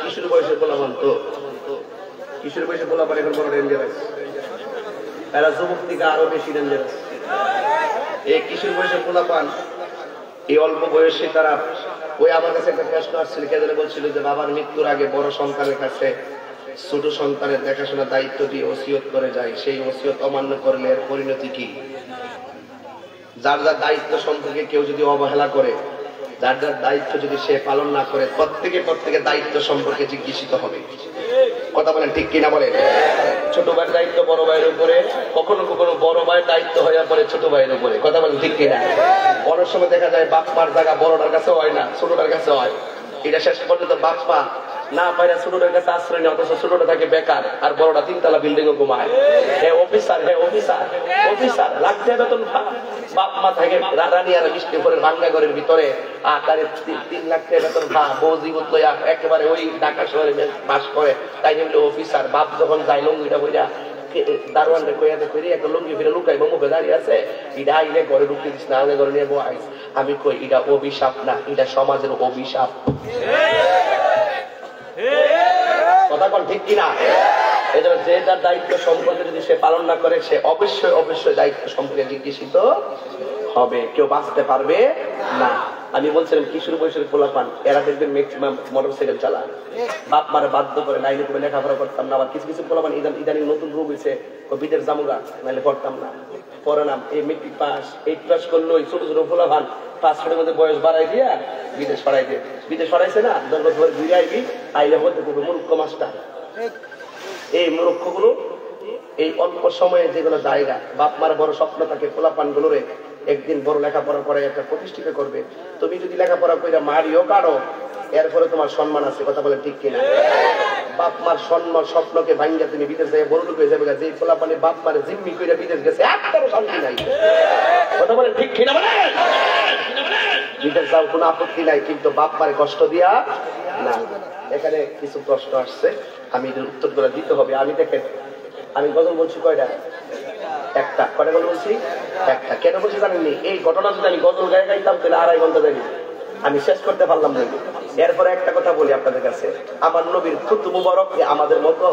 কিশোর বয়সে বলাবান তো কিশোর বয়সে বলাবান এখন বড় ডেঞ্জারাস, এরা যুবক থেকে আরো বেশি ডেঞ্জারাস। এই কিশোর বয়সে বলাবান এই অল্প বয়সে তারা ওই আমার কাছে একটা প্রশ্ন আসছিল, কেদারে বলছিল যে বাবার মৃত্যুর আগে বড় সন্তানের কাছে ছোট সন্তানের দেখাশোনার দায়িত্ব দিয়ে ওসিয়ত করে যায়, সেই ওসিয়ত অমান্য করলে এর পরিণতি কি? যার যার দায়িত্ব সম্পর্কে কেউ যদি অবহেলা করে, যার যার দায়িত্ব যদি সে পালন না করে, প্রত্যেকে দায়িত্ব সম্পর্কে জিজ্ঞাসিত হবে। কথা বলেন ঠিক কিনা বলেন? ছোট ভাইয়ের দায়িত্ব বড় ভাইয়ের উপরে, কখনো কখনো বড় ভাইয়ের দায়িত্ব হয়ে পড়ে ছোট ভাইয়ের উপরে। কথা বলেন ঠিক কিনা? অনেক সময় দেখা যায় বাপ মার জায়গা বড়টার কাছে হয় না, ছোটটার কাছে হয়। এটা শেষ পর্যন্ত বাপ মা না পাইরা ছোটটার কাছে আশ্রয় নেই, অথচ ছোটটা থাকে বেকার আর বড়টা 3 তলা বিল্ডিং ও ঘুমায়। হ্যাঁ অফিসার লাগছে বেতন, বাপ মা থাকে রানী আর বিষ্ণুপুরের ভাঙ্গা ঘরের ভিতরে আকারে 3 লাখ টাকা বেতন খা, বউ জীবত লইয়া একেবারে ওই ঢাকা শহরে বাস করে, তাই নিয়ে অফিসার। বাপ যখন যায় লঙ্গিটা বইরা দারোয়ানরে কইয়াতে করি একটা লুঙ্গি ফিরে লুকাই মুখে দাঁড়িয়ে আছে, এটা আইলে ঘরে ঢুকতে দিস না, আইলে ঘরে নিয়ে বইস। আমি কই এটা অভিশাপ না, এটা সমাজের অভিশাপ। কথা বল ঠিক কিনা? এই জন্য যে তার দায়িত্ব সম্পর্কে যদি সে পালন না করে, সে অবশ্যই দায়িত্ব সম্পর্কে জিজ্ঞাসিত হবে, কেউ বাঁচতে পারবে না। আমি বলছিলাম কিশোর বয়সের পোলাপান এরা দেখবেন ম্যাক্সিমাম মোটরসাইকেল চালায়, বাপ মারে বাধ্য করে, নাইলে তুমি লেখাপড়া করতাম না। আবার কিছু কিছু পোলাপান ইদানিং নতুন রোগ হয়েছে, বিদেশ জামুগা, নাইলে পড়তাম না, পরে নাম এই মেট্রিক পাস 8 পাস করলো, ছোট ছোট পোলাপান 5 মিনিটের মধ্যে বয়স বাড়াই দিয়া বিদেশ সরাইছে না, 10 বছর ঘুরে আইবি, আইলে হতে কোনো মূর্খ মাস্টার। এই মূর্খ গুলো এই অল্প সময়ে যেগুলো জায়গা, বাপ মার বড় স্বপ্ন থাকে পোলাপান গুলোরে একদিন বড় লেখাপড়া করে একটা প্রতিষ্ঠিত করবে। তুমি যদি লেখাপড়া করে মারিও কারো, এরপরে তোমার সম্মান আছে। কথা বলে ঠিক কিনা? বাপ মার সম্মান স্বপ্নকে ভাঙ্গা তুমি বিদেশ যাই বড় লোক হয়ে যাবে, যে পোলাপানে বাপ মার জিম্মি করে বিদেশ গেছে, একটারও শান্তি নাই। কথা বলে ঠিক কিনা? বলে বিদেশ যাও কোনো আপত্তি নাই, কিন্তু বাপ মারে কষ্ট দিয়া না। এখানে কিছু প্রশ্ন আসছে, আমি উত্তর করে দিতে হবে। আমি দেখেন, আমি গজল বলছি কয়টা? একটা। কয়টা গজল বলছি? একটা। কেন বলছি জানেননি? এই ঘটনা যদি আমি গজল গায়ে গাইতাম তাহলে 2.5 ঘন্টা যাইনি, আমি শেষ করতে পারলাম না। এরপরে একটা কথা বলি আপনাদের কাছে, আমার নবীর থুতু মুবারক আমাদের মতো,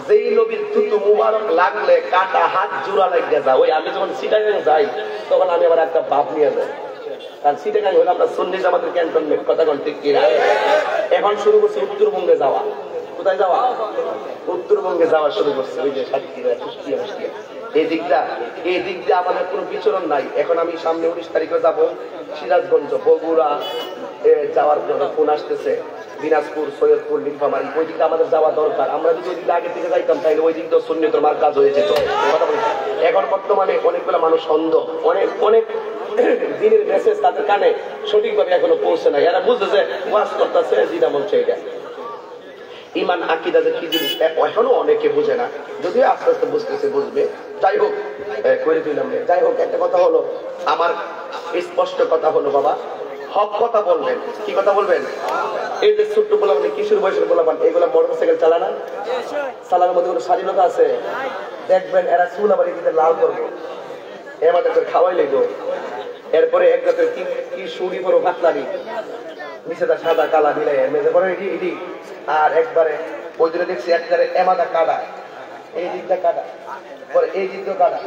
যেই নবীর থুতু মুবারক লাগলে কাটা হাত জোড়া লাগিয়ে যায়। ওই আমি যখন সিটাগাং যাই তখন আমি আবার একটা বাপ নিয়ে যাই, কারণ সিটাগাং হলো আমরা সুন্নি জামাতের ক্যান্টনমেন্ট। কথা বল ঠিক কিনা? এখন শুরু করছি উত্তরবঙ্গে যাওয়া। কোথায় যাওয়া? উত্তরবঙ্গে যাওয়া শুরু করছে, ওই যে সাতক্ষীরা, কুষ্টিয়া, এই দিক দিয়ে আমাদের কোনো বিচরণ নাই। এখন আমি সামনে 19 তারিখে যাবো সিরাজগঞ্জ, বগুড়া যাওয়ার জন্য ফোন আসতেছে, দিনাজপুর, সৈয়দপুর, নীলফামারী, ওই দিকে আমাদের যাওয়া দরকার। আমরা যদি ওই দিকে আগে থেকে যাইতাম তাহলে ওই দিক তো সুন্নিয়তের মার কাজ হয়ে যেত। এখন বর্তমানে অনেকগুলো মানুষ অন্ধ, অনেক দিনের মেসেজ তাদের কানে সঠিকভাবে এখনো পৌঁছে নাই। এরা বুঝতেছে ওয়াজ করতেছে, যেটা বলছে এটা ইমান আকিদা যে কি জিনিস এখনো অনেকে বুঝে না, যদিও আস্তে আস্তে বুঝতেছে, বুঝবে। যাই হোক, করে দিলাম। যাই হোক, একটা কথা হলো, আমার স্পষ্ট কথা হলো, বাবা হক কথা বলবেন। কি কথা বলবেন? এই যে ছোট্ট পোলাপান, কিশোর বয়সের পোলাপান, এগুলা মোটরসাইকেল চালানা, চালানোর মধ্যে কোনো স্বাধীনতা আছে? দেখবেন এরা চুল আবার এদিকে লাল করবো, আমাদের খাওয়াই লেগো। এরপরে এক জাতের কি সুরি বড় ভাতলারি, নিচেটা সাদা কালা মিলাই মেঝে পরে ইডি, আর একবারে ওই দিনে দেখছি একবারে এমাদা কাটা, এই দিকটা কাটা, পরে এই দিকটা কাটা।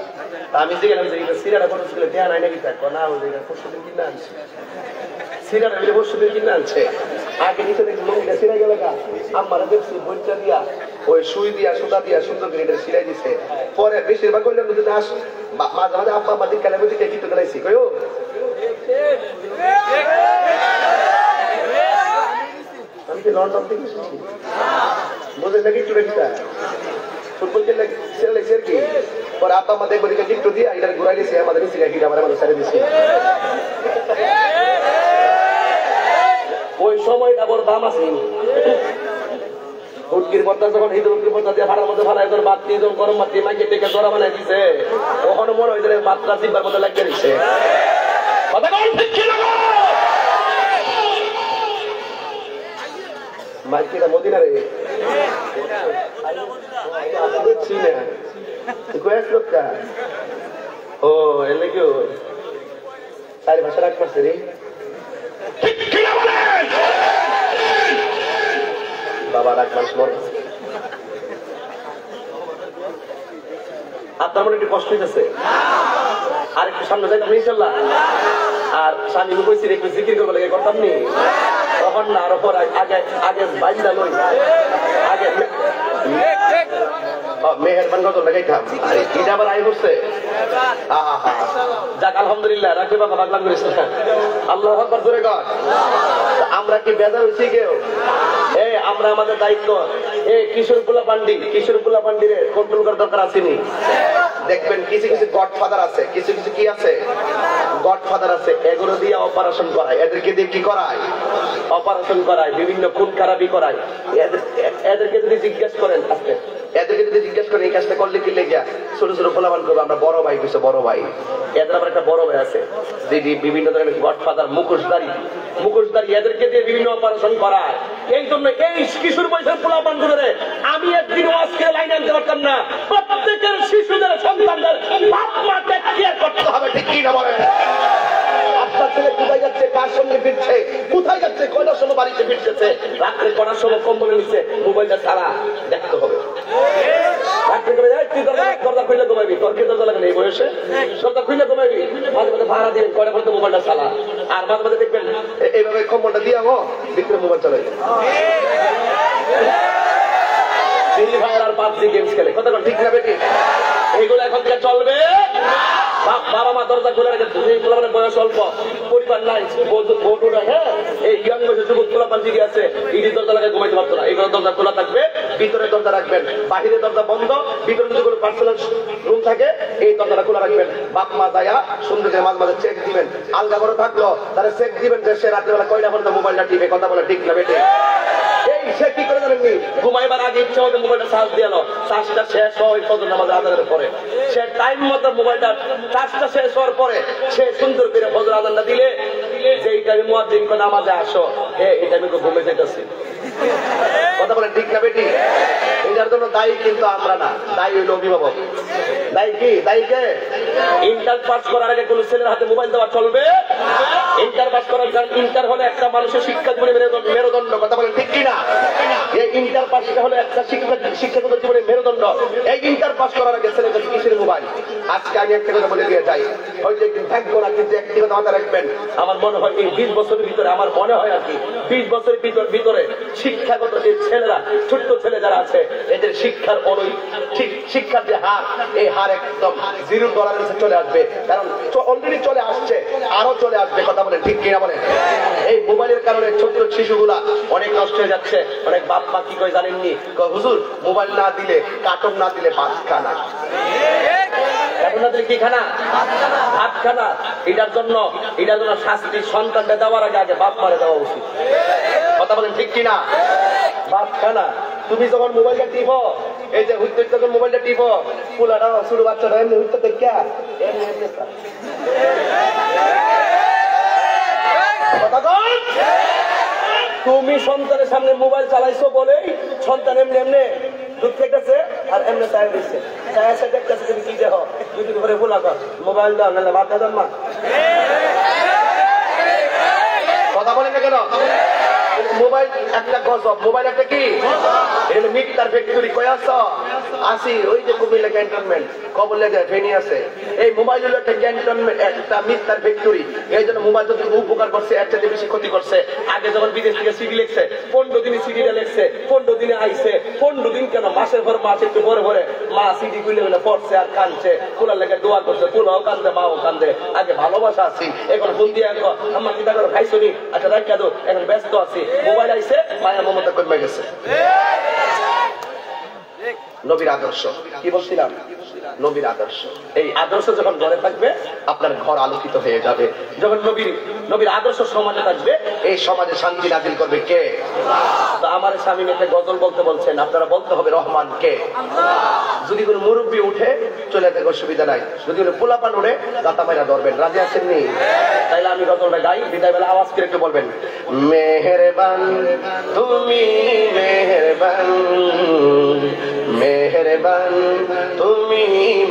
আমি যেখানে সিরাটা কত ছিল দেয়া নাই নাকি থাকবো না, ওই পরশু দিন কিনে আনছে সিরাটা, পরশু দিন কিনে আনছে। আগে নিচে দেখছি লঙ্গিটা সিরাই গেল গা, আমার দেখছি বইটা দিয়া ওই সুই দিয়া সুতা দিয়া সুন্দর করে এটা সিরাই দিছে। পরে বেশিরভাগ করলাম যদি আস মাঝে মাঝে আব্বা আব্বা দিক কালে বুঝি কে কিন্তু গেলাইছি কই আমি কি লন্ডন থেকে এসেছি বুঝলেন নাকি একটু রেখা ফুটবল খেললে ছেড়ে আর কি। পরে আব্বা আম্মা দেখবো দিকে একটু দিয়া এটা ঘুরাই দিয়েছে আমাদের নিচে গিয়ে আমার আমাদের ছেড়ে দিচ্ছে। ওই সময়টা বড় দাম আছে। হুটকির পর্দা যখন হিন্দু হুটকির পর্দা দিয়ে ভাড়ার মধ্যে ভাড়া একজন বাদ দিয়ে যখন গরম বাদ দিয়ে মাইকে টেকে জড়া বানাই দিছে, ওখানে মনে হয়েছে মাত্রা চিন্তার মধ্যে লাগিয়ে দিচ্ছে। মাইকিটা মদিনা রে দেখছি না কয়েক লোকটা ও এলে কেউ চারি ভাষা রাখ পারছে রে বাবা রাখ মানুষ মর। আপনার মনে একটু কষ্ট হইতেছে, আর একটু সামনে যাইতাম ইনশাল্লাহ। আর স্বামী কইছি একটু জিকির করবো লাগে করতাম নি তখন না, আরো পর আগে আগে বাইন্দা লই আগে মেহেরবান কত লাগাইতাম। আর এটা আবার আয় করছে যাক আলহামদুলিল্লাহ রাখবে বাবা বাগলাম করেছে আল্লাহ আকবার জোরে কর। আমরা কি বেজার হয়েছি কেউ? আমরা আমাদের দায়িত্ব কিশোর পোলা পান্ডিরে কন্ট্রোল করার দরকার আসেনি। দেখবেন কিছু কিছু গডফাদার আছে, কিছু কিছু কি আছে গডফাদার আছে, এগুলো দিয়ে অপারেশন করায়, এদেরকে দিয়ে কি করায় অপারেশন করায়, বিভিন্ন খুন খারাপি করায়। এদেরকে যদি জিজ্ঞেস করেন এই কাজটা করলে কি লেগে ছোট ছোট পোলাপান করবো আমরা বড় ভাই কিছু বড় ভাই, এদের আবার একটা বড় ভাই আছে যিনি বিভিন্ন ধরনের গডফাদার মুখোশধারী এদেরকে দিয়ে বিভিন্ন অপারেশন করায়। এই জন্য এই কিশোর বয়সের পোলাপান করে আমি একদিন আজকে লাইন আনতে পারতাম না। প্রত্যেকের শিশুদের সন্তানদের বাপ মা টেক কেয়ার করতে হবে, ঠিক কি না বলেন? আপনার ছেলে কোথায় যাচ্ছে, কার সঙ্গে ফিরছে, কোথায় যাচ্ছে, কয়টার সময় বাড়িতে ফিরতেছে, রাত্রে কটার সময় কম্বলে নিচ্ছে, মোবাইলটা ছাড়া দেখতে হবে। রাত্রে করে যায় তুই দরজা খুলে ঘুমাবি, তোর কে দরজা লাগে এই বয়সে দরজা খুলে ঘুমাবি, মাঝে মাঝে ভাড়া দিবেন কয়টা পর্যন্ত মোবাইলটা ছাড়া। আর মাঝে মাঝে দেখবেন এইভাবে কম্বলটা দিয়ে ভিতরে মোবাইল চালাই দিল্লি ভাইয়ের আর পাবজি গেমস খেলে, কথা ঠিক না বেটি? এইগুলো এখন থেকে চলবে। বাবা মা দরজা খুলে রেখে বয়স অল্প, পরিবার নাই, হ্যাঁ এই ইয়াং বয়সের যুবক খোলা পাঞ্জি আছে, ইডি দরজা লাগায় ঘুমাইতে পারতো না। এইগুলো দরজা খোলা থাকবে, ভিতরে দরজা রাখবেন, বাহিরের দরজা বন্ধ, ভিতরে যদি কোনো পার্সোনাল রুম থাকে এই দরজাটা খোলা রাখবেন। বাপ মা দায়া সুন্দর করে মাঝে মাঝে চেক দিবেন, আলগা করে থাকলো তারা চেক দিবেন যে সে রাত্রেবেলা কয়টা পর্যন্ত মোবাইলটা টিপে, কথা বলে ঠিক না বেটে? সে কি করে জানেননি, ঘুমাইবার আগে ইচ্ছা হতে মোবাইলটা চার্জ দিয়ে চার্জটা শেষ হয় ফজর নামাজ আদানের পরে, সে টাইম মতো মোবাইলটা চার্জটা শেষ হওয়ার পরে সে সুন্দর করে ফজর আদানটা দিলে যে এই টাইমে মুয়াজ্জিন কো নামাজে আসো, এই টাইমে ঘুমে যেতেছি, কথা বলেন ঠিক না বেটি? এটার জন্য দায়ী কিন্তু আমরা না, দায়ী হইল অভিভাবক। দায়ী কি? দায়ীকে ইন্টার পাস করার আগে কোন ছেলের হাতে মোবাইল দেওয়া চলবে? ইন্টার পাস করার কারণ ইন্টার হলে একটা মানুষের শিক্ষা জীবনে মেরুদণ্ড, কথা বলেন ঠিক কিনা? এই ইন্টার পাসটা হলো একটা শিক্ষাগত জীবনে মেরুদণ্ড। এই ইন্টার পাস করার আগে ছেলেদের কিসের মোবাইল? আজকে আমি একটা কথা বলে দিয়ে যাই, ওই যে থাকবো না কিন্তু একটি কথা মাথায় রাখবেন, আমার মনে হয় এই 20 বছরের ভিতরে, আমার মনে হয় আর কি 20 বছরের ভিতরে শিক্ষাগত যে ছেলেরা, ছোট্ট ছেলে যারা আছে, এদের শিক্ষার শিক্ষার যে হার, এই হার একদম $0 চলে আসবে। কারণ অলরেডি চলে আসছে, আরো চলে আসবে, কথা বলেন ঠিক কিনা বলেন? এই মোবাইলের কারণে ছোট্ট শিশুগুলা অনেক নষ্ট হয়ে যাচ্ছে। অনেক বাপ মা কি করে জানেননি, হুজুর মোবাইল না দিলে, কার্টুন না দিলে ভাত খানা, কি খানা? ভাত খানা। এটার জন্য শাস্তি সন্তানটা দেওয়ার আগে বাপ মারে দেওয়া উচিত, কথা বলেন ঠিক কিনা? বাপ খানা। তুমি যখন মোবাইলটা টিপো, এই যে হুইতে যখন মোবাইলটা টিপো, পুলাটা ছোট বাচ্চাটা এমনি হুইতে দেখে তুমি সন্তানের সামনে মোবাইল চালাইছো বলেই সন্তান এমনি এমনি দুধ খেতেছে আর এমনি চায় দিচ্ছে, চায় দেখতেছে। তুমি কি দেখো, দুই করে বলা মোবাইল দাও নাহলে ভাত দেন মা, কথা বলেন না কেন? মোবাইল একটা গজব, মোবাইল একটা কি এটা মিথ্যার ফ্যাক্টরি। কই আছো? আসি ওই যে কুমিল্লা ক্যান্টনমেন্ট কবলে যায় ফেনি আছে। এই মোবাইল হলো একটা ক্যান্টনমেন্ট, একটা মিথ্যার ফ্যাক্টরি। এই জন্য মোবাইল যদি উপকার করছে এর চেয়ে বেশি ক্ষতি করছে। আগে যখন বিদেশ থেকে সিডি লিখছে 15 দিনে সিডিটা লিখছে, 15 দিনে আইছে, 15 দিন কেন মাসের পর মাস একটু পরে পরে মা সিডি গুলে গুলে পড়ছে আর কাঁদছে, ফুলার লেগে দোয়া করছে, ফুলাও কান্দে মাও কান্দে। আগে ভালোবাসা আছি, এখন ফুল দিয়ে আমার কিতা করে খাইছো নি, আচ্ছা রাখা দো, এখন ব্যস্ত আছি। মোবাইল আইছে মায়া মমতা কমে গেছে। নবীর আদর্শ কি বলছিলাম? নবীর আদর্শ, এই আদর্শ যখন ঘরে থাকবে আপনার ঘর আলোকিত হয়ে যাবে। যখন নবীর আদর্শ সমাজে থাকবে এই সমাজে শান্তি নাজিল করবে কে? তো আমার স্বামী মেয়েকে গজল বলতে বলছেন, আপনারা বলতে হবে রহমান কে। যদি কোনো মুরব্বী উঠে চলে যেতে অসুবিধা নাই, যদি কোনো পোলাপান উঠে দাতা মাইরা ধরবেন। রাজি আছেন নি? তাইলে আমি গজলটা গাই, বিদায় বেলা আওয়াজ করে একটু বলবেন মেহেরবান তুমি মেহেরবান, মেহেরবান তুমি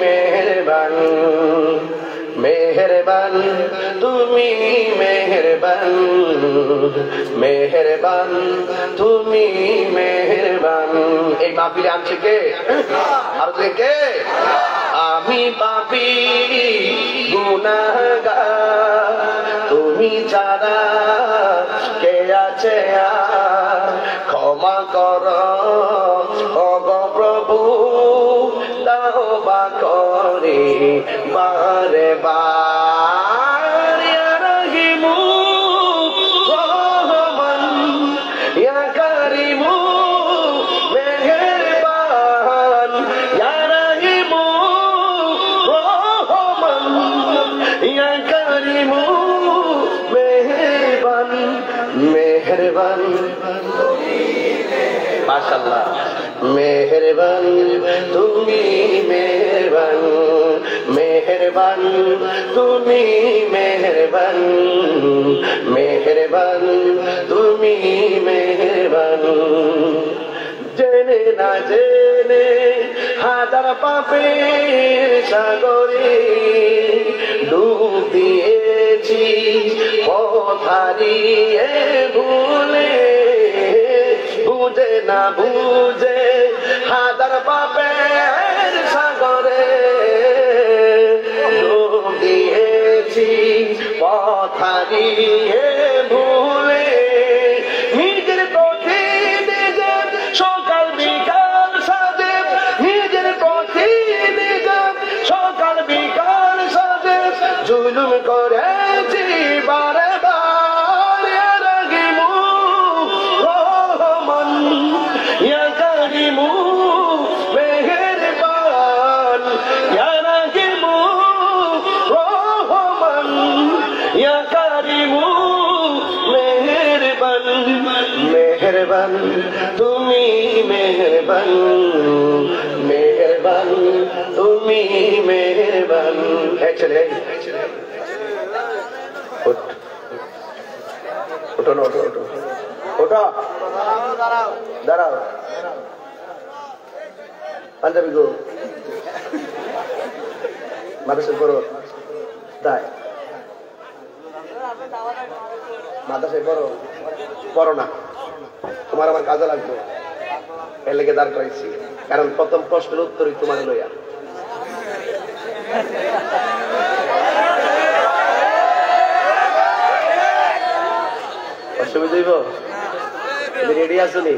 মেহেরবান, মেহেরবান তুমি মেহেরবান, মেহেরবান তুমি মেহেরবান। এই মাহফিলে আনছে কে? আর কে? আমি পাপী গুনাহগার, তুমি ছাড়া কে আছে আর? ক্ষমা কর ওগো প্রভু, তওবা করি বারে বার। ইয়া রহিমু রহমান, ইয়া কারিমু মেহেরবান, ইয়া রহিমু রহমান, ইয়া কারিমু মেহেরবান, মেহেরবান মাশাআল্লাহ। মেহেরবান তুমি মেহেরবান, মেহেরবান তুমি মেহেরবান, মেহেরবান তুমি মেহেরবান। জেনে না জেনে হাজার পাপের সাগরে ডুব দিয়েছি, পথ হারিয়ে ভুলে, বুঝে না বুঝে হাজার পাপের সাগরে ডুব দিয়েছি, পথ হারিয়ে ভুলে। নিজের পথে নিজের সকাল বিকাল সাজে, নিজের পথে নিজের সকাল বিকাল সাজে, জুলুম করেছি বারে বার। ইয়া রহিমু রহমান, ইয়া কারিমু মেহেরবান, ইয়া রহিমু রহমান, ইয়া কারিমু মেহেরবান, মেহেরবান তুমি মেহেরবান, মেহেরবান তুমি মেহেরবান। এই ছেলে ওঠো না, ওঠো ওঠো ওঠো, দাঁড়াও পাঞ্জাবি গো মাদ্রাসায় পড়ো, তাই মাদ্রাসায় পড়ো, পড়ো না, তোমার আমার কাজে লাগবে, এর লেগে দাঁড় করাইছি। কারণ প্রথম প্রশ্নের উত্তরই তোমার লইয়া। অসুবিধা হইব? তুমি রেডি আছো নি?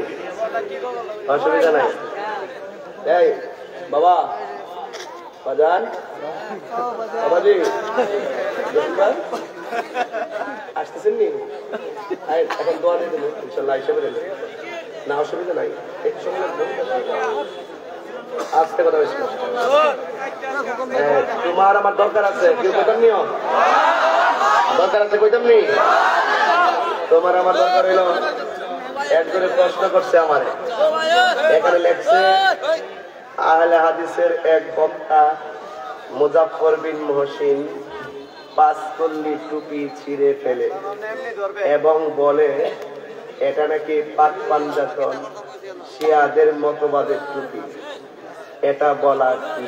অসুবিধা নাই। এই বাবা, বাজান, বাবাজি আসতেছেন নি? এখন দোয়া দিয়ে দেবো ইনশাল্লাহ হিসেবে দেবেন না, অসুবিধা নাই। একটু সময় লাগবে, আজকে কথা বেশি। তোমার আমার দরকার আছে, কেউ কইতাম নিও, দরকার আছে কইতাম নি। তোমার আমার দরকার হইল, একজনে প্রশ্ন করছে আমারে, এখানে লেখছে আহলে হাদিসের এক বক্তা মুজাফফর বিন মহসিন 5 কল্লি টুপি ছিঁড়ে ফেলে এবং বলে এটা নাকি পাক পাঞ্জাতন শিয়াদের মতবাদের টুপি, এটা বলা কি?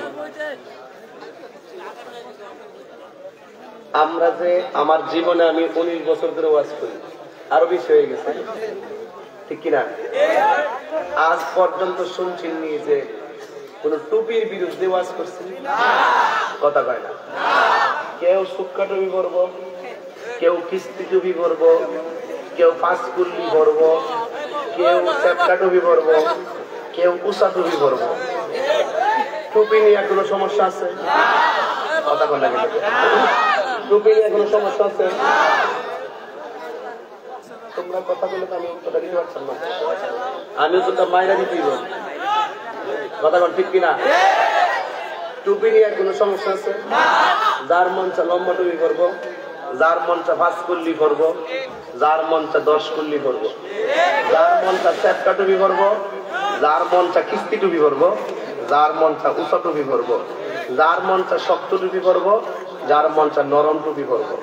আমরা যে আমার জীবনে আমি 19 বছর ধরে ওয়াজ করি, আরো বেশি হয়ে গেছে, ঠিক কিনা? আজ পর্যন্ত শুনছেন নি যে কোন টুপির বিরুদ্ধে ওয়াজ করছেন? কথা কয় না। কেউ সুক্কা টুপি পরবো, কেউ কিস্তি টুপি পরবো, কেউ পাঁচকুল্লি পরবো, কেউ চ্যাপটা টুপি পরবো, কেউ উষা টুপি পরবো। টুপি নিয়ে কোনো সমস্যা আছে? কথা কয় না। টুপি নিয়ে কোনো সমস্যা আছে? তোমরা কথা বলে তো আমি উত্তরটা দিতে পারছেন না। আমিও তো মায়েরা দিতেই বল। কথা বল ঠিক কিনা? টুপি নিয়ে কোনো সমস্যা আছে? যার মন চা লম্বা টুপি করবো, যার মন চা 5 কুল্লি করবো, যার মন চা 10 কুল্লি করবো, যার মন চা চ্যাপটা টুপি করবো, যার মন চা কিস্তি টুপি করবো, যার মন চা উষা টুপি করবো, যার মন চা শক্ত টুপি করবো, যার মন চা নরম টুপি করবো।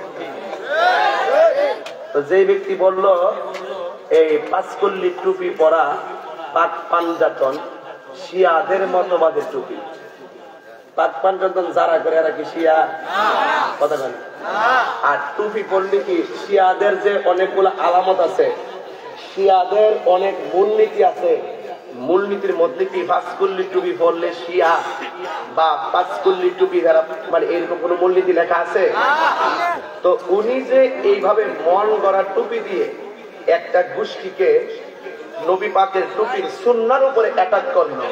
তো যে ব্যক্তি বলল এই 5 কুল্লি টুপি পরা পাক পাঞ্জাতন শিয়াদের মতবাদের টুপি, পাক পাঞ্জাতন যারা করে এরা কি শিয়া? কথা বলেন। আর টুপি পরলে কি শিয়াদের যে অনেকগুলো আলামত আছে, শিয়াদের অনেক মূলনীতি আছে, মূলনীতির মধ্যে কি 5 কুল্লি টুপি পরলে শিয়া বা 5 কুল্লি টুপি যারা মানে এরকম কোন মূলনীতি লেখা আছে? তো উনি যে এইভাবে মন গড়া টুপি দিয়ে একটা গোষ্ঠীকে নবী পাকের টুপির সুন্নাহর উপরে অ্যাটাক করলো,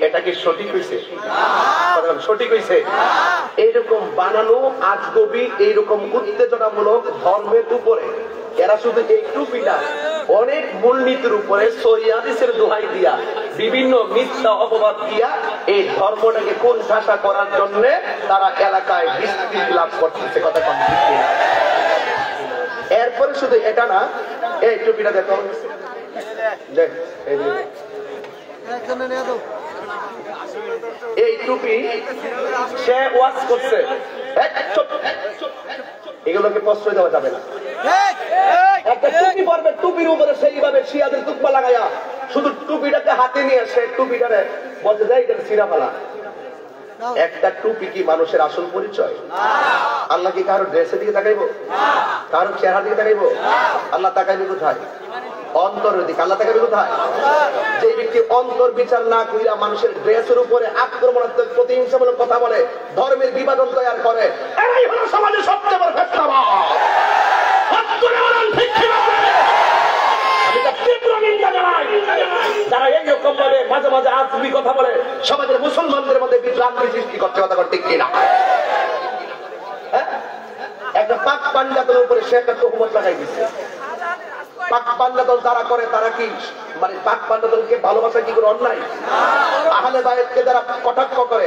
এটা কি সঠিক হয়েছে? সঠিক হয়েছে? এইরকম বানানো আজগবি এইরকম উত্তেজনামূলক ধর্মের উপরে এরা শুধু এই টুপিটা অনেক মূলনীতির উপরে সহিহ হাদিসের দোহাই দিয়া বিভিন্ন মিথ্যা অপবাদ দিয়া এই ধর্মটাকে কোণঠাসা করার জন্য তারা এলাকায় বিস্তৃতি লাভ করতেছে। কথা কম। এরপরে শুধু এটা না, এই টুপিটা দেখো, এই টুপি সে ওয়াজ করছে, এগুলোকে প্রশ্রয় দেওয়া যাবে না। একটা টুপি পরবে, টুপির উপরে সেইভাবে শিয়াদের তুকমা লাগাইয়া শুধু টুপিটাকে হাতে নিয়ে সে টুপিটারে বলতে যায় এটা সিরা ফেলা। একটা টুপি কি মানুষের আসল পরিচয়? আল্লাহ কি কারো ড্রেসের দিকে তাকাইবো? কারো চেহারা দিকে তাকাইবো? আল্লাহ তাকাইবে কোথায়? অন্তরের দিকে। আল্লাহ তাকাইবে কোথায়? যে ব্যক্তি অন্তর বিচার না করিয়া মানুষের ড্রেসের উপরে আক্রমণাত্মক প্রতিহিংসামূলক কথা বলে, ধর্মের বিভাজন তৈরি করে, এরাই হলো সমাজের সবচেয়ে বড় ফেতনাবাজ। যারা এইরকম ভাবে মাঝে মাঝে আজবি কথা বলে সমাজের মুসলমানদের মধ্যে বিভ্রান্তি সৃষ্টি করতে, কথা ঠিক কিনা? একটা পাক পাঞ্জাতনের উপরে সে একটা তহমত লাগাই দিচ্ছে। পাক পাঞ্জাতন যারা করে তারা কি মানে পাক পাঞ্জাতনকে ভালোবাসা কি করে অন্যায়? আহলে বাইতকে যারা কটাক্ষ করে,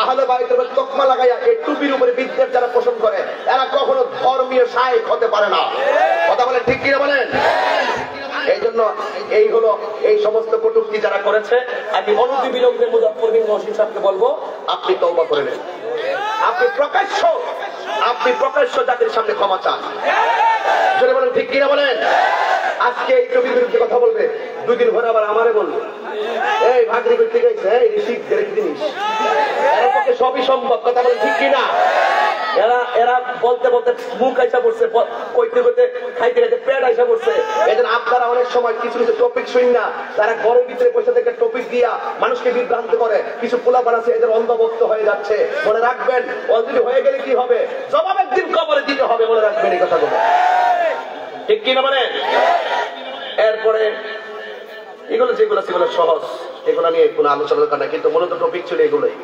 আহলে বাইতের তকমা লাগাইয়া এই টুপির উপরে বিদ্বেষ যারা পোষণ করে, এরা কখনো ধর্মীয় শায়েখ হতে পারে না। কথা বলেন ঠিক কিনা বলেন? এই জন্য এই হলো এই সমস্ত কটূক্তি যারা করেছে, আমি অনতিবিলম্বে মুজাফফর বিন মহসিন সাহেবকে বলবো আপনি তওবা করে নেন। আপনি প্রকাশ্য জাতির সামনে ক্ষমা চান। যদি বলেন ঠিক কিনা বলেন? আজকে এই টুপির বিরুদ্ধে কথা বলবে, 2 দিন পরে আবার আমারে বলবে এই ভাগরি করতে গেছে, এই শিখদের জিনিস। এর পক্ষে সবই সম্ভব। কথা বলেন ঠিক কিনা? এরা বলতে বলতে মুখ আইসা পড়ছে, কইতে কইতে খাইতে খাইতে পেট আইসা পড়ছে। এই জন্য আপনারা অনেক সময় কিছু কিছু টপিক শুন না, তারা ঘরের ভিতরে পয়সা থেকে টপিক দিয়া মানুষকে বিভ্রান্ত করে। কিছু পোলাপান আছে এদের অন্ধভক্ত হয়ে যাচ্ছে। মনে রাখবেন, অলরেডি হয়ে গেলে কি হবে? জবাব একদিন কবরে দিতে হবে। মনে রাখবেন এই কথাগুলো। ঠিক কিনা বলেন? এরপরে এগুলো যেগুলো সেগুলো সহজ, এগুলো নিয়ে কোনো আলোচনা দরকার না, কিন্তু মূলত টপিক ছিল এগুলোই।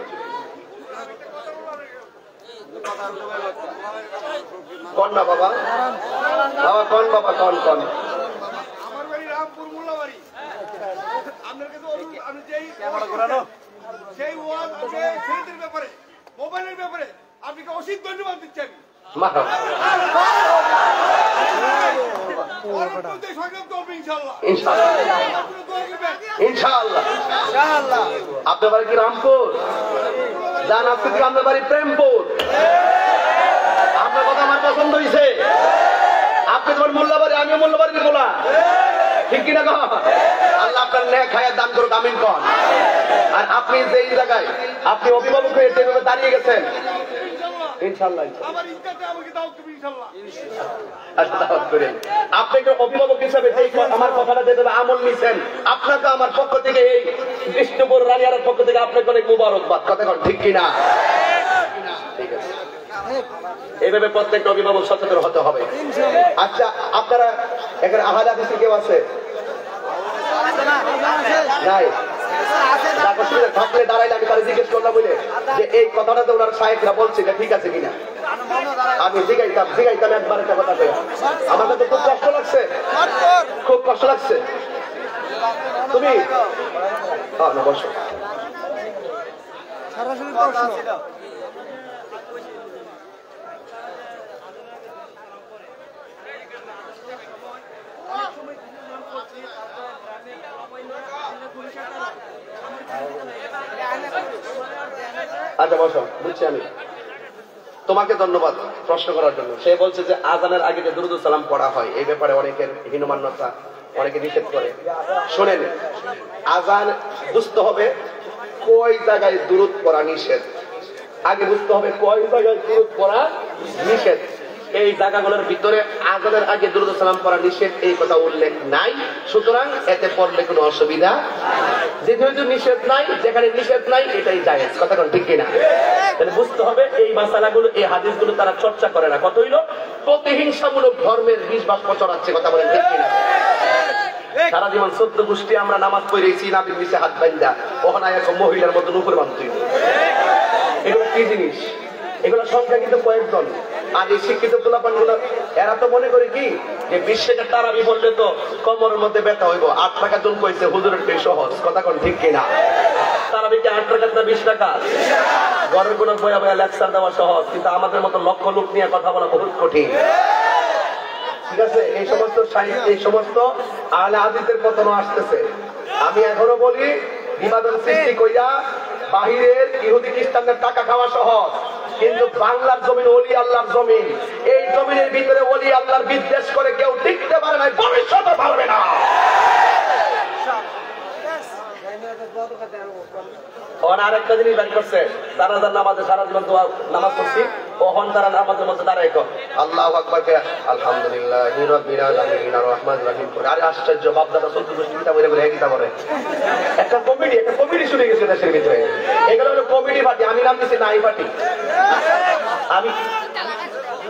কন না বাবা, বাবা কন, বাবা কন কন। আমার বাড়ি রামপুর মোল্লাবাড়ি। আপনার কাছে আমি সেই ওয়াজ আছে ছেলেদের ব্যাপারে, মোবাইলের ব্যাপারে আপনাকে অসীম ধন্যবাদ দিচ্ছি আমি। আপনার বাড়ি কি রামপুর? জান আপনি কি আপনার বাড়ি প্রেমপুর? আপনার কথা আমার পছন্দ হয়েছে। আপনি তোমার মোল্লাবাড়ি, আমিও মোল্লাবাড়ির বলা, ঠিক কিনা? আল্লাহ আপনার নেক হায়াত দান করুক, আমিন কন। আর আপনি যেই জায়গায় আপনি অভিভাবক হয়ে যেভাবে দাঁড়িয়ে গেছেন, ইনশাআল্লাহ আমার ইচ্ছাতে আমাকে দাও তুমি। ইনশাআল্লাহ। আপনাকে অভিভাবক হিসাবে আমার কথাটা যেটা আমল নিছেন, আপনাকে আমার পক্ষ থেকে এই বিষ্ণুপুর রানিয়ার পক্ষ থেকে আপনাকে অনেক মুবারকবাদ। কথা কন ঠিক কিনা? ঠিক আছে, এইভাবে প্রত্যেকটা অভিভাবক সচেতন হতে হবে। আচ্ছা, আপনারা এখানে আহাদ হাদিসে কেউ আছে? নাই? থাকলে দাঁড়াইলে আমি তারা জিজ্ঞেস করলাম বলে যে এই কথাটা তো ওনার সাহেবরা বলছে যে ঠিক আছে কিনা। আমি জিগাইতাম একবার একটা কথা কই, আমাদের তো খুব কষ্ট লাগছে, খুব কষ্ট লাগছে। তুমি না বসো। সরাসরি প্রশ্ন। আচ্ছা বসো, বুঝছি আমি। তোমাকে ধন্যবাদ প্রশ্ন করার জন্য। সে বলছে যে আজানের আগে যে দুরূদ সালাম পড়া হয় এই ব্যাপারে অনেকের হীনমান্যতা, অনেকে নিষেধ করে। শোনেন, আজান বুঝতে হবে কই জায়গায় দুরূদ পড়া নিষেধ। আগে বুঝতে হবে কই জায়গায় দুরূদ পড়া নিষেধ। এই জায়গাগুলোর ভিতরে আজানের আগে দুরূদ সালাম পড়া নিষেধ এই কথা উল্লেখ নাই, সুতরাং এতে পড়লে কোনো অসুবিধা যেহেতু নিষেধ নাই, যেখানে নিষেধ নাই এটাই জায়েজ। কথা কোন ঠিক কিনা? তাহলে বুঝতে হবে এই মাসালাগুলো, এই হাদিসগুলো তারা চর্চা করে না। কত হইল? প্রতিহিংসামূলক ধর্মের বীজ-বাষ্প ছড়াচ্ছে। কথা বলেন ঠিক কিনা? সারা জীবন 14 গোষ্ঠী আমরা নামাজ পড়েছি, নাবির নিচে হাত বান্ধা, ওখানে এখন মহিলার মতন উপর বাঁধতে। এগুলো কি জিনিস? এগুলো সংখ্যা কিন্তু কয়েকজন। আর এই শিক্ষিত পোলাপান গুলো এরা তো মনে করে কি যে বিশ্বের তারাবি বললে তো কোমরের মধ্যে ব্যথা হইব। 8 টাকা জন কইছে, হুজুরের পেয়ে সহজ। কথা কোন ঠিক কিনা? তারাবিকে 8 টাকা না 20 টাকা? ঘরের কোন বয়া বয়া লেকচার দেওয়া সহজ, কিন্তু আমাদের মতো লক্ষ লোক নিয়ে কথা বলা বহুত কঠিন। ঠিক আছে, এই সমস্ত সাহিত্য, এই সমস্ত আহলে হাদিসের পতনও আসতেছে। আমি এখনো বলি বিবাদন সৃষ্টি কইরা বাহিরের ইহুদি খ্রিস্টানদের টাকা খাওয়া সহজ, কিন্তু বাংলার জমিন ওলি আল্লাহর জমিন। এই জমিনের ভিতরে ওলি আল্লাহর বিদ্বেষ করে কেউ টিকতে পারে না, ভবিষ্যতে পারবে না। আরেকটা জিনিস বের করছে, তারা নামাজে সারা জীবন নামাজ পড়ছি, ওহন তারা নামাজের মধ্যে দাঁড়াই আল্লাহু আকবার কে আলহামদুলিল্লাহি রাব্বিল আলামিন আর রহমানির রহিম। আরে আশ্চর্য, বাপ দাদা 14 গোষ্ঠী কিতাব বলে কিতা করে। একটা কমেডি শুনে গেছে দেশের ভিতরে। এগুলো হলো কমেডি পার্টি। আমি নাম দিছি নাই পার্টি। আমি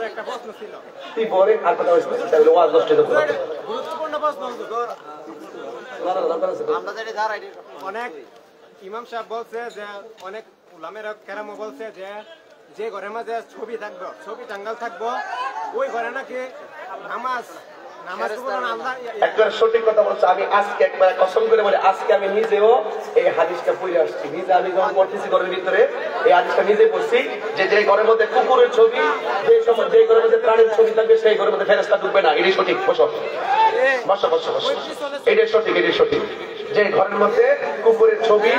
একটা প্রশ্ন ছিল, তুই বলে আর কথা হইছে তাহলে ওয়াজ নষ্ট হয়ে যাবে। গুরুত্বপূর্ণ প্রশ্ন। আমরা যেটা দাঁড়াই অনেক ইমাম সাহেব বলছে যে, অনেক উলামায়ে কেরামও বলছে যে যে ঘরের মাঝে ছবি থাকবে, ছবি টাঙ্গাল থাকবো, ওই ঘরে নাকি নামাজ একটা সঠিক কথা বলছে। আমি আজকে একবার কসম করে বলি, আজকে আমি নিজেও এই হাদিসটা পড়ে আসছি। নিজে আমি যখন পড়তেছি ঘরের ভিতরে এই হাদিসটা নিজে পড়ছি যে যে ঘরের মধ্যে কুকুরের ছবি, যে সময় যে ঘরের মধ্যে প্রাণীর ছবি থাকবে সেই ঘরের মধ্যে ফেরেশতা ঢুকবে না। এটাই সঠিক। বসো বসো বসো বসো, এটাই সঠিক, এটাই সঠিক। যে ঘরের মধ্যে কুকুরের ছবি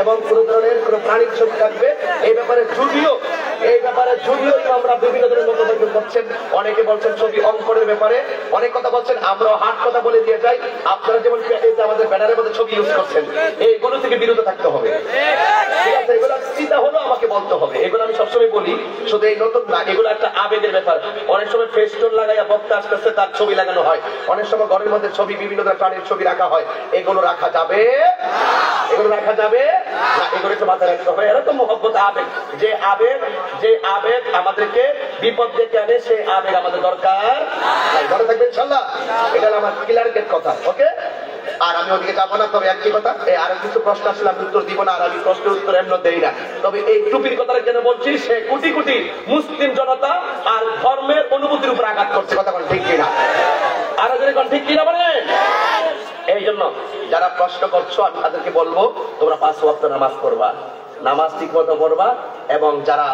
এবং কোন ধরনের কোন প্রাণীর ছবি থাকবে, এই ব্যাপারে যদিও আমরা বিভিন্ন ধরনের মন্তব্য করছেন। অনেকে বলছেন ছবি অঙ্কনের ব্যাপারে অনেক কথা বলছেন, আমরা হাট কথা বলে দিয়ে যাই। আপনারা যেমন আমাদের ব্যানারের মধ্যে ছবি ইউজ করছেন, এইগুলো থেকে বিরত থাকতে হবে। ঠিক আছে, এগুলো চিন্তা হলো আমাকে বলতে হবে। এগুলো আমি সবসময় বলি, শুধু এই নতুন না, এগুলো একটা আবেগের ব্যাপার। অনেক সময় ফেস্টুন লাগাইয়া বক্তা আস্তে আস্তে তার ছবি লাগানো হয়। অনেক সময় ঘরের মধ্যে ছবি, বিভিন্ন ধরনের প্রাণীর ছবি রাখা হয়। এগুলো রাখা যাবে, এগুলো রাখা যাবে না, এগুলো একটু মাথায় রাখতে হবে। এরা তো মহব্বত, আবেগ। যে আবেগ আমাদেরকে বিপদ ডেকে আনে, সেই আবেগ আমাদের দরকার। ঘরে থাকবে ইনশাআল্লাহ। এটা আমার ক্লিয়ার গেট কথা। ওকে, আর আমি ওদিকে যাবো না। তবে একটি কথা, আরো কিছু প্রশ্ন আসলে আমি উত্তর দিব না, আর আমি প্রশ্নের উত্তর এমন দেই না। তবে এই টুপির কথাটা কেন বলছি, সে কোটি কোটি মুসলিম জনতা আর ধর্মের অনুভূতির উপর আঘাত করছে। কথা বলেন ঠিক কিনা? আরো যদি কোন ঠিক কিনা বলেন। এই জন্য যারা প্রশ্ন করছো আমি তাদেরকে বলবো, তোমরা 5 ওয়াক্ত নামাজ পড়বা, নামাজ ঠিক মতো পড়বা, এবং যারা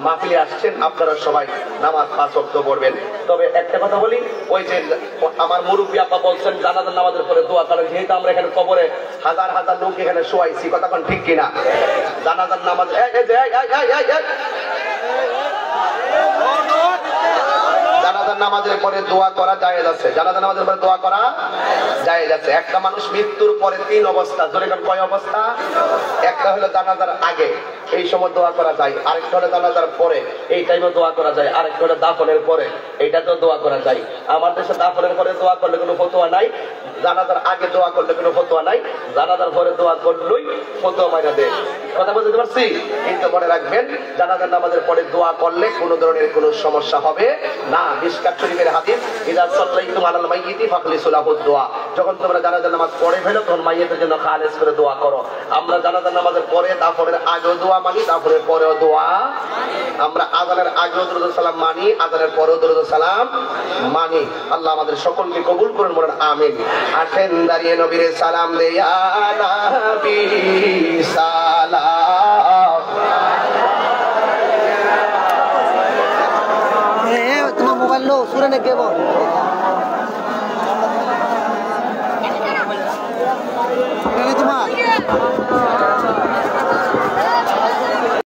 মাহফিলে আসছেন আপনারা সবাই নামাজ 5 ওয়াক্ত পড়বেন। তবে একটা কথা বলি, ওই যে আমার মুরব্বী আপা বলছেন জানাজার নামাজের পরে দোয়া করেন, যেহেতু আমরা এখানে কবরে হাজার হাজার লোক এখানে শোয়াইছি, কথা কোন ঠিক কিনা? জানাজার নামাজ জানাজার নামাজের পরে দোয়া করা জায়েজ আছে। জানাজার নামাজের পরে দোয়া করা জায়েজ আছে। একটা মানুষ মৃত্যুর পরে 3 অবস্থা, জোরে কয় অবস্থা? একটা হলো জানাজার আগে, এই সময় দোয়া করা যায়, আরেকটা হলো জানাজার পরে, এই টাইমে দোয়া করা যায়, আরেকটা হলো দাফনের পরে, এইটাতেও দোয়া করা যায়। আমার দেশে দাফনের পরে দোয়া করলে কোনো ফতোয়া নাই, জানাজার আগে দোয়া করলে কোনো ফতোয়া নাই, জানাজার পরে দোয়া করলেই ফতোয়া মাইনা দেয়। কথা বুঝতে পারছি? কিন্তু মনে রাখবেন, জানাজার নামাজের পরে দোয়া করলে কোনো ধরনের কোনো সমস্যা হবে না। মিশকাত শরীফের হাদিস, ইযা সাল্লাইতুম আলাল মাইয়িতি ফাখলিসু লাহুদ দোয়া, যখন তোমরা জানাজার নামাজ পড়ে ফেলো তখন মাইয়িতের জন্য খালেস করে দোয়া করো। আমরা জানাজার নামাজের পরে দাফনের আগেও দোয়া মানি, দাফনের পরেও দোয়া। আমরা আযানের আগেও দরুদ সালাম মানি, আযানের পরেও দরুদ সালাম মানি। আল্লাহ আমাদের সকলকে কবুল করুন, বলেন আমিন। আসেন দাঁড়িয়ে নবীরে সালাম দে, ইয়া নবী সালাম। তোমার মোবাইল লো সুরে নে কেবল তোমার